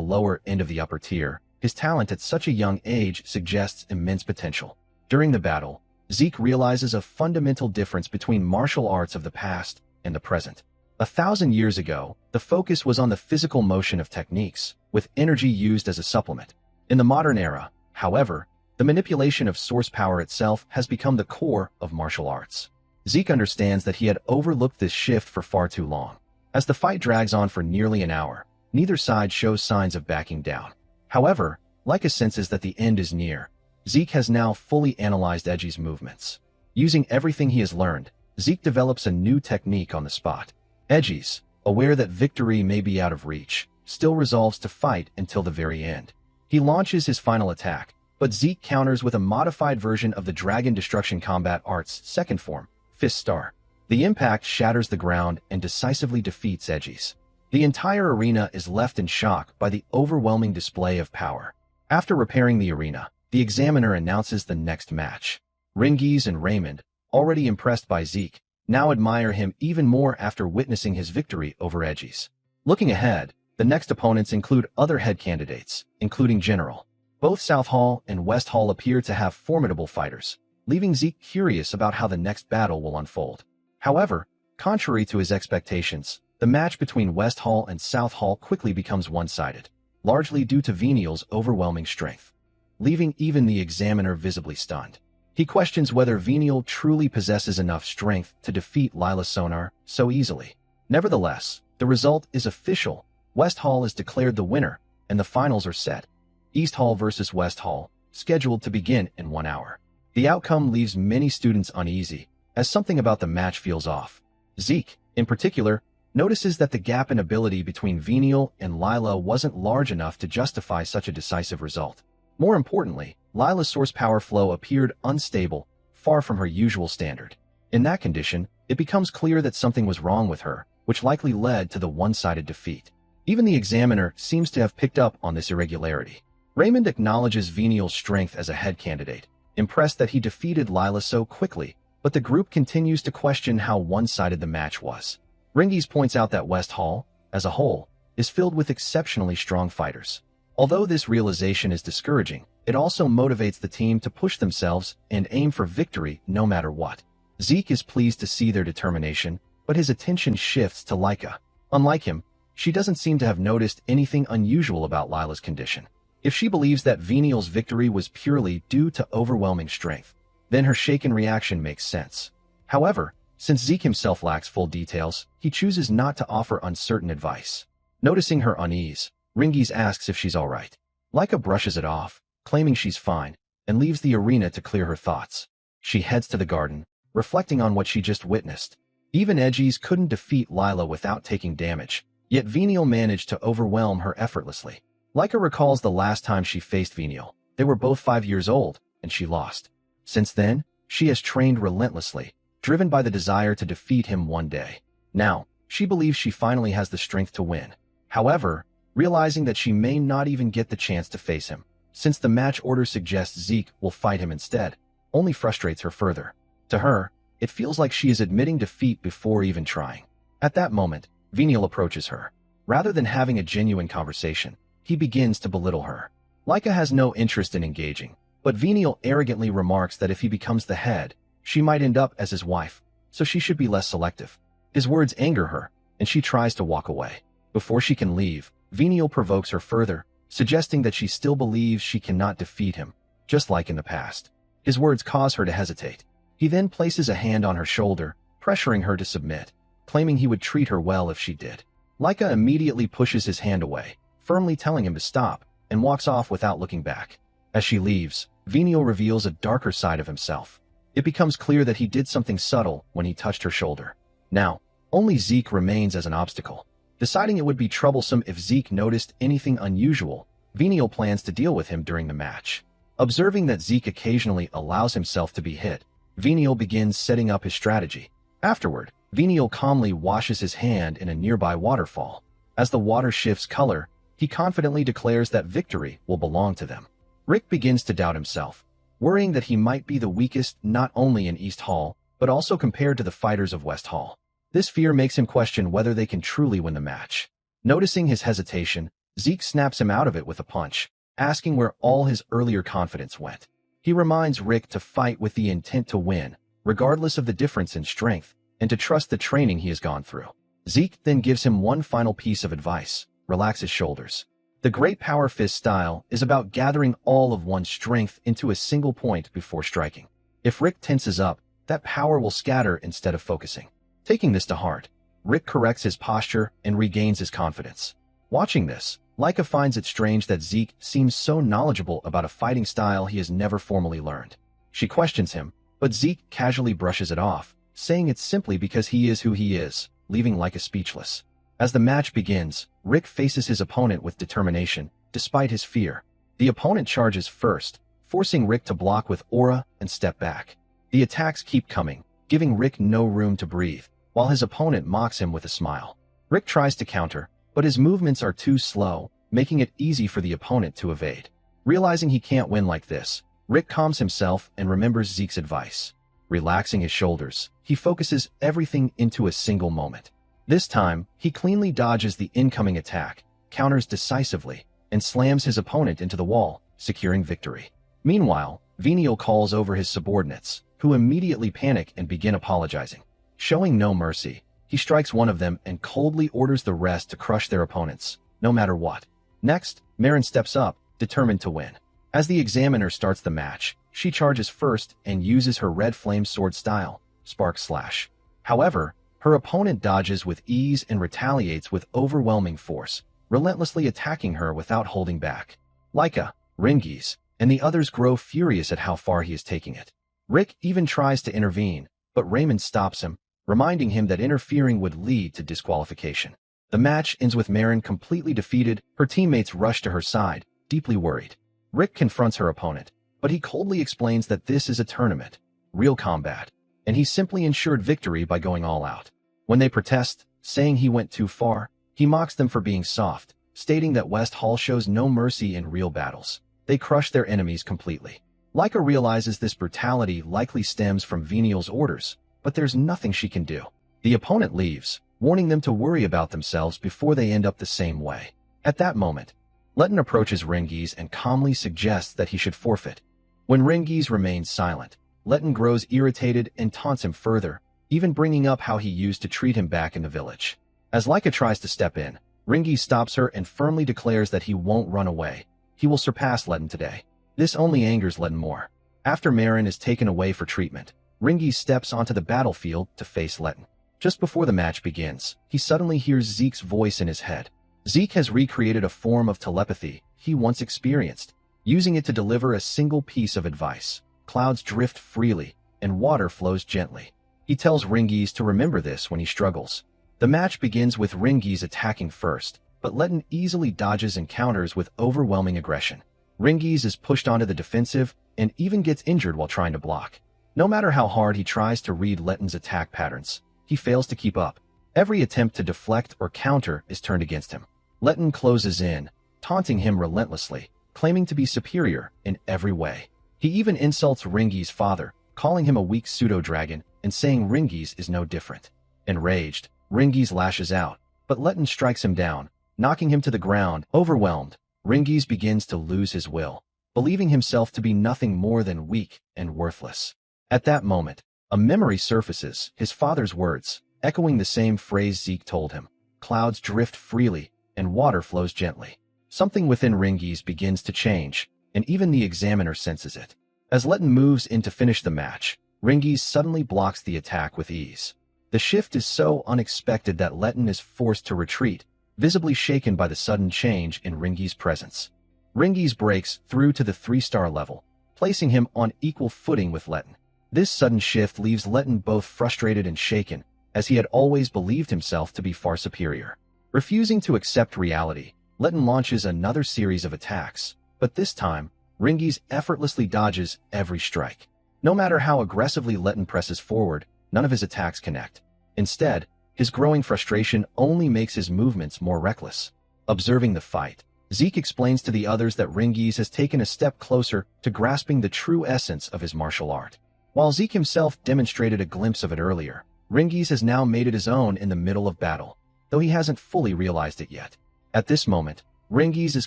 [SPEAKER 1] lower end of the upper tier, his talent at such a young age suggests immense potential. During the battle, Zeke realizes a fundamental difference between martial arts of the past and the present. 1,000 years ago, the focus was on the physical motion of techniques, with energy used as a supplement. In the modern era, however, the manipulation of source power itself has become the core of martial arts. Zeke understands that he had overlooked this shift for far too long. As the fight drags on for nearly an hour, neither side shows signs of backing down. However, Lyca senses that the end is near. Zeke has now fully analyzed Edgies' movements. Using everything he has learned, Zeke develops a new technique on the spot. Edgies, aware that victory may be out of reach, still resolves to fight until the very end. He launches his final attack, but Zeke counters with a modified version of the Dragon Destruction Combat Art's second form, Fist Star. The impact shatters the ground and decisively defeats Edgies. The entire arena is left in shock by the overwhelming display of power. After repairing the arena, the examiner announces the next match. Ringies and Raymond, already impressed by Zeke, now admire him even more after witnessing his victory over Edgies. Looking ahead, the next opponents include other head candidates, including General. Both South Hall and West Hall appear to have formidable fighters, leaving Zeke curious about how the next battle will unfold. However, contrary to his expectations, the match between West Hall and South Hall quickly becomes one-sided, largely due to Venial's overwhelming strength, leaving even the examiner visibly stunned. He questions whether Venial truly possesses enough strength to defeat Lila Sonar so easily. Nevertheless, the result is official. West Hall is declared the winner, and the finals are set. East Hall versus West Hall, scheduled to begin in 1 hour. The outcome leaves many students uneasy, as something about the match feels off. Zeke, in particular, notices that the gap in ability between Venial and Lila wasn't large enough to justify such a decisive result. More importantly, Lila's source power flow appeared unstable, far from her usual standard. In that condition, it becomes clear that something was wrong with her, which likely led to the one-sided defeat. Even the examiner seems to have picked up on this irregularity. Raymond acknowledges Venial's strength as a head candidate, impressed that he defeated Lila so quickly, but the group continues to question how one-sided the match was. Ringies points out that West Hall, as a whole, is filled with exceptionally strong fighters. Although this realization is discouraging, it also motivates the team to push themselves and aim for victory no matter what. Zeke is pleased to see their determination, but his attention shifts to Laika. Unlike him, she doesn't seem to have noticed anything unusual about Lila's condition. If she believes that Venial's victory was purely due to overwhelming strength, then her shaken reaction makes sense. However, since Zeke himself lacks full details, he chooses not to offer uncertain advice. Noticing her unease, Ringies asks if she's alright. Laika brushes it off, claiming she's fine, and leaves the arena to clear her thoughts. She heads to the garden, reflecting on what she just witnessed. Even Edgies couldn't defeat Lila without taking damage, yet Venial managed to overwhelm her effortlessly. Laika recalls the last time she faced Venial. They were both 5 years old, and she lost. Since then, she has trained relentlessly, driven by the desire to defeat him one day. Now, she believes she finally has the strength to win. However, realizing that she may not even get the chance to face him, since the match order suggests Zeke will fight him instead, only frustrates her further. To her, it feels like she is admitting defeat before even trying. At that moment, Venial approaches her. Rather than having a genuine conversation, he begins to belittle her. Laika has no interest in engaging, but Venial arrogantly remarks that if he becomes the head, she might end up as his wife, so she should be less selective. His words anger her, and she tries to walk away. Before she can leave, Venial provokes her further, suggesting that she still believes she cannot defeat him, just like in the past. His words cause her to hesitate. He then places a hand on her shoulder, pressuring her to submit, claiming he would treat her well if she did. Laika immediately pushes his hand away, firmly telling him to stop, and walks off without looking back. As she leaves, Venial reveals a darker side of himself. It becomes clear that he did something subtle when he touched her shoulder. Now, only Zeke remains as an obstacle. Deciding it would be troublesome if Zeke noticed anything unusual, Venial plans to deal with him during the match. Observing that Zeke occasionally allows himself to be hit, Venial begins setting up his strategy. Afterward, Venial calmly washes his hand in a nearby waterfall. As the water shifts color, he confidently declares that victory will belong to them. Rick begins to doubt himself, worrying that he might be the weakest not only in East Hall, but also compared to the fighters of West Hall. This fear makes him question whether they can truly win the match. Noticing his hesitation, Zeke snaps him out of it with a punch, asking where all his earlier confidence went. He reminds Rick to fight with the intent to win, regardless of the difference in strength, and to trust the training he has gone through. Zeke then gives him one final piece of advice: relax his shoulders. The Great Power Fist style is about gathering all of one's strength into a single point before striking. If Rick tenses up, that power will scatter instead of focusing. Taking this to heart, Rick corrects his posture and regains his confidence. Watching this, Laika finds it strange that Zeke seems so knowledgeable about a fighting style he has never formally learned. She questions him, but Zeke casually brushes it off, saying it's simply because he is who he is, leaving Laika speechless. As the match begins, Rick faces his opponent with determination, despite his fear. The opponent charges first, forcing Rick to block with aura and step back. The attacks keep coming, giving Rick no room to breathe, while his opponent mocks him with a smile. Rick tries to counter, but his movements are too slow, making it easy for the opponent to evade. Realizing he can't win like this, Rick calms himself and remembers Zeke's advice. Relaxing his shoulders, he focuses everything into a single moment. This time, he cleanly dodges the incoming attack, counters decisively, and slams his opponent into the wall, securing victory. Meanwhile, Venial calls over his subordinates, who immediately panic and begin apologizing. Showing no mercy, he strikes one of them and coldly orders the rest to crush their opponents, no matter what. Next, Marin steps up, determined to win. As the examiner starts the match, she charges first and uses her red flame sword style, Spark Slash. However, her opponent dodges with ease and retaliates with overwhelming force, relentlessly attacking her without holding back. Laika, Rengiz, and the others grow furious at how far he is taking it. Rick even tries to intervene, but Raymond stops him, reminding him that interfering would lead to disqualification. The match ends with Marin completely defeated. Her teammates rush to her side, deeply worried. Rick confronts her opponent, but he coldly explains that this is a tournament, real combat, and he simply ensured victory by going all out. When they protest, saying he went too far, he mocks them for being soft, stating that West Hall shows no mercy in real battles. They crush their enemies completely. Laika realizes this brutality likely stems from Venial's orders, but there's nothing she can do. The opponent leaves, warning them to worry about themselves before they end up the same way. At that moment, Letton approaches Rengiz and calmly suggests that he should forfeit. When Rengiz remains silent, Letton grows irritated and taunts him further, even bringing up how he used to treat him back in the village. As Laika tries to step in, Rengiz stops her and firmly declares that he won't run away. He will surpass Letton today. This only angers Letton more. After Marin is taken away for treatment, Rengiz steps onto the battlefield to face Letton. Just before the match begins, he suddenly hears Zeke's voice in his head. Zeke has recreated a form of telepathy he once experienced, using it to deliver a single piece of advice. Clouds drift freely, and water flows gently. He tells Rengiz to remember this when he struggles. The match begins with Rengiz attacking first, but Letton easily dodges and counters with overwhelming aggression. Rengiz is pushed onto the defensive and even gets injured while trying to block. No matter how hard he tries to read Letton's attack patterns, he fails to keep up. Every attempt to deflect or counter is turned against him. Letton closes in, taunting him relentlessly, claiming to be superior in every way. He even insults Rengiz's father, calling him a weak pseudo-dragon and saying Rengiz is no different. Enraged, Rengiz lashes out, but Letton strikes him down, knocking him to the ground. Overwhelmed, Rengiz begins to lose his will, believing himself to be nothing more than weak and worthless. At that moment, a memory surfaces, his father's words, echoing the same phrase Zeke told him. Clouds drift freely, and water flows gently. Something within Rengiz begins to change, and even the examiner senses it. As Letton moves in to finish the match, Rengiz suddenly blocks the attack with ease. The shift is so unexpected that Letton is forced to retreat, visibly shaken by the sudden change in Rengiz's presence. Rengiz breaks through to the 3-star level, placing him on equal footing with Letton. This sudden shift leaves Letton both frustrated and shaken, as he had always believed himself to be far superior. Refusing to accept reality, Letton launches another series of attacks, but this time, Rengiz effortlessly dodges every strike. No matter how aggressively Letton presses forward, none of his attacks connect. Instead, his growing frustration only makes his movements more reckless. Observing the fight, Zeke explains to the others that Rengiz has taken a step closer to grasping the true essence of his martial art. While Zeke himself demonstrated a glimpse of it earlier, Rengiz has now made it his own in the middle of battle, though he hasn't fully realized it yet. At this moment, Rengiz is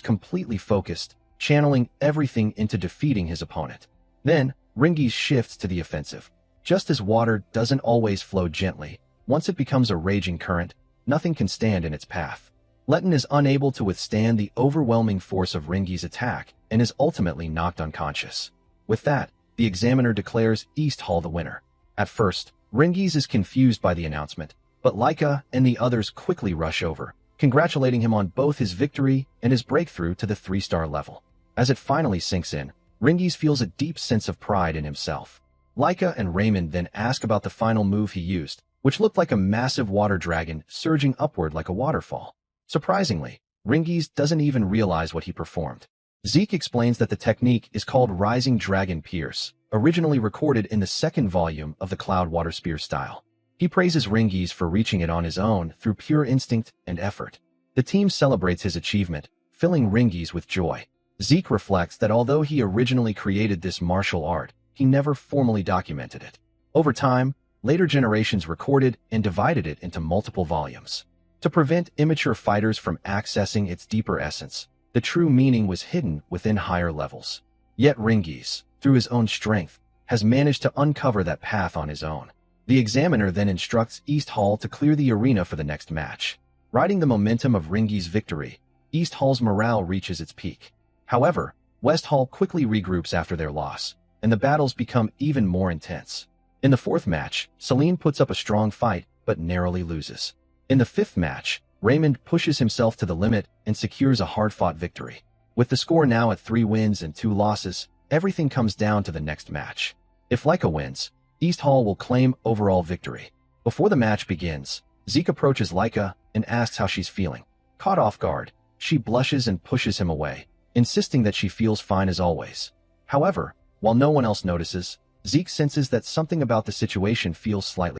[SPEAKER 1] completely focused, channeling everything into defeating his opponent. Then, Rengiz shifts to the offensive. Just as water doesn't always flow gently, once it becomes a raging current, nothing can stand in its path. Letton is unable to withstand the overwhelming force of Rengiz's attack and is ultimately knocked unconscious. With that, the examiner declares East Hall the winner. At first, Rengiz is confused by the announcement, but Laika and the others quickly rush over, congratulating him on both his victory and his breakthrough to the 3-star level. As it finally sinks in, Rengiz feels a deep sense of pride in himself. Laika and Raymond then ask about the final move he used, which looked like a massive water dragon surging upward like a waterfall. Surprisingly, Rengiz doesn't even realize what he performed. Zeke explains that the technique is called Rising Dragon Pierce, originally recorded in the 2nd volume of the Cloud Water Spear style. He praises Rengiz for reaching it on his own through pure instinct and effort. The team celebrates his achievement, filling Rengiz with joy. Zeke reflects that although he originally created this martial art, he never formally documented it. Over time, later generations recorded and divided it into multiple volumes. To prevent immature fighters from accessing its deeper essence, the true meaning was hidden within higher levels. Yet Rengiz, through his own strength, has managed to uncover that path on his own. The examiner then instructs East Hall to clear the arena for the next match. Riding the momentum of Rengiz's victory, East Hall's morale reaches its peak. However, West Hall quickly regroups after their loss, and the battles become even more intense. In the 4th match, Celine puts up a strong fight, but narrowly loses. In the 5th match, Raymond pushes himself to the limit and secures a hard-fought victory. With the score now at 3 wins and 2 losses, everything comes down to the next match. If Leica wins, East Hall will claim overall victory. Before the match begins, Zeke approaches Leica and asks how she's feeling. Caught off guard, she blushes and pushes him away, insisting that she feels fine as always. However, while no one else notices, Zeke senses that something about the situation feels slightly